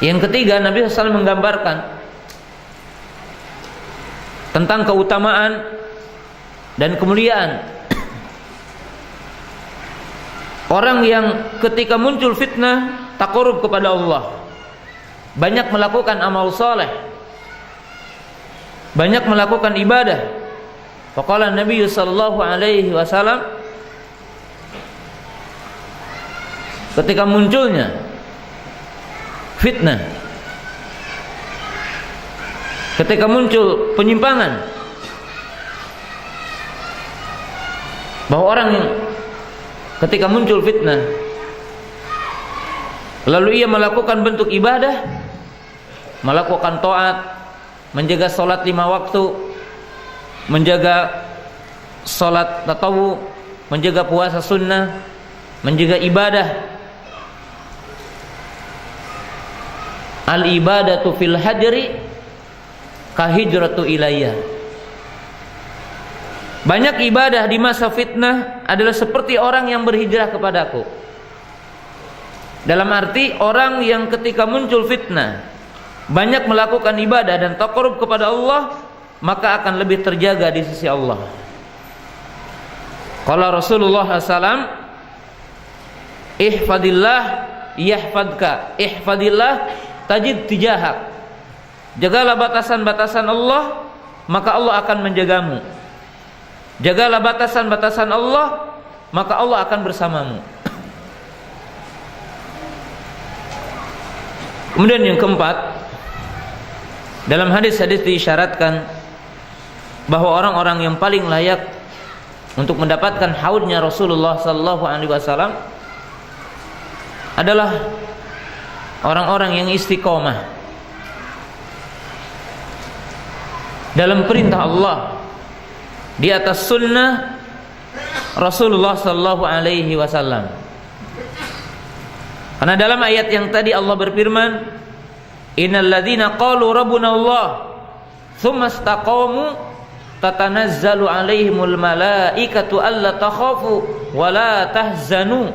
yang ketiga, Nabi SAW menggambarkan tentang keutamaan dan kemuliaan orang yang ketika muncul fitnah taqarrub kepada Allah, banyak melakukan amal saleh, banyak melakukan ibadah. Faqala Nabi sallallahu alaihi wasallam, ketika munculnya fitnah, ketika muncul penyimpangan, bahwa orang yang ketika muncul fitnah lalu ia melakukan bentuk ibadah, melakukan taat, menjaga salat 5 waktu, menjaga salat tatawu, menjaga puasa sunnah, menjaga ibadah. Al-ibadatu fil hajri kahijratu ilayya. Banyak ibadah di masa fitnah adalah seperti orang yang berhijrah kepadaku. Dalam arti orang yang ketika muncul fitnah banyak melakukan ibadah dan taqarrub kepada Allah, maka akan lebih terjaga di sisi Allah. Qala Rasulullah SAW, ihfadillah yahfadka, ihfadillah tajid tijahak. Jagalah batasan-batasan Allah, maka Allah akan menjagamu. Jagalah batasan-batasan Allah, maka Allah akan bersamamu. Kemudian yang keempat, dalam hadis-hadis diisyaratkan bahwa orang-orang yang paling layak untuk mendapatkan haudnya Rasulullah sallallahu alaihi wasallam adalah orang-orang yang istiqomah dalam perintah Allah, di atas sunnah Rasulullah sallallahu alaihi wasallam. Karena dalam ayat yang tadi Allah berfirman, innal ladzina qalu rabbuna Allah tsumma istaqamu tatanazzalu alaihimul malaikatu alla takhafu wa la tahzanu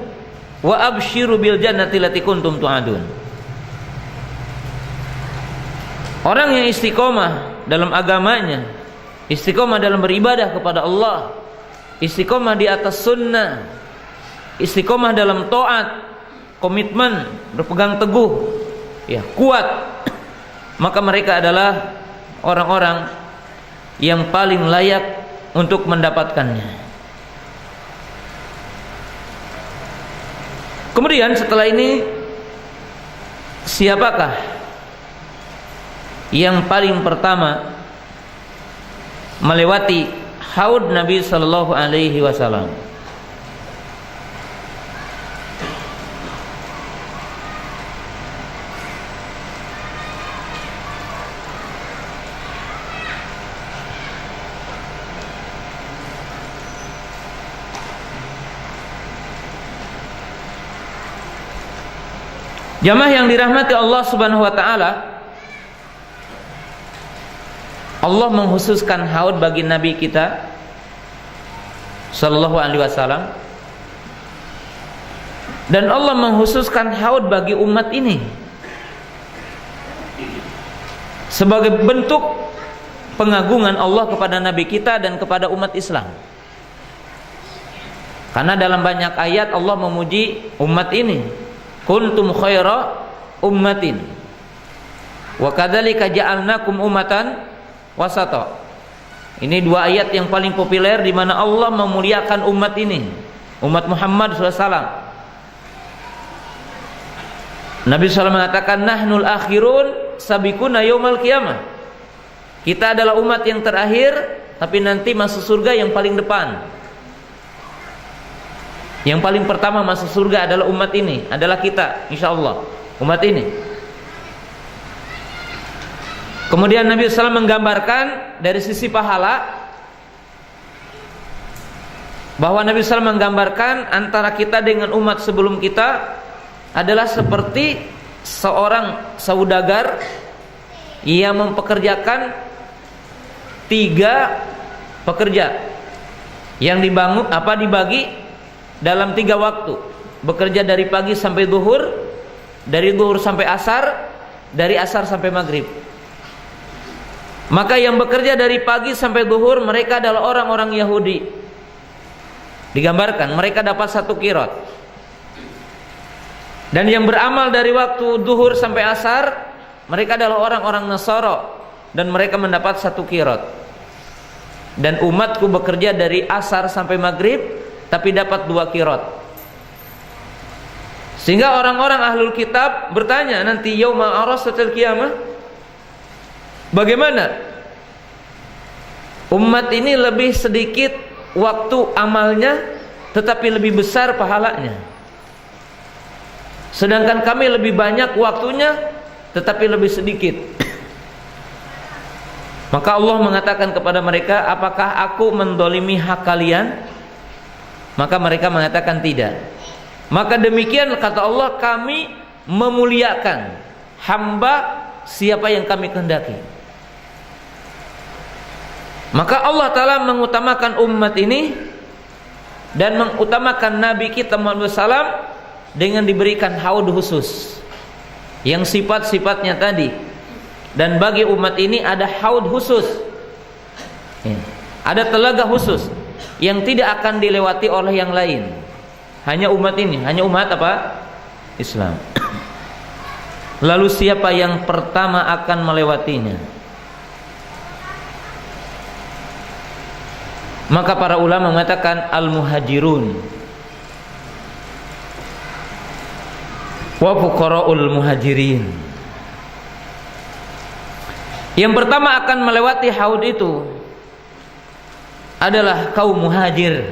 wa abshiru bil jannati allati kuntum tu'adun. Orang yang istiqomah dalam agamanya, istiqomah dalam beribadah kepada Allah, istiqomah di atas sunnah, istiqomah dalam taat, komitmen, berpegang teguh, ya, kuat, maka mereka adalah orang-orang yang paling layak untuk mendapatkannya. Kemudian setelah ini, siapakah yang paling pertama melewati haud Nabi sallallahu alaihi wasallam? Jamaah yang dirahmati Allah Subhanahu wa taala, Allah mengkhususkan haud bagi Nabi kita sallallahu alaihi wasallam, dan Allah mengkhususkan haud bagi umat ini sebagai bentuk pengagungan Allah kepada Nabi kita dan kepada umat Islam. Karena dalam banyak ayat Allah memuji umat ini, kuntum khaira ummatin wa kadzalika ja'alnakum ummatan wasata. Ini dua ayat yang paling populer di mana Allah memuliakan umat ini, umat Muhammad SAW. Nabi SAW mengatakan, nahnul akhirun sabikuna yaumal qiyamah. Kita adalah umat yang terakhir, tapi nanti masuk surga yang paling depan. Yang paling pertama masuk surga adalah umat ini, adalah kita, insyaallah, umat ini. Kemudian Nabi SAW menggambarkan dari sisi pahala, bahwa Nabi SAW menggambarkan antara kita dengan umat sebelum kita adalah seperti seorang saudagar yang mempekerjakan 3 pekerja yang dibagi dalam 3 waktu, bekerja dari pagi sampai zuhur, dari zuhur sampai asar, dari asar sampai maghrib. Maka yang bekerja dari pagi sampai zuhur mereka adalah orang-orang Yahudi. Digambarkan mereka dapat 1 qirot. Dan yang beramal dari waktu zuhur sampai asar mereka adalah orang-orang Nasara, dan mereka mendapat 1 qirot. Dan umatku bekerja dari asar sampai maghrib tapi dapat 2 qirot. Sehingga orang-orang ahlul kitab bertanya nanti yauma arasatil qiyamah, bagaimana umat ini lebih sedikit waktu amalnya tetapi lebih besar pahalanya? sedangkan kami lebih banyak waktunya tetapi lebih sedikit. Maka Allah mengatakan kepada mereka, apakah aku mendolimi hak kalian? Maka mereka mengatakan tidak. Maka demikian kata Allah, kami memuliakan hamba siapa yang kami kehendaki. Maka Allah Ta'ala mengutamakan umat ini dan mengutamakan Nabi kita Muhammad SAW dengan diberikan haud khusus yang sifat-sifatnya tadi. Dan bagi umat ini ada haud khusus, ada telaga khusus yang tidak akan dilewati oleh yang lain. Hanya umat ini, hanya umat apa? Islam. Lalu siapa yang pertama akan melewatinya? Maka para ulama mengatakan al-muhajirun wa fuqara'ul muhajirin. Yang pertama akan melewati haud itu adalah kaum muhajir,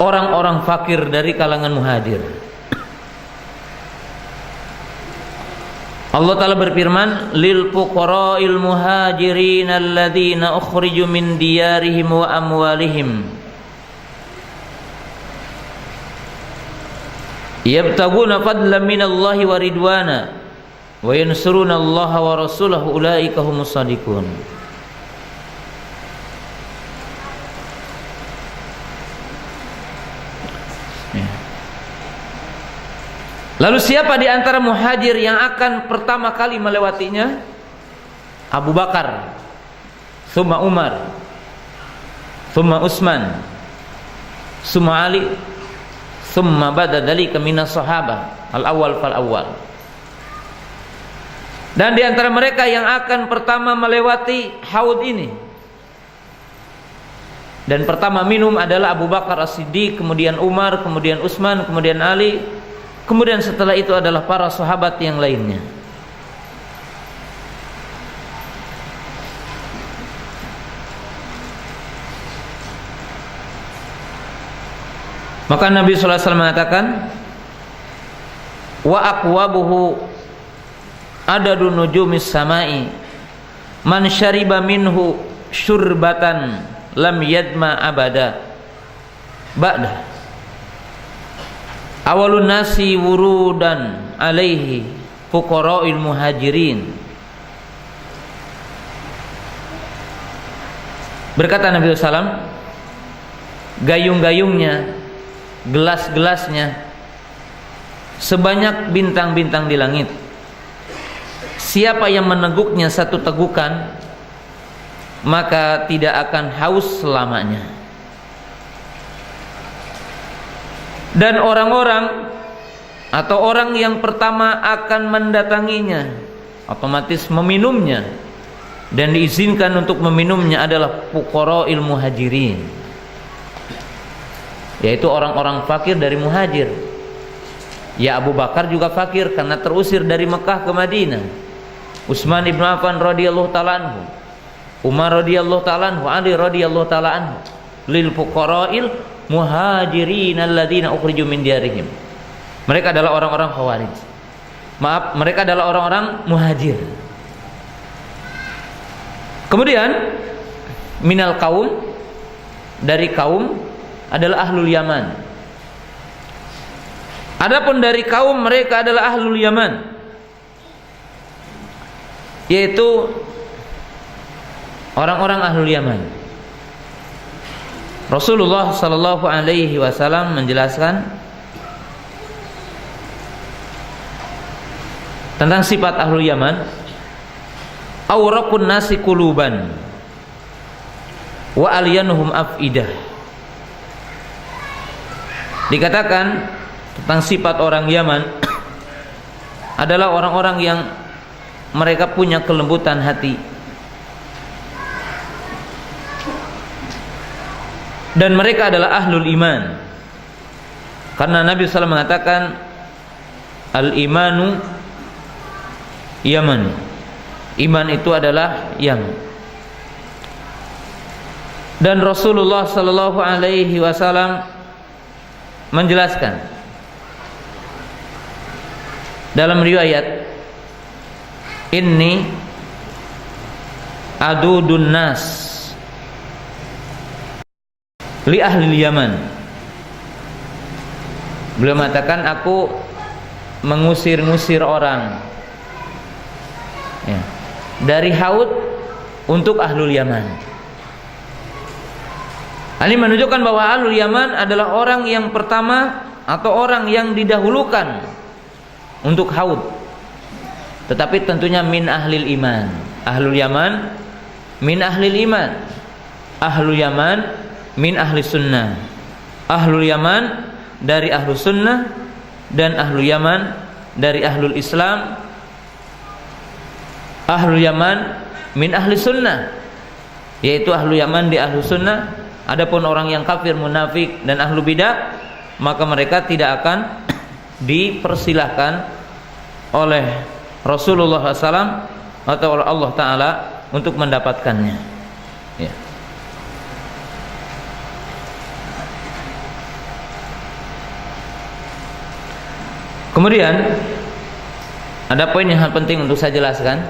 orang-orang fakir dari kalangan muhajir. Allah Ta'ala berfirman, lil fuqara'il muhajirin alladzina ukhriju min diyarihim wa amwalihim yabtaguna fadlan minallahi wa ridwana wa yansuruna Allah wa rasulahu ulaika humus shadiqun. Lalu siapa di antara muhajir yang akan pertama kali melewatinya? Abu Bakar, summa Umar, summa Utsman, summa Ali, summa ba'da dzalika minas sahabah al-awwal fal awwal. Dan di antara mereka yang akan pertama melewati haud ini dan pertama minum adalah Abu Bakar As-Siddiq, kemudian Umar, kemudian Utsman, kemudian Ali, kemudian setelah itu adalah para sahabat yang lainnya. Maka Nabi sallallahu alaihi wasallam mengatakan, wa aqwabuhu adadu nujumis samai man syariba minhu syurbatan lam yadma abada ba'da awalun nasi wurudan alaihi fuqara'il muhajirin. Berkata Nabi SAW, gayung-gayungnya, gelas-gelasnya sebanyak bintang-bintang di langit. Siapa yang meneguknya satu tegukan, maka tidak akan haus selamanya. Dan orang-orang atau orang yang pertama akan mendatanginya, otomatis meminumnya dan diizinkan untuk meminumnya adalah fuqara'il muhajirin, yaitu orang-orang fakir dari muhajir. Ya, Abu Bakar juga fakir karena terusir dari Mekah ke Madinah. Utsman ibn Affan radhiyallahu ta'ala anhu, Umar radhiyallahu ta'ala anhu, Ali radhiyallahu ta'ala anhu. Lil fuqara'il muhajirin alladzina ukhriju min diyarihim. Mereka adalah orang-orang khawarij. Maaf, mereka adalah orang-orang muhajir. Kemudian minal kaum, dari kaum adalah ahlul Yaman. Adapun dari kaum mereka adalah ahlul Yaman, yaitu orang-orang ahlul Yaman. Rasulullah sallallahu alaihi wasallam menjelaskan tentang sifat ahlul Yaman, awraqun nasi quluban wa alyanuhum afidah. Dikatakan tentang sifat orang Yaman adalah orang-orang yang mereka punya kelembutan hati dan mereka adalah ahlul iman, karena Nabi SAW mengatakan al-imanu Yaman, iman itu adalah Yaman. Dan Rasulullah sallallahu alaihi wasallam menjelaskan dalam riwayat, inni adudun nas li ahli Yaman. Beliau mengatakan, aku mengusir-ngusir orang ya, dari haud untuk ahlul Yaman. Ini menunjukkan bahwa ahlul Yaman adalah orang yang pertama atau orang yang didahulukan untuk haud. Tetapi tentunya min ahlil iman. Ahlul Yaman min ahlil iman. Ahlul Yaman min ahli sunnah. Ahlul Yaman dari ahlu sunnah, dan ahlul Yaman dari ahlul Islam. Ahlul Yaman min ahli sunnah, yaitu ahlu Yaman di ahlu sunnah. Adapun orang yang kafir, munafik, dan ahlu bidah, maka mereka tidak akan dipersilahkan oleh Rasulullah SAW atau oleh Allah Ta'ala untuk mendapatkannya ya. Kemudian ada poin yang sangat penting untuk saya jelaskan.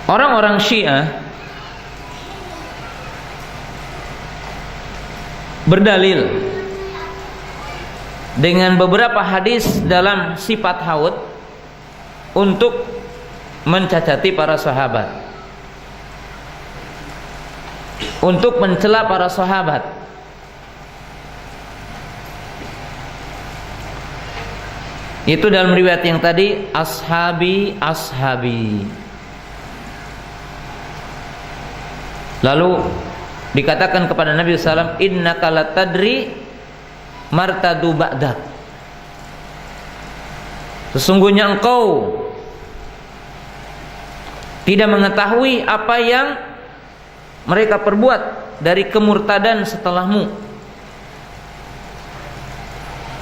Orang-orang Syiah berdalil dengan beberapa hadis dalam sifat haud untuk mencacati para sahabat, untuk mencela para sahabat. Itu dalam riwayat yang tadi, ashabi ashabi. Lalu dikatakan kepada Nabi SAW, innaka latadri martadu ba'dak. Sesungguhnya engkau tidak mengetahui apa yang mereka perbuat dari kemurtadan setelahmu.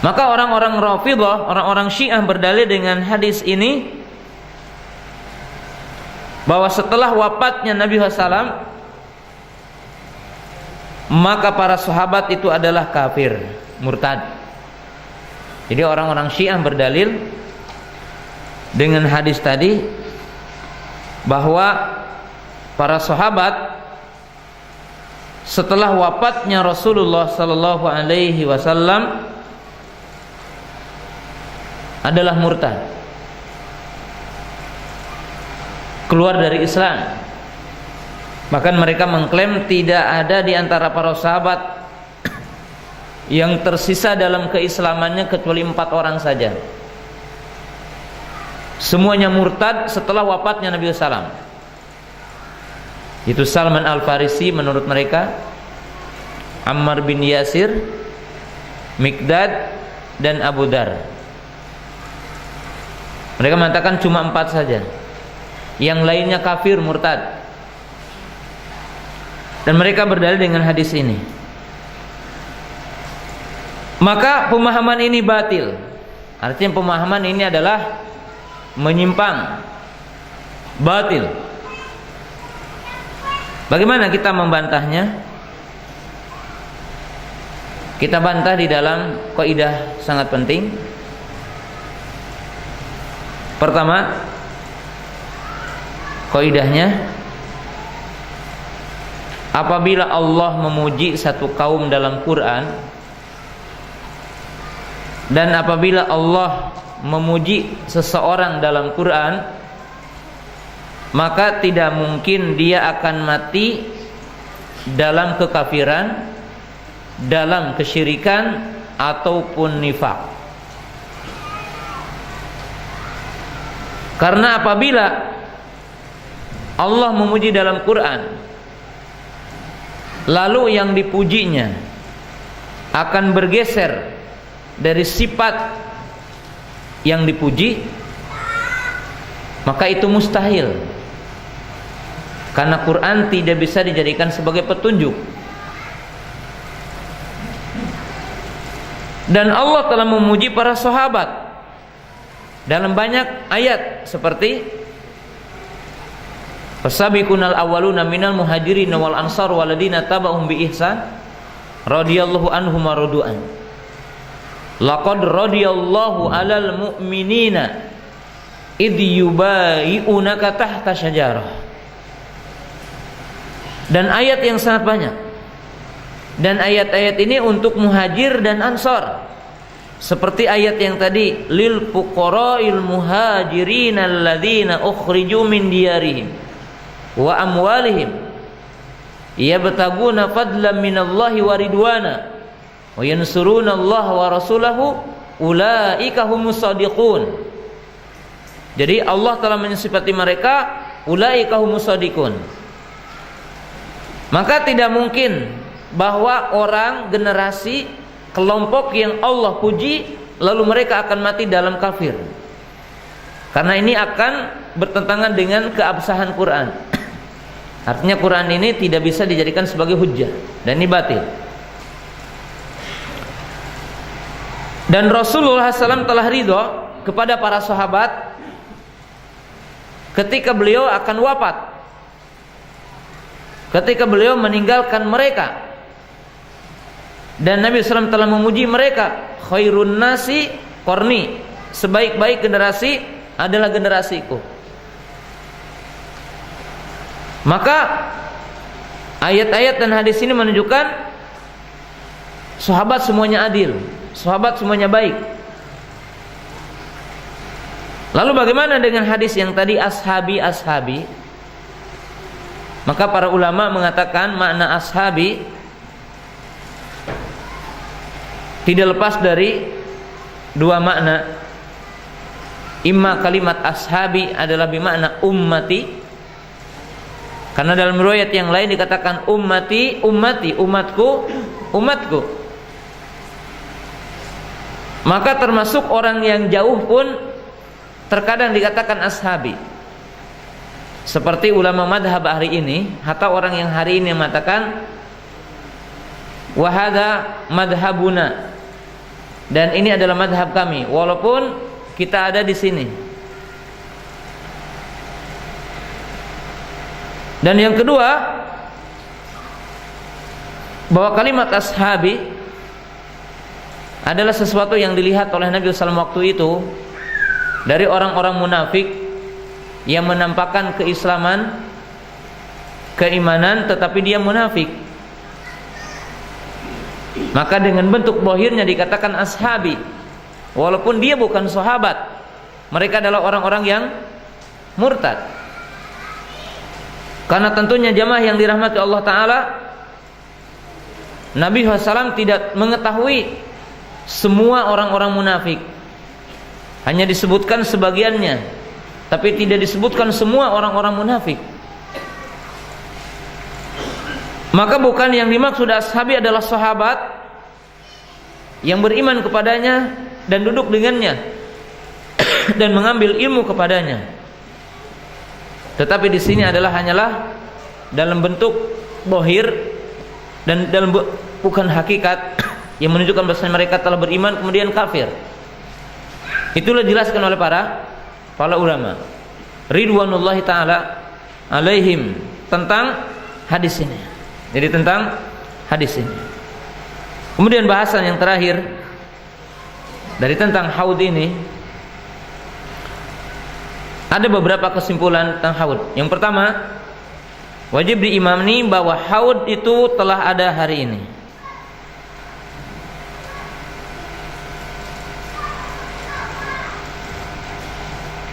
Maka orang-orang Rafidhah, orang-orang Syiah berdalil dengan hadis ini bahwa setelah wafatnya Nabi SAW, maka para sahabat itu adalah kafir, murtad. Jadi orang-orang Syiah berdalil dengan hadis tadi bahwa para sahabat setelah wafatnya Rasulullah sallallahu alaihi wasallam adalah murtad, keluar dari Islam. Bahkan mereka mengklaim tidak ada di antara para sahabat yang tersisa dalam keislamannya kecuali 4 orang saja. Semuanya murtad setelah wafatnya Nabi SAW. Itu Salman Al-Farisi menurut mereka, Ammar bin Yasir, Miqdad, dan Abu Dar. Mereka mengatakan cuma 4 saja, yang lainnya kafir, murtad. Dan mereka berdalil dengan hadis ini. Maka pemahaman ini batil. Artinya pemahaman ini adalah menyimpang, batil. Bagaimana kita membantahnya? Kita bantah di dalam kaidah sangat penting. Pertama, kaidahnya, apabila Allah memuji satu kaum dalam Quran, dan apabila Allah memuji seseorang dalam Quran, maka tidak mungkin dia akan mati dalam kekafiran, dalam kesyirikan, ataupun nifaq. Karena apabila Allah memuji dalam Quran, lalu yang dipujinya akan bergeser dari sifat yang dipuji, maka itu mustahil. Karena Quran tidak bisa dijadikan sebagai petunjuk. Dan Allah telah memuji para sahabat dalam banyak ayat, seperti Fasabiqunal awwaluna minal muhajirin wal ansar waladina taba'hum bi ihsan radhiyallahu anhum wa radu'an. Laqad radiyallahu 'alal mu'minina idh yubayi'unaka tahta syajarah. Dan ayat yang sangat banyak. Dan ayat-ayat ini untuk muhajir dan ansor. Seperti ayat yang tadi, lil fuqara'il muhajirin alladzina ukhriju min diyarihim wa amwalihim yabtaguna fadlan minallahi wa ridwana wa yansuruna Allah wa rasulahu ulaika humus shadiqun. Jadi Allah telah mensifati mereka ulaika humus shadiqun. Maka tidak mungkin bahwa orang, generasi, kelompok yang Allah puji lalu mereka akan mati dalam kafir. Karena ini akan bertentangan dengan keabsahan Quran. Artinya Quran ini tidak bisa dijadikan sebagai hujjah dan ini batil. Dan Rasulullah SAW telah ridho kepada para sahabat ketika beliau akan wafat, ketika beliau meninggalkan mereka. Dan Nabi SAW telah memuji mereka, khairun nasi qarni, sebaik-baik generasi adalah generasiku. Maka ayat-ayat dan hadis ini menunjukkan sahabat semuanya adil, sahabat semuanya baik. Lalu bagaimana dengan hadis yang tadi ashabi? Maka para ulama mengatakan makna ashabi tidak lepas dari dua makna. Imma kalimat ashabi adalah bermakna ummati, karena dalam riwayat yang lain dikatakan ummati, umatku. Maka termasuk orang yang jauh pun terkadang dikatakan ashabi. Seperti ulama madhab hari ini atau orang yang hari ini mengatakan wa hadza madhabuna, dan ini adalah madhab kami walaupun kita ada di sini. Dan yang kedua, bahwa kalimat ashabi adalah sesuatu yang dilihat oleh Nabi SAW waktu itu dari orang-orang munafik yang menampakkan keislaman, keimanan, tetapi dia munafik. Maka dengan bentuk zahirnya dikatakan ashabi, walaupun dia bukan sahabat. Mereka adalah orang-orang yang murtad. Karena tentunya jamaah yang dirahmati Allah Ta'ala, Nabi SAW tidak mengetahui semua orang-orang munafik. Hanya disebutkan sebagiannya, tapi tidak disebutkan semua orang-orang munafik. Maka bukan yang dimaksud ashabi adalah sahabat yang beriman kepadanya dan duduk dengannya dan mengambil ilmu kepadanya. Tetapi di sini hanyalah dalam bentuk zahir dan dalam bukan hakikat yang menunjukkan bahwa mereka telah beriman kemudian kafir. Itulah dijelaskan oleh para ulama ridwanullahi taala alaihim tentang hadis ini. Jadi tentang hadis ini. Kemudian bahasan yang terakhir dari tentang haud ini, ada beberapa kesimpulan tentang haud. Yang pertama, wajib diimani bahwa haud itu telah ada hari ini.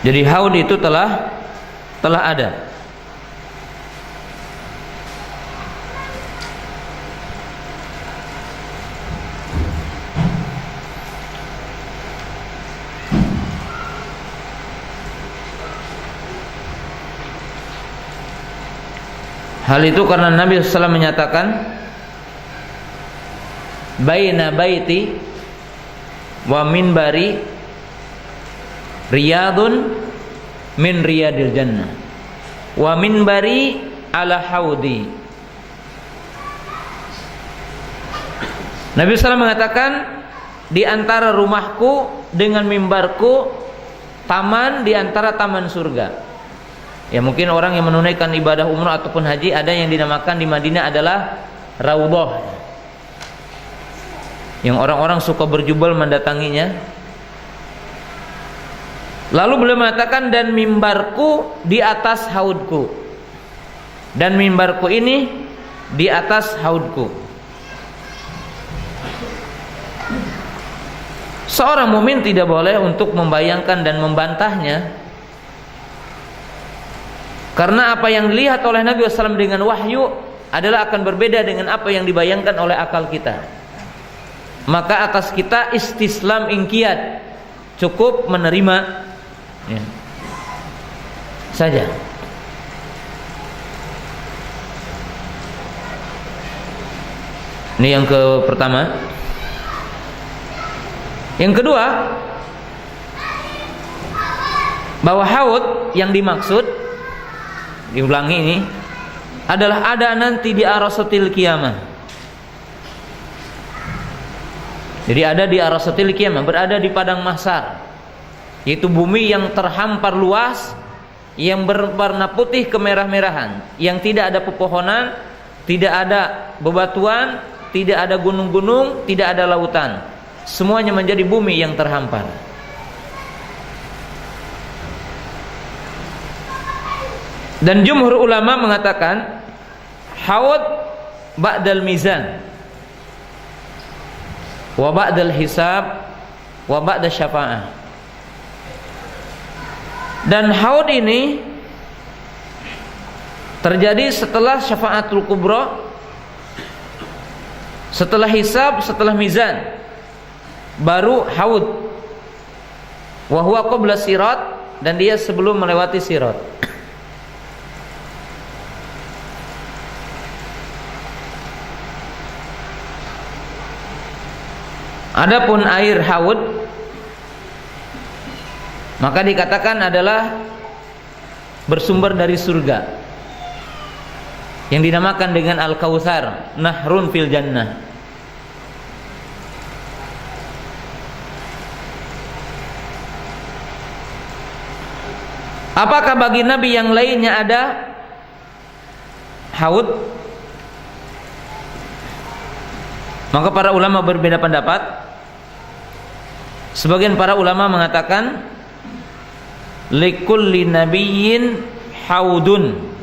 Jadi haud itu telah ada. Hal itu karena Nabi SAW menyatakan baina baiti wa minbari riyadun min riyadil jannah wa minbari ala haudi. Nabi SAW mengatakan di antara rumahku dengan mimbarku taman di antara taman surga. Ya mungkin orang yang menunaikan ibadah umrah ataupun haji ada yang dinamakan di Madinah adalah Raudhah. yang orang-orang suka berjubel mendatanginya. Lalu beliau mengatakan, dan mimbarku di atas haudku, dan mimbarku ini di atas haudku. Seorang mukmin tidak boleh untuk membayangkan dan membantahnya, karena apa yang dilihat oleh Nabi SAW dengan wahyu adalah akan berbeda dengan apa yang dibayangkan oleh akal kita. Maka atas kita istislam ingkiyat, cukup menerima saja. Ini yang pertama. Yang kedua, bahwa haud yang dimaksud, diulangi ini, adalah ada nanti di arasatil qiyamah. Jadi ada di arasatil qiyamah, berada di padang mahsyar, yaitu bumi yang terhampar luas, yang berwarna putih kemerah-merahan, yang tidak ada pepohonan, tidak ada bebatuan, tidak ada gunung-gunung, tidak ada lautan. Semuanya menjadi bumi yang terhampar. Dan jumhur ulama mengatakan haud ba'dal mizan wa ba'dal hisab wa ba'da syafa'ah. Dan haud ini terjadi setelah syafa'atul kubra, setelah hisab, setelah mizan, baru haud. Wa huwa qabla sirat, dan dia sebelum melewati sirat. Adapun air haud, maka dikatakan adalah bersumber dari surga, yang dinamakan dengan Al-Kautsar, nahrun fil jannah. Apakah bagi nabi yang lainnya ada haud? Maka para ulama berbeda pendapat. Sebagian para ulama mengatakan likulli nabiyyin haudun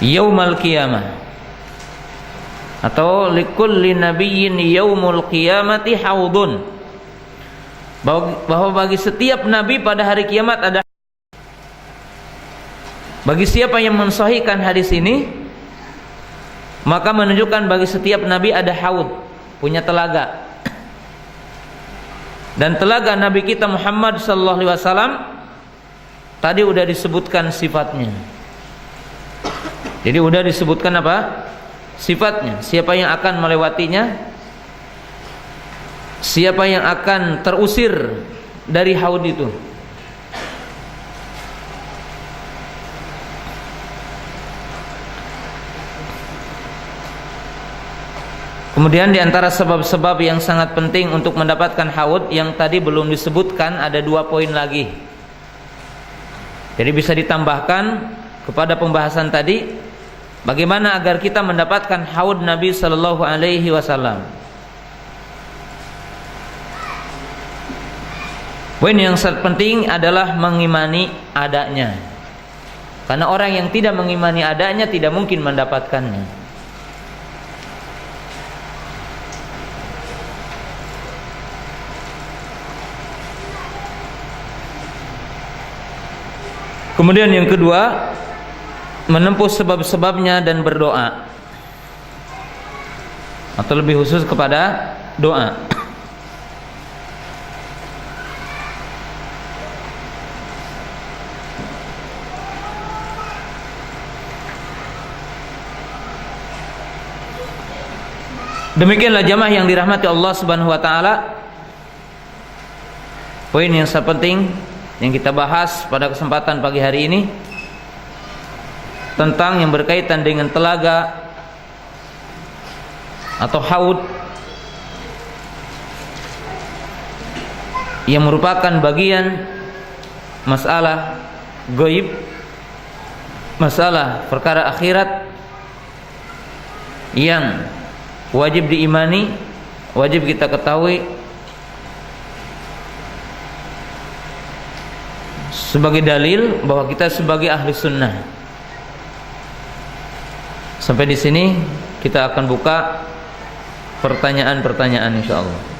yaumal qiyamah, atau likulli nabiyyin yaumul qiyamati haudun, bahwa bagi setiap nabi pada hari kiamat ada. Bagi siapa yang mensahihkan hadis ini, maka menunjukkan bagi setiap nabi ada haud, punya telaga. Dan telaga Nabi kita Muhammad sallallahu alaihi wasallam tadi udah disebutkan sifatnya. Jadi udah disebutkan apa? Sifatnya. Siapa yang akan melewatinya? Siapa yang akan terusir dari haud itu? Kemudian di antara sebab-sebab yang sangat penting untuk mendapatkan haud yang tadi belum disebutkan, ada 2 poin lagi. Jadi bisa ditambahkan kepada pembahasan tadi, bagaimana agar kita mendapatkan haud Nabi sallallahu alaihi wasallam. Poin yang sangat penting adalah mengimani adanya. Karena orang yang tidak mengimani adanya tidak mungkin mendapatkannya. Kemudian yang kedua, menempuh sebab-sebabnya dan berdoa, atau lebih khusus kepada doa. Demikianlah jamaah yang dirahmati Allah Subhanahu wa taala. Poin yang sangat penting yang kita bahas pada kesempatan pagi hari ini tentang yang berkaitan dengan telaga atau haud, yang merupakan bagian masalah gaib, masalah perkara akhirat yang wajib diimani, wajib kita ketahui sebagai dalil bahwa kita sebagai ahli sunnah. Sampai di sini kita akan buka pertanyaan-pertanyaan insyaallah.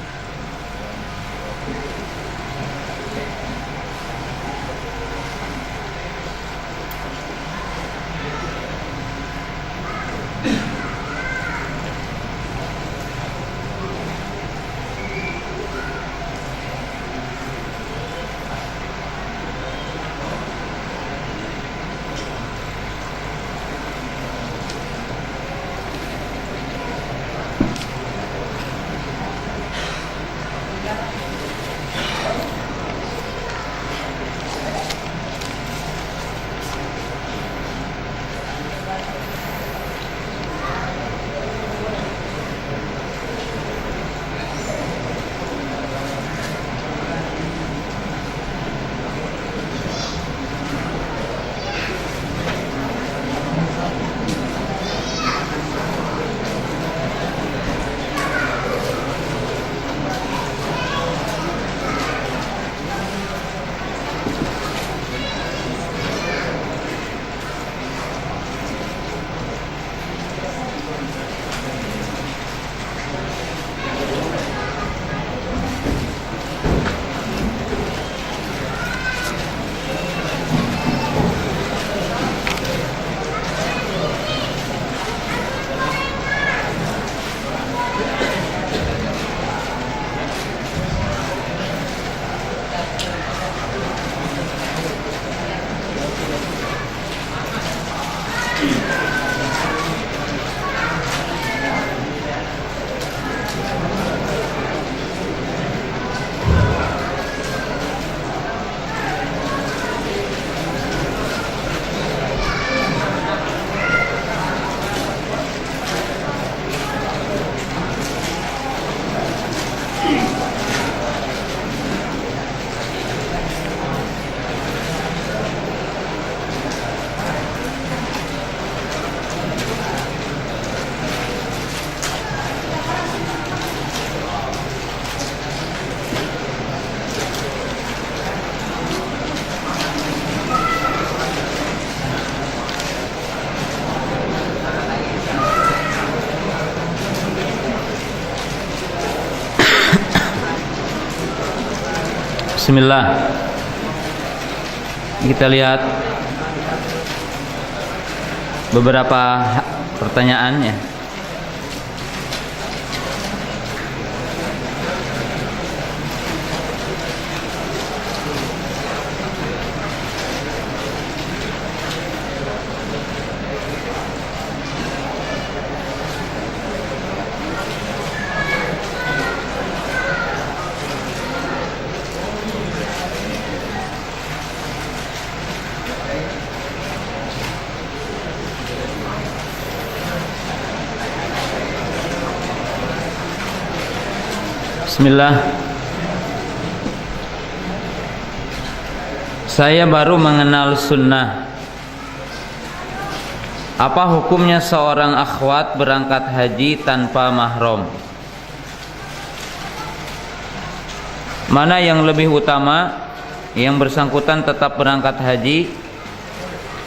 Bismillah. Kita lihat beberapa pertanyaan ya. Bismillah. Saya baru mengenal sunnah. Apa hukumnya seorang akhwat berangkat haji tanpa mahram? Mana yang lebih utama, yang bersangkutan tetap berangkat haji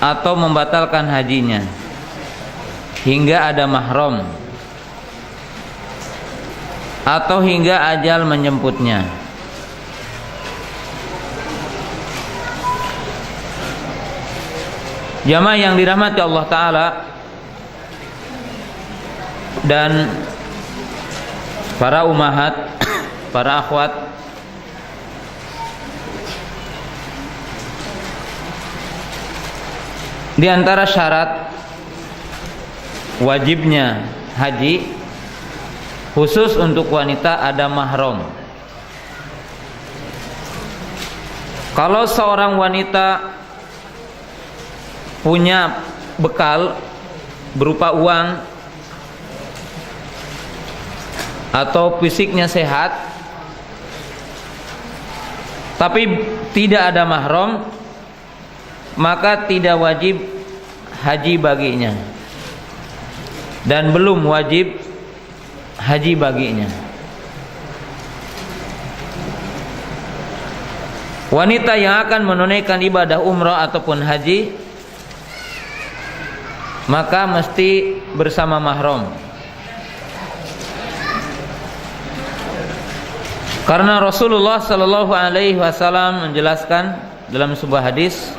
atau membatalkan hajinya hingga ada mahram, atau hingga ajal menjemputnya? Jamaah yang dirahmati Allah Ta'ala dan para ummahat, para akhwat, di antara syarat wajibnya haji khusus untuk wanita ada mahram. Kalau seorang wanita punya bekal berupa uang atau fisiknya sehat tapi tidak ada mahram, maka tidak wajib haji baginya dan belum wajib haji baginya. Wanita yang akan menunaikan ibadah umrah ataupun haji maka mesti bersama mahram. Karena Rasulullah sallallahu alaihi wasallam menjelaskan dalam sebuah hadis,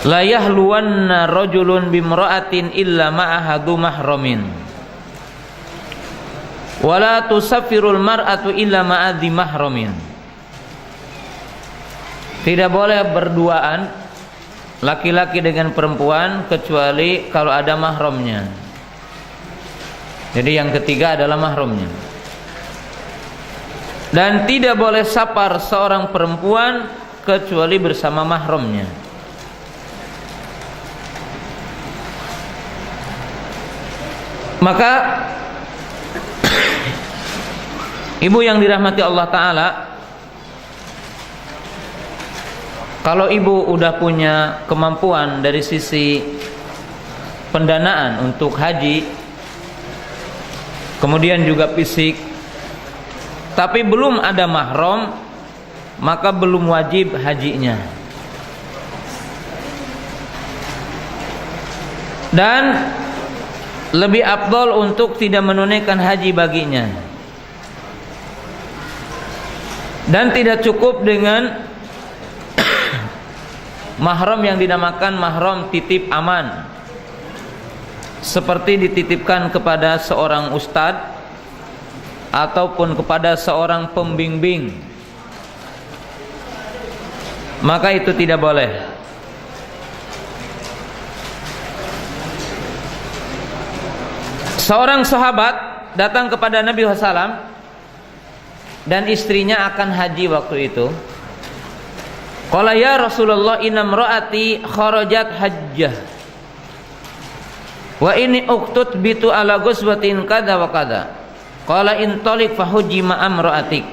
la yahluwanna rajulun bimra'atin illa ma'aha dhu mahramin wa la tusaffirul mar'atu illa ma'a dhi mahramin. Tidak boleh berduaan laki-laki dengan perempuan kecuali kalau ada mahramnya. Jadi yang ketiga adalah mahramnya. Dan tidak boleh safar seorang perempuan kecuali bersama mahramnya. Maka ibu yang dirahmati Allah Ta'ala, kalau ibu udah punya kemampuan dari sisi pendanaan untuk haji, kemudian juga fisik, tapi belum ada mahram, maka belum wajib hajinya. Dan lebih afdal untuk tidak menunaikan haji baginya. Dan tidak cukup dengan mahram yang dinamakan mahram titip aman, seperti dititipkan kepada seorang ustadz ataupun kepada seorang pembimbing, maka itu tidak boleh. Seorang sahabat datang kepada Nabi SAW dan istrinya akan haji waktu itu. Qala ya Rasulullah, inna imraati kharajat hajjah wa inni uqtutbitu ala ghuswatin kada wa kada. Qala intaliq fahujji ma amraatik.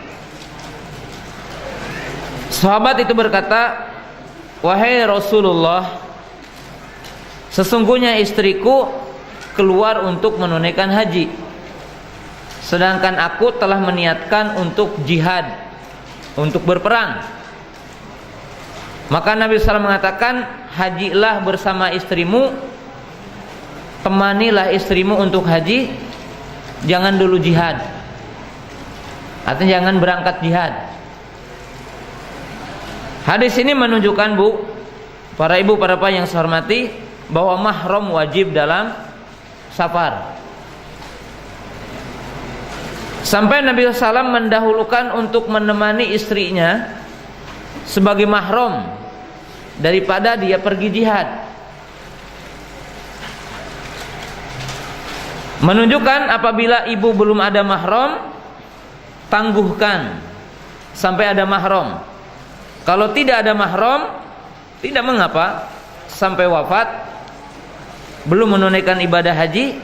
Sahabat itu berkata, wahai Rasulullah, sesungguhnya istriku keluar untuk menunaikan haji, sedangkan aku telah meniatkan untuk jihad, untuk berperang. Maka Nabi SAW mengatakan, hajilah bersama istrimu, temanilah istrimu untuk haji, jangan dulu jihad. Artinya jangan berangkat jihad. Hadis ini menunjukkan, Bu, para ibu, para bapak yang saya hormati, bahwa mahram wajib dalam safar. Sampai Nabi SAW mendahulukan untuk menemani istrinya sebagai mahram daripada dia pergi jihad. Menunjukkan apabila ibu belum ada mahram, tangguhkan sampai ada mahram. Kalau tidak ada mahram, tidak mengapa sampai wafat belum menunaikan ibadah haji,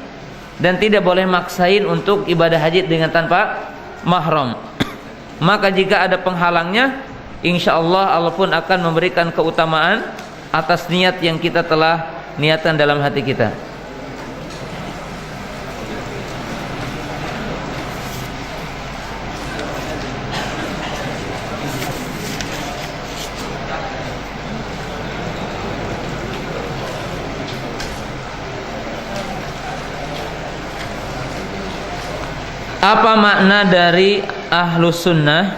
dan tidak boleh maksain untuk ibadah haji dengan tanpa mahram. Maka jika ada penghalangnya, insyaallah Allah pun akan memberikan keutamaan atas niat yang kita telah niatkan dalam hati kita. Apa makna dari ahlus sunnah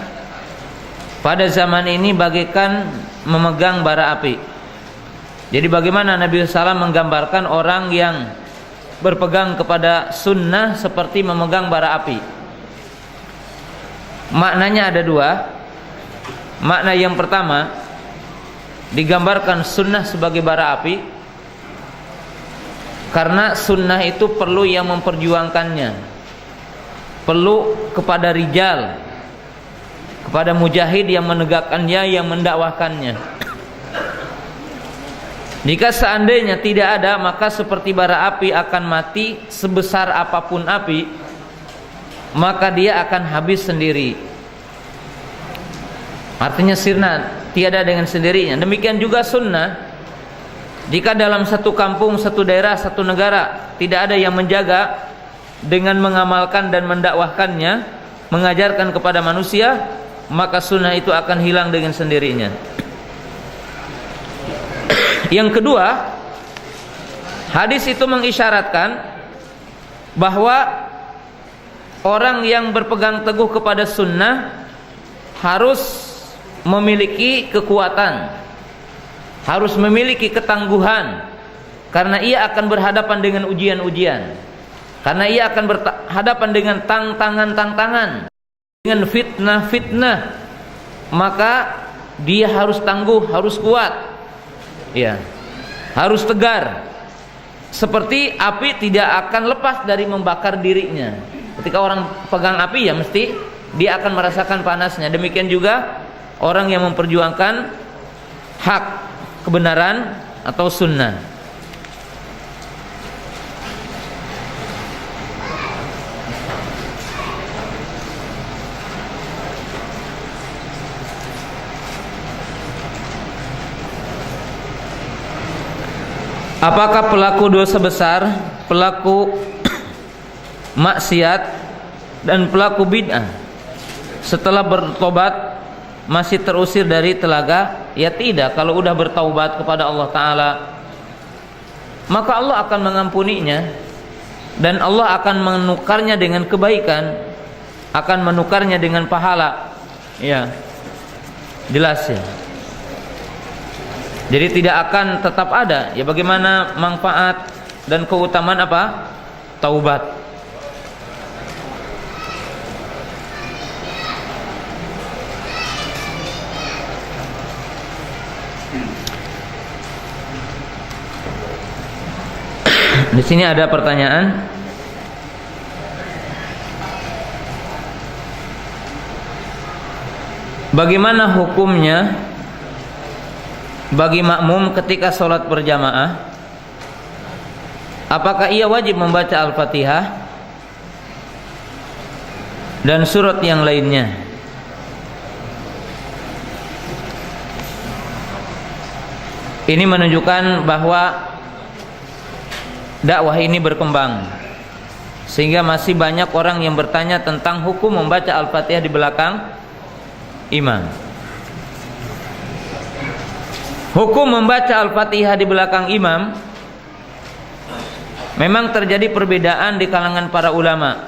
pada zaman ini bagaikan memegang bara api? Jadi bagaimana Nabi SAW menggambarkan orang yang berpegang kepada sunnah seperti memegang bara api? Maknanya ada dua. Makna yang pertama, digambarkan sunnah sebagai bara api karena sunnah itu perlu yang memperjuangkannya, perlu kepada rijal, kepada mujahid yang menegakkannya, yang mendakwahkannya. Jika seandainya tidak ada, maka seperti bara api akan mati sebesar apapun api, maka dia akan habis sendiri. Artinya sirna, tiada dengan sendirinya. Demikian juga sunnah. Jika dalam satu kampung, satu daerah, satu negara tidak ada yang menjaga, dengan mengamalkan dan mendakwahkannya, mengajarkan kepada manusia, maka sunnah itu akan hilang dengan sendirinya. Yang kedua, hadis itu mengisyaratkan bahwa orang yang berpegang teguh kepada sunnah harus memiliki kekuatan, harus memiliki ketangguhan, karena ia akan berhadapan dengan ujian-ujian, karena ia akan berhadapan dengan tantangan-tantangan, dengan fitnah-fitnah, maka dia harus tangguh, harus kuat, ya, harus tegar. Seperti api tidak akan lepas dari membakar dirinya. Ketika orang pegang api, ya mesti dia akan merasakan panasnya. Demikian juga orang yang memperjuangkan hak, kebenaran atau sunnah. Apakah pelaku dosa besar, pelaku maksiat dan pelaku bid'ah setelah bertobat masih terusir dari telaga? Ya tidak. Kalau udah bertaubat kepada Allah Ta'ala, maka Allah akan mengampuninya, dan Allah akan menukarnya dengan kebaikan, akan menukarnya dengan pahala. Ya, jelas ya. Jadi tidak akan tetap ada. Ya, bagaimana manfaat dan keutamaan apa? Taubat. Di sini ada pertanyaan. Bagaimana hukumnya bagi makmum ketika sholat berjamaah? Apakah ia wajib membaca Al-Fatihah dan surat yang lainnya? Ini menunjukkan bahwa dakwah ini berkembang, sehingga masih banyak orang yang bertanya tentang hukum membaca Al-Fatihah di belakang imam. Hukum membaca Al-Fatihah di belakang imam memang terjadi perbedaan di kalangan para ulama.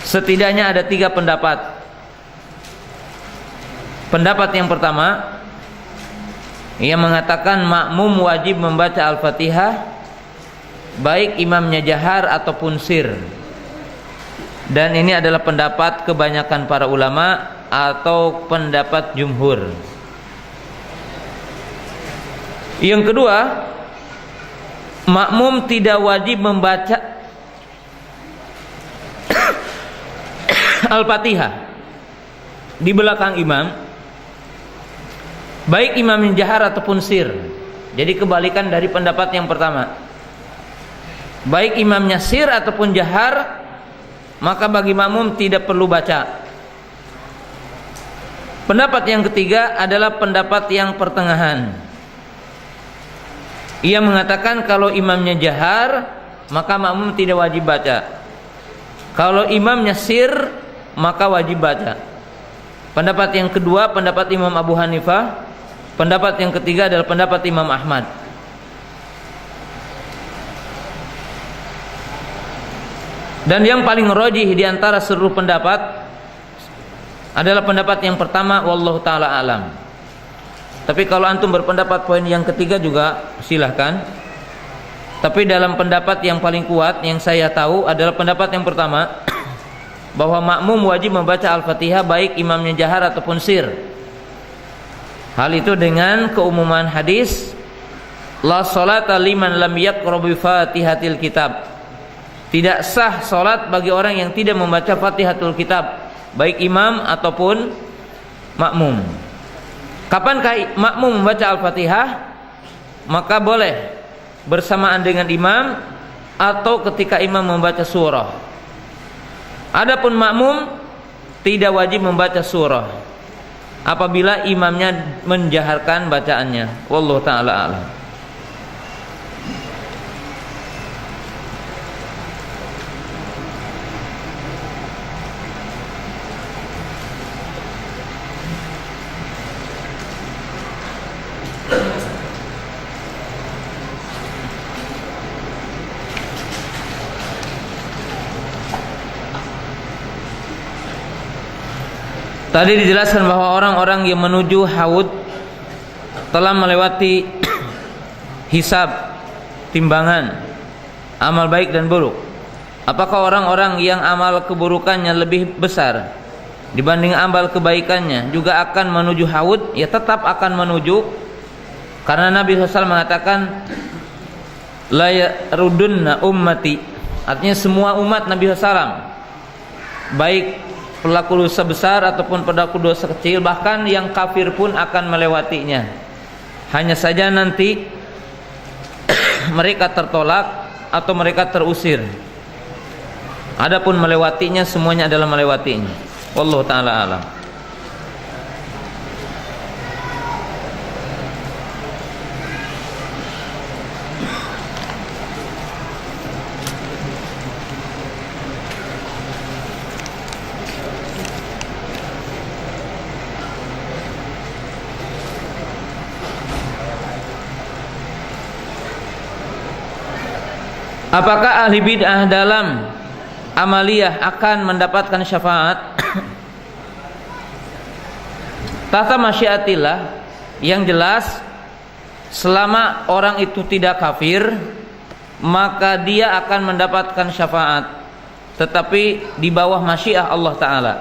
Setidaknya ada 3 pendapat. Pendapat yang pertama, ia mengatakan makmum wajib membaca Al-Fatihah baik imamnya jahar ataupun sir. Dan ini adalah pendapat kebanyakan para ulama atau pendapat jumhur. Yang kedua, makmum tidak wajib membaca Al-Fatihah di belakang imam, baik imam yang jahar ataupun sir. Jadi kebalikan dari pendapat yang pertama. Baik imamnya sir ataupun jahar, maka bagi makmum tidak perlu baca. Pendapat yang ketiga adalah pendapat yang pertengahan. Ia mengatakan kalau imamnya jahar, maka makmum tidak wajib baca. Kalau imamnya sir, maka wajib baca. Pendapat yang kedua pendapat Imam Abu Hanifah. Pendapat yang ketiga adalah pendapat Imam Ahmad. Dan yang paling rajih di antara seluruh pendapat adalah pendapat yang pertama, wallahu taala alam. Tapi kalau antum berpendapat poin yang ketiga juga silahkan. Tapi dalam pendapat yang paling kuat yang saya tahu adalah pendapat yang pertama, bahwa makmum wajib membaca Al-Fatihah baik imamnya jahar ataupun sir. Hal itu dengan keumuman hadis la salata liman lam yaqra bi Fatihatil Kitab. Tidak sah salat bagi orang yang tidak membaca Fatihatul Kitab, baik imam ataupun makmum. Kapankah makmum membaca Al-Fatihah? Maka boleh bersamaan dengan imam atau ketika imam membaca surah. Adapun makmum tidak wajib membaca surah apabila imamnya menjaharkan bacaannya. Wallahu taala a'lam. Tadi dijelaskan bahwa orang-orang yang menuju haud telah melewati hisab, timbangan amal baik dan buruk. Apakah orang-orang yang amal keburukannya lebih besar dibanding amal kebaikannya juga akan menuju haud? Ya, tetap akan menuju, karena Nabi SAW mengatakan la yarudunna ummati, artinya semua umat Nabi SAW, baik pelaku dosa besar ataupun pelaku dosa kecil, bahkan yang kafir pun akan melewatinya. Hanya saja nanti mereka tertolak atau mereka terusir. Adapun melewatinya, semuanya adalah melewatinya. Wallahu ta'ala alam. Apakah ahli bid'ah dalam amaliyah akan mendapatkan syafaat? Tahta masyiatillah, yang jelas selama orang itu tidak kafir maka dia akan mendapatkan syafaat, tetapi di bawah masyiah Allah Ta'ala.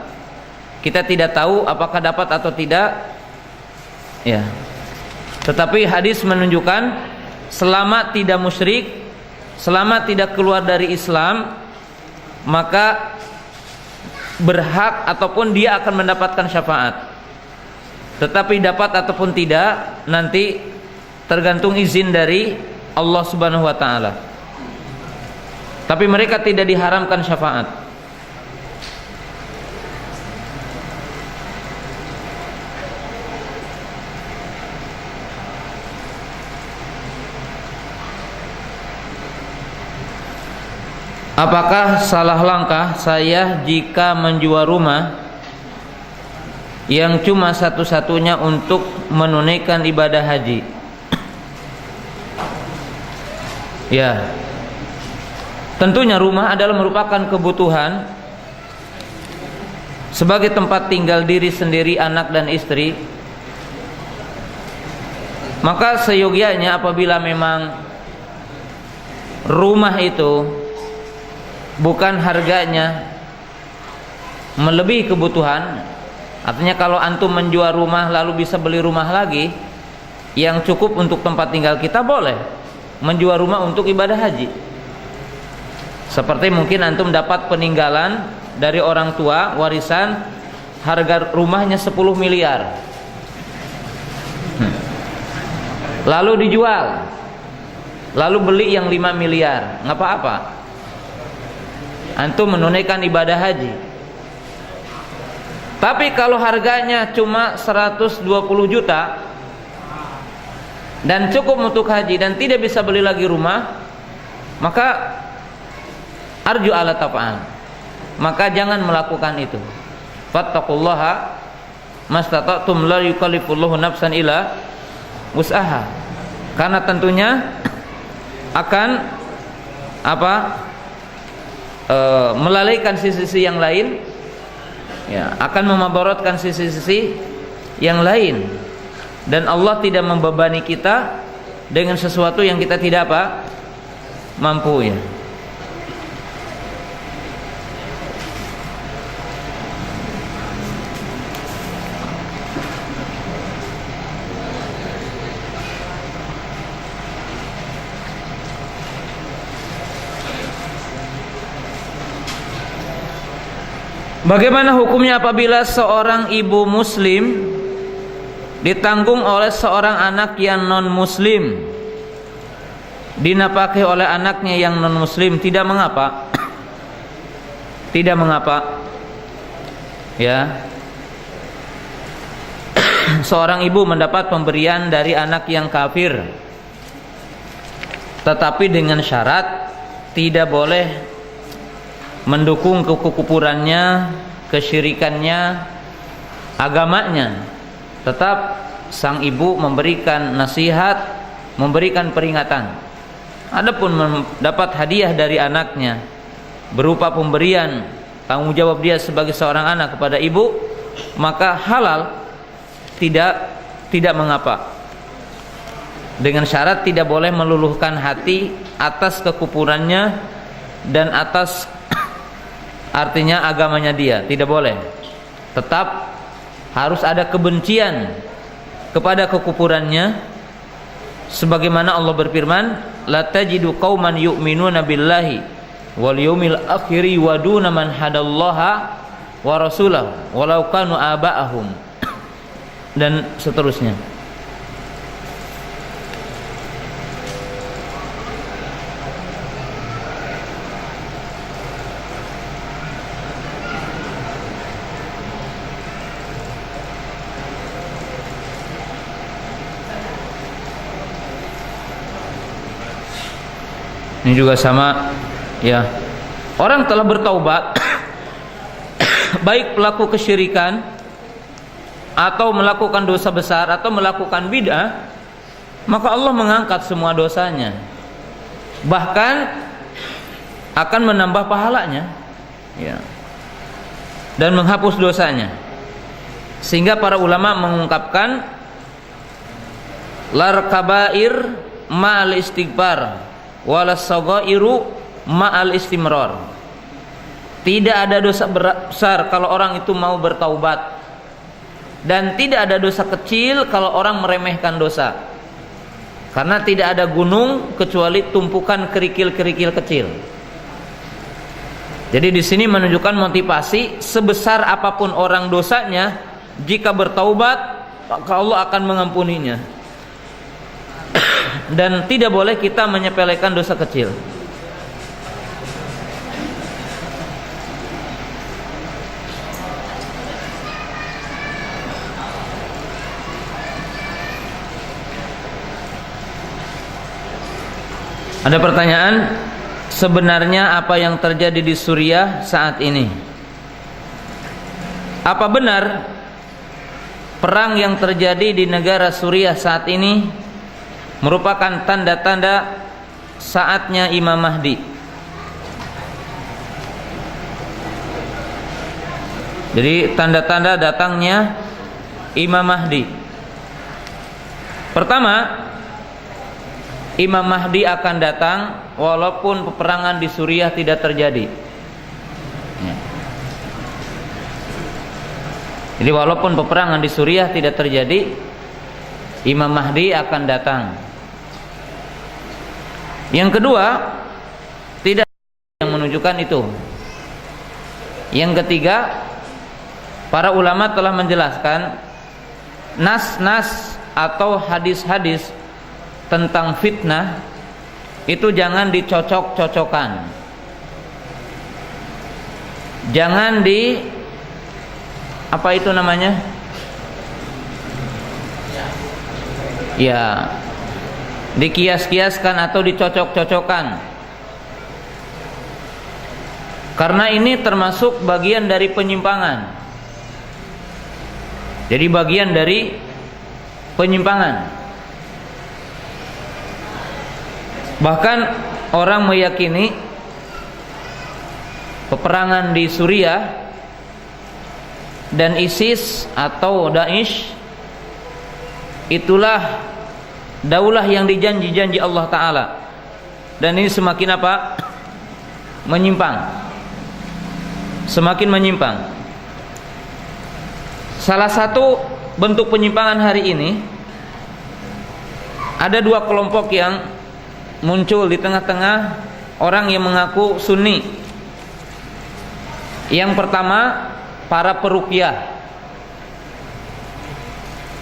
Kita tidak tahu apakah dapat atau tidak, ya. Tetapi hadis menunjukkan selama tidak musyrik, selama tidak keluar dari Islam, maka berhak ataupun dia akan mendapatkan syafaat. Tetapi dapat ataupun tidak, nanti tergantung izin dari Allah Subhanahu wa ta'ala. Tapi mereka tidak diharamkan syafaat. Apakah salah langkah saya jika menjual rumah yang cuma satu-satunya untuk menunaikan ibadah haji? Ya, tentunya rumah adalah merupakan kebutuhan sebagai tempat tinggal diri sendiri, anak dan istri. Maka seyogianya apabila memang rumah itu bukan harganya melebihi kebutuhan, artinya kalau antum menjual rumah lalu bisa beli rumah lagi yang cukup untuk tempat tinggal kita, boleh menjual rumah untuk ibadah haji. Seperti mungkin antum dapat peninggalan dari orang tua, warisan, harga rumahnya 10 miliar lalu dijual, lalu beli yang 5 miliar, nggak apa-apa, antum menunaikan ibadah haji. Tapi kalau harganya cuma 120 juta dan cukup untuk haji dan tidak bisa beli lagi rumah, maka arju ala taf'al, maka jangan melakukan itu. Fattaqullaha mastata'tum, la yukallifullahu nafsan illa wus'aha. Karena tentunya akan melalaikan sisi-sisi yang lain, ya, akan memadaratkan sisi-sisi yang lain, dan Allah tidak membebani kita dengan sesuatu yang kita tidak mampu, ya. Bagaimana hukumnya apabila seorang ibu muslim ditanggung oleh seorang anak yang non muslim, dinafkahi oleh anaknya yang non muslim? Tidak mengapa. Tidak mengapa, ya. Seorang ibu mendapat pemberian dari anak yang kafir, tetapi dengan syarat tidak boleh mendukung kekufurannya, kesyirikannya, agamanya. Tetap sang ibu memberikan nasihat, memberikan peringatan. Adapun mendapat hadiah dari anaknya berupa pemberian, tanggung jawab dia sebagai seorang anak kepada ibu, maka halal, tidak mengapa. Dengan syarat tidak boleh meluluhkan hati atas kekufurannya dan atas artinya agamanya dia, tidak boleh. Tetap harus ada kebencian kepada kekufurannya, sebagaimana Allah berfirman, la tajidu qauman yu'minuna billahi wal yaumil akhir waduna man hadallaha wa rasulahu walau kanu aba'ahum, dan seterusnya. Ini juga sama ya. Orang telah bertaubat baik pelaku kesyirikan atau melakukan dosa besar atau melakukan bid'ah, maka Allah mengangkat semua dosanya, bahkan akan menambah pahalanya ya, dan menghapus dosanya. Sehingga para ulama mengungkapkan lar kabair ma'al istighfar walas sagairu ma'al istimrar. Tidak ada dosa besar kalau orang itu mau bertaubat, dan tidak ada dosa kecil kalau orang meremehkan dosa. Karena tidak ada gunung kecuali tumpukan kerikil-kerikil kecil. Jadi di sini menunjukkan motivasi, sebesar apapun orang dosanya, jika bertaubat maka Allah akan mengampuninya. Dan tidak boleh kita menyepelekan dosa kecil. Ada pertanyaan, sebenarnya apa yang terjadi di Suriah saat ini? Apa benar perang yang terjadi di negara Suriah saat ini merupakan tanda-tanda saatnya Imam Mahdi? Jadi tanda-tanda datangnya Imam Mahdi. Pertama, Imam Mahdi akan datang walaupun peperangan di Suriah tidak terjadi. Jadi walaupun peperangan di Suriah tidak terjadi, Imam Mahdi akan datang. Yang kedua, tidak yang menunjukkan itu. Yang ketiga, para ulama telah menjelaskan nas-nas atau hadis-hadis tentang fitnah itu jangan dicocok-cocokkan. Jangan apa itu namanya? Ya, dikias-kiaskan atau dicocok-cocokkan. Karena ini termasuk bagian dari penyimpangan. Jadi bagian dari penyimpangan. Bahkan orang meyakini peperangan di Suriah dan ISIS atau Daesh itulah daulah yang dijanji-janji Allah Ta'ala. Dan ini semakin apa? Menyimpang. Semakin menyimpang. Salah satu bentuk penyimpangan hari ini, ada dua kelompok yang muncul di tengah-tengah orang yang mengaku Sunni. Yang pertama, para peruqyah.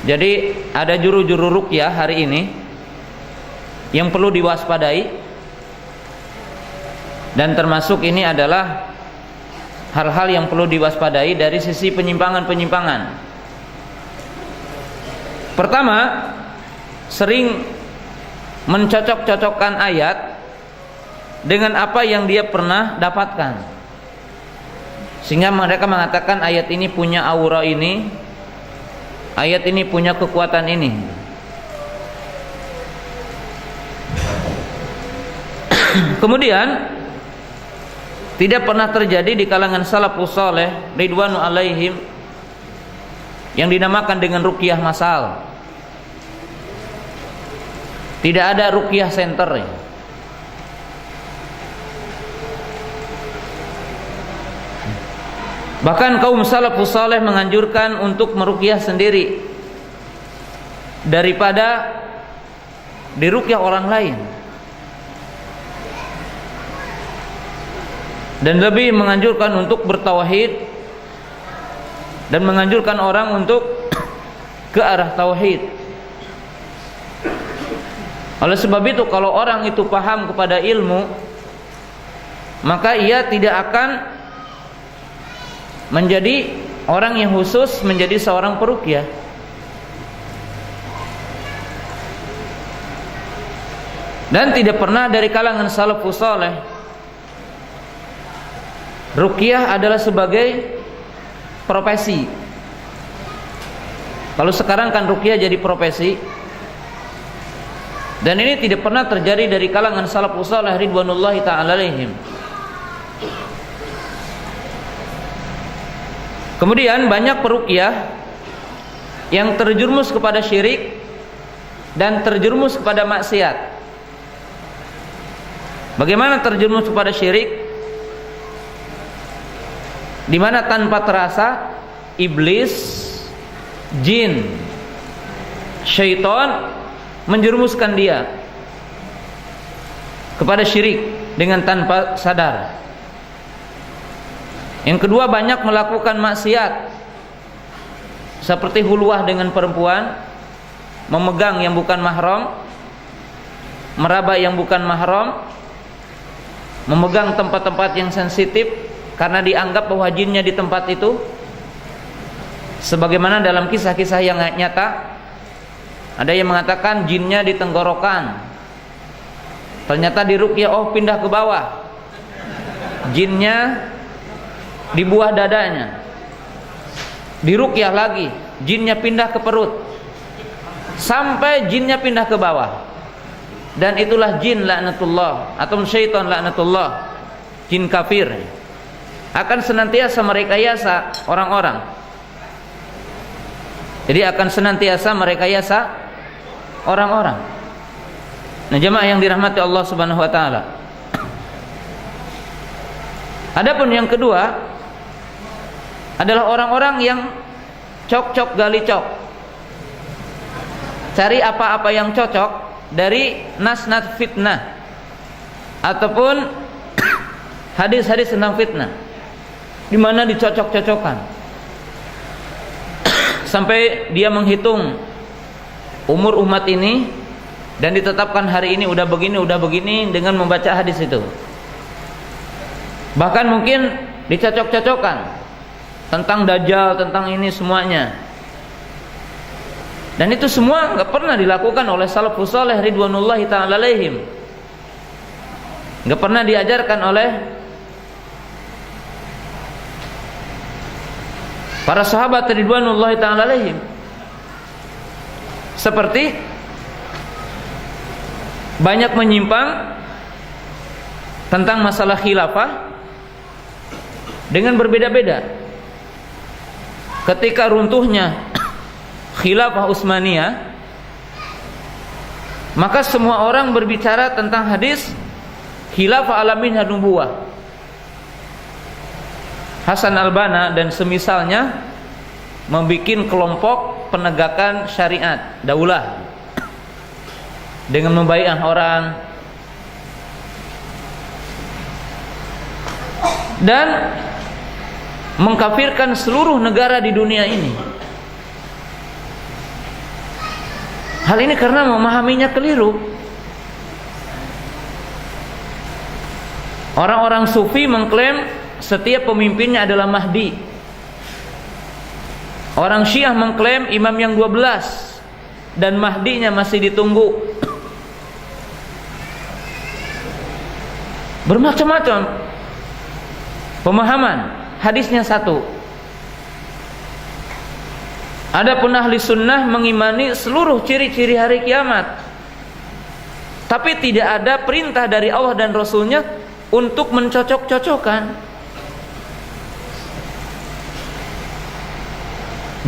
Jadi ada juru-juru ruqyah hari ini yang perlu diwaspadai, dan termasuk ini adalah hal-hal yang perlu diwaspadai dari sisi penyimpangan-penyimpangan. Pertama, sering mencocok-cocokkan ayat dengan apa yang dia pernah dapatkan, sehingga mereka mengatakan ayat ini punya aura ini, ayat ini punya kekuatan ini. Kemudian tidak pernah terjadi di kalangan salafus saleh ridwanu alaihim yang dinamakan dengan ruqyah masal. Tidak ada ruqyah center ya. Bahkan kaum salafus saleh menganjurkan untuk meruqyah sendiri daripada diruqyah orang lain, dan lebih menganjurkan untuk bertauhid dan menganjurkan orang untuk ke arah tauhid. Oleh sebab itu, kalau orang itu paham kepada ilmu, maka ia tidak akan menjadi orang yang khusus menjadi seorang peruqyah. Dan tidak pernah dari kalangan salafus saleh ruqyah adalah sebagai profesi. Kalau sekarang kan ruqyah jadi profesi, dan ini tidak pernah terjadi dari kalangan salafus saleh ridwanullahi ta'ala alaihim. Kemudian banyak peruqyah yang terjerumus kepada syirik dan terjerumus kepada maksiat. Bagaimana terjerumus kepada syirik? Di mana tanpa terasa iblis, jin, syaitan menjerumuskan dia kepada syirik dengan tanpa sadar. Yang kedua, banyak melakukan maksiat seperti hulwah dengan perempuan, memegang yang bukan mahram, meraba yang bukan mahram, memegang tempat-tempat yang sensitif karena dianggap bahwa jinnya di tempat itu. Sebagaimana dalam kisah-kisah yang nyata, ada yang mengatakan jinnya di tenggorokan, ternyata diruqyah, oh pindah ke bawah, jinnya di buah dadanya, diruqyah lagi, jinnya pindah ke perut, sampai jinnya pindah ke bawah. Dan itulah jin laknatullah atau syaitan laknatullah, jin kafir, akan senantiasa merekayasa orang-orang. Jadi akan senantiasa merekayasa orang-orang. Nah, jemaah yang dirahmati Allah Subhanahu wa taala. Adapun yang kedua adalah orang-orang yang cok-cok gali cok, cari apa-apa yang cocok dari nas-nas fitnah ataupun hadis-hadis tentang fitnah, di mana dicocok-cocokkan sampai dia menghitung umur umat ini dan ditetapkan hari ini udah begini dengan membaca hadis itu. Bahkan mungkin dicocok-cocokkan tentang dajjal, tentang ini semuanya. Dan itu semua enggak pernah dilakukan oleh salafus saleh ridwanullahi ta'ala alaihim. Enggak pernah diajarkan oleh para sahabat ridwanullahi ta'ala alaihim. Seperti banyak menyimpang tentang masalah khilafah dengan berbeda-beda. Ketika runtuhnya khilafah Utsmaniyah, maka semua orang berbicara tentang hadis khilafah alamin nubuwah. Hasan al-Banna dan semisalnya membikin kelompok penegakan syariat daulah dengan membaiat orang dan mengkafirkan seluruh negara di dunia ini. Hal ini karena memahaminya keliru. Orang-orang sufi mengklaim setiap pemimpinnya adalah Mahdi. Orang Syiah mengklaim imam yang 12 dan Mahdinya masih ditunggu. Bermacam-macam pemahaman, hadisnya satu. Adapun ahli sunnah mengimani seluruh ciri-ciri hari kiamat, tapi tidak ada perintah dari Allah dan Rasulnya untuk mencocok-cocokkan.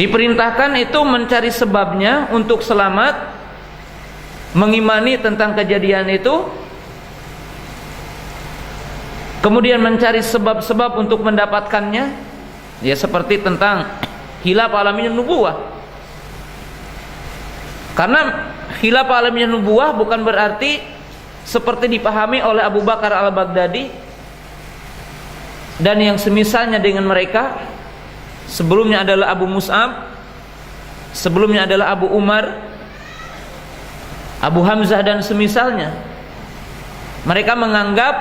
Diperintahkan itu mencari sebabnya untuk selamat, mengimani tentang kejadian itu, kemudian mencari sebab-sebab untuk mendapatkannya, ya seperti tentang khilaf alamin nubuwah. Karena khilaf alamin nubuwah bukan berarti seperti dipahami oleh Abu Bakar al-Baghdadi dan yang semisalnya dengan mereka. Sebelumnya adalah Abu Mus'ab, sebelumnya adalah Abu Umar, Abu Hamzah dan semisalnya. Mereka menganggap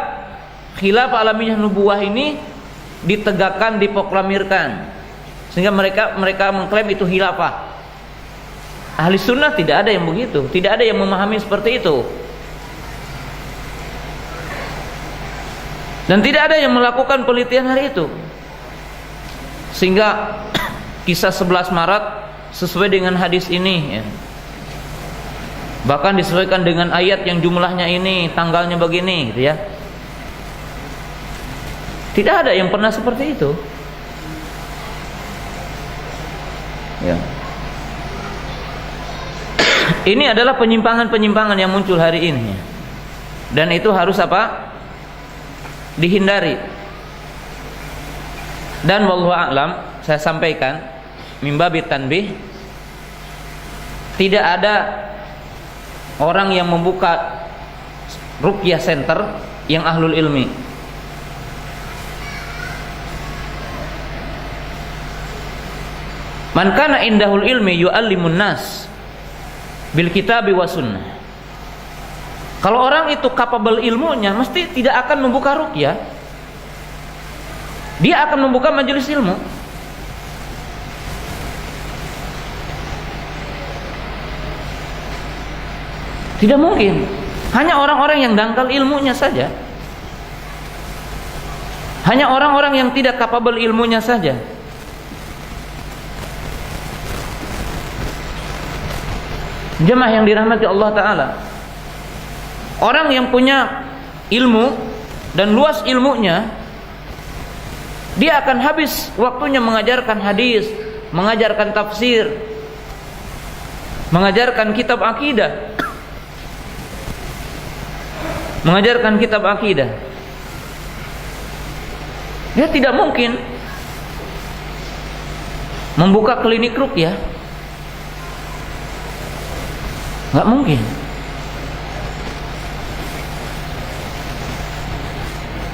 khilaf alamiah nubuwah ini ditegakkan, diproklamirkan, sehingga mereka mengklaim itu khilafah. Ahli sunnah tidak ada yang begitu, tidak ada yang memahami seperti itu, dan tidak ada yang melakukan penelitian hari itu. Sehingga kisah 11 Maret sesuai dengan hadis ini, ya. Bahkan disesuaikan dengan ayat yang jumlahnya ini, tanggalnya begini, gitu ya. Tidak ada yang pernah seperti itu, ya. Ini adalah penyimpangan-penyimpangan yang muncul hari ini, ya. Dan itu harus apa? Dihindari. Dan wallahu a'lam, saya sampaikan mimbabi tanbih, tidak ada orang yang membuka ruqyah center yang ahlul ilmi. Man kana indahul ilmi yu'allimun nas bil kitabi wa sunnah. Kalau orang itu capable ilmunya, mesti tidak akan membuka ruqyah. Dia akan membuka majelis ilmu. Tidak mungkin. Hanya orang-orang yang dangkal ilmunya saja. Hanya orang-orang yang tidak capable ilmunya saja. Jemaah yang dirahmati Allah Ta'ala, orang yang punya ilmu dan luas ilmunya, dia akan habis waktunya mengajarkan hadis, mengajarkan tafsir, mengajarkan kitab akidah, mengajarkan kitab akidah. Dia tidak mungkin membuka klinik ruqyah, nggak mungkin.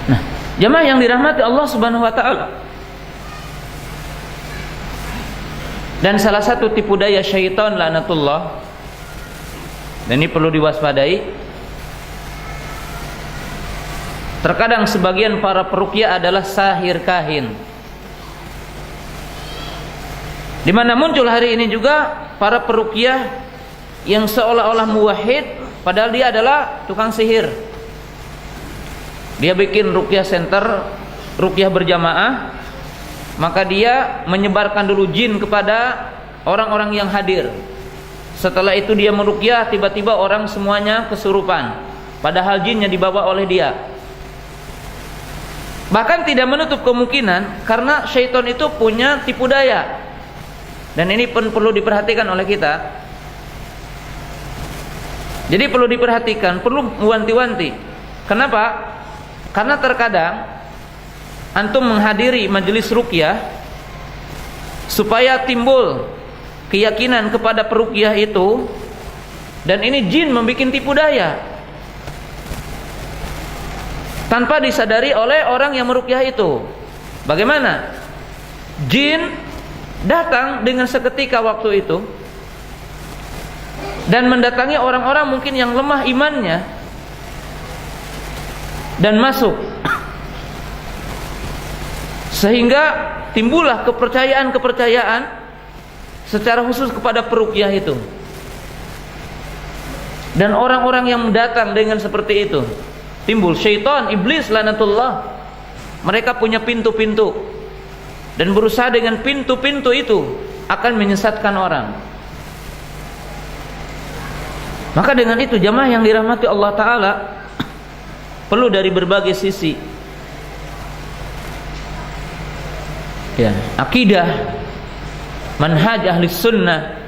Nah, jemaah yang dirahmati Allah Subhanahu wa taala, dan salah satu tipu daya syaitan laknatullah, dan ini perlu diwaspadai, terkadang sebagian para peruqyah adalah sahir kahin. Di mana muncul hari ini juga para peruqyah yang seolah-olah muwahhid padahal dia adalah tukang sihir. Dia bikin ruqyah center, ruqyah berjamaah, maka dia menyebarkan dulu jin kepada orang-orang yang hadir. Setelah itu dia meruqyah, tiba-tiba orang semuanya kesurupan, padahal jinnya dibawa oleh dia. Bahkan tidak menutup kemungkinan karena syaitan itu punya tipu daya, dan ini pun perlu diperhatikan oleh kita. Jadi perlu diperhatikan, perlu wanti-wanti. Kenapa? Karena terkadang antum menghadiri majelis ruqyah supaya timbul keyakinan kepada peruqyah itu, dan ini jin membuat tipu daya tanpa disadari oleh orang yang meruqyah itu. Bagaimana? Jin datang dengan seketika waktu itu dan mendatangi orang-orang mungkin yang lemah imannya dan masuk, sehingga timbullah kepercayaan-kepercayaan secara khusus kepada peruqyah itu. Dan orang-orang yang datang dengan seperti itu, timbul syaitan, iblis laknatullah. Mereka punya pintu-pintu, dan berusaha dengan pintu-pintu itu akan menyesatkan orang. Maka dengan itu jamaah yang dirahmati Allah Ta'ala, perlu dari berbagai sisi, ya, akidah, manhaj ahli sunnah.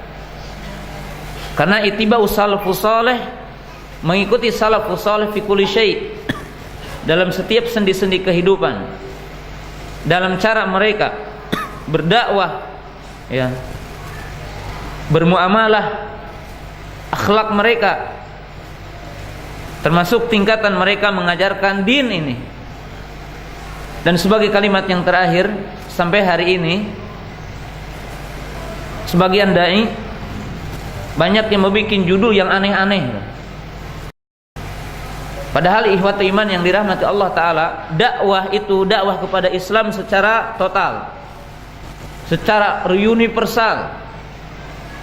Karena itibau salafus saleh, mengikuti salafus saleh fi kulli syai', dalam setiap sendi-sendi kehidupan, dalam cara mereka berdakwah, ya, bermuamalah, akhlak mereka, termasuk tingkatan mereka mengajarkan din ini. Dan sebagai kalimat yang terakhir, sampai hari ini sebagian dai banyak yang membuat judul yang aneh-aneh. Padahal ikhwatu iman yang dirahmati Allah Ta'ala, dakwah itu dakwah kepada Islam secara total, secara universal,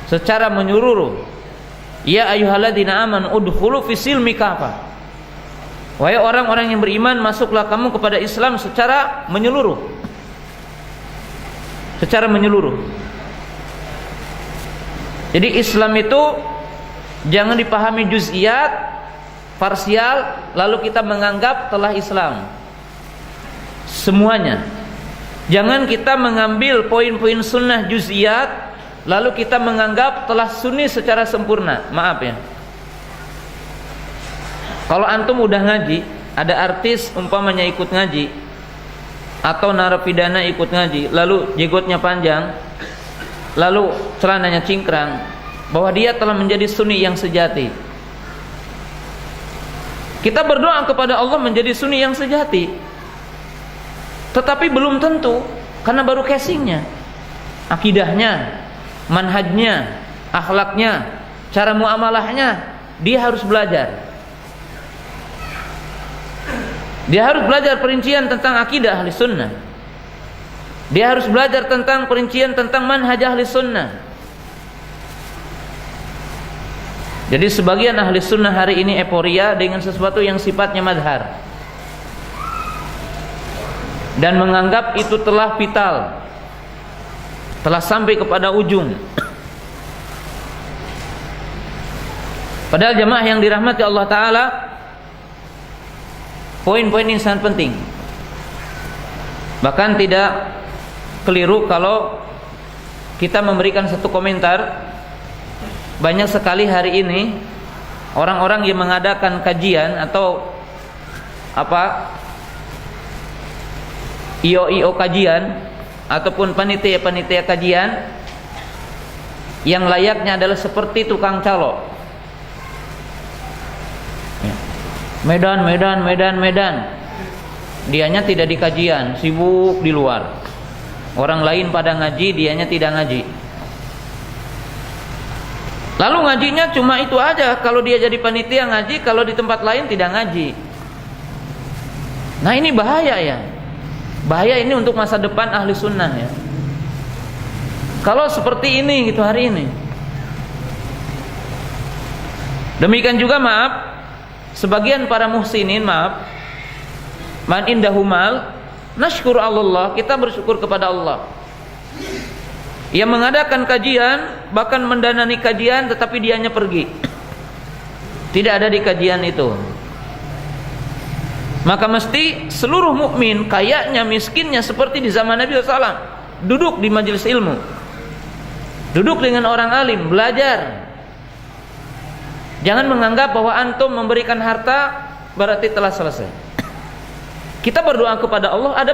secara menyeluruh. Ya ayyuhalladzina amanu udkhulu fisilmi kafah. Wahai orang-orang yang beriman, masuklah kamu kepada Islam secara menyeluruh. Secara menyeluruh. Jadi Islam itu jangan dipahami juz'iyat, parsial, lalu kita menganggap telah Islam semuanya. Jangan kita mengambil poin-poin sunnah juz'iyat, lalu kita menganggap telah sunni secara sempurna. Maaf ya, kalau antum udah ngaji, ada artis umpamanya ikut ngaji, atau narapidana ikut ngaji, lalu jenggotnya panjang, lalu celananya cingkrang, bahwa dia telah menjadi sunni yang sejati. Kita berdoa kepada Allah menjadi sunni yang sejati, tetapi belum tentu, karena baru casingnya, akidahnya, manhajnya, akhlaknya, cara muamalahnya, dia harus belajar. Dia harus belajar perincian tentang akidah ahli sunnah. Dia harus belajar tentang perincian tentang manhaj ahli sunnah. Jadi sebagian ahli sunnah hari ini euforia dengan sesuatu yang sifatnya madhar, dan menganggap itu telah vital, telah sampai kepada ujung. Padahal jemaah yang dirahmati Allah Ta'ala, poin-poin ini sangat penting. Bahkan tidak keliru kalau kita memberikan satu komentar. Banyak sekali hari ini orang-orang yang mengadakan kajian atau IO kajian ataupun panitia kajian yang layaknya adalah seperti tukang calo. Medan. Dianya tidak di kajian, sibuk di luar. Orang lain pada ngaji, dianya tidak ngaji. Lalu ngajinya cuma itu aja. Kalau dia jadi panitia ngaji, kalau di tempat lain tidak ngaji. Nah ini bahaya ya. Bahaya ini untuk masa depan ahli sunnah ya. Kalau seperti ini gitu hari ini. Demikian juga maaf, sebagian para muhsinin, maaf, man indahumal nashkuru Allah, kita bersyukur kepada Allah yang mengadakan kajian, bahkan mendanani kajian, tetapi dianya pergi, tidak ada di kajian itu. Maka mesti seluruh mukmin, kayanya miskinnya seperti di zaman Nabi SAW, duduk di majelis ilmu, duduk dengan orang alim, belajar. Jangan menganggap bahwa antum memberikan harta berarti telah selesai. Kita berdoa kepada Allah, ada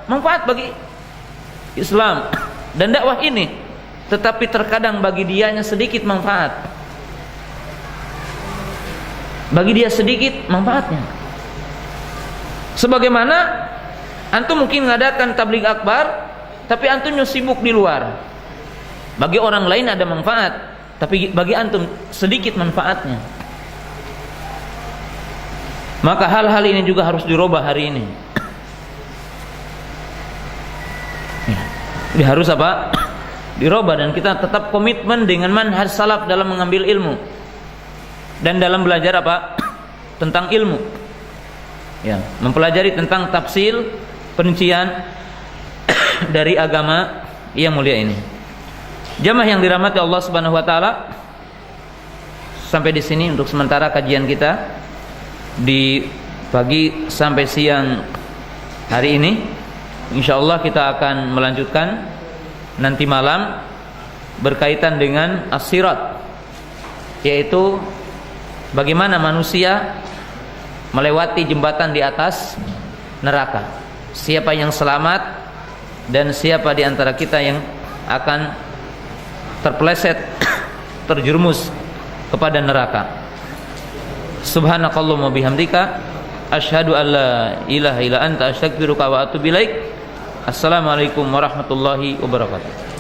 manfaat bagi Islam dan dakwah ini, tetapi terkadang bagi dianya sedikit manfaat. Bagi dia sedikit manfaatnya. Sebagaimana antum mungkin mengadakan tabligh akbar, tapi antum sibuk di luar. Bagi orang lain ada manfaat, tapi bagi antum sedikit manfaatnya. Maka hal-hal ini juga harus dirubah hari ini. Jadi harus dirubah, dan kita tetap komitmen dengan manhaj salaf dalam mengambil ilmu dan dalam belajar tentang ilmu. Ya, mempelajari tentang tafsil, perincian dari agama yang mulia ini. Jamaah yang dirahmati Allah Subhanahu wa taala, sampai di sini untuk sementara kajian kita di pagi sampai siang hari ini. Insyaallah kita akan melanjutkan nanti malam berkaitan dengan as-sirat, yaitu bagaimana manusia melewati jembatan di atas neraka. Siapa yang selamat dan siapa di antara kita yang akan terpeleset, terjerumus kepada neraka. Subhanakallahumma bihamdika asyhadu an la ilaha illa anta astaghfiruka wa atubu ilaik. Assalamualaikum warahmatullahi wabarakatuh.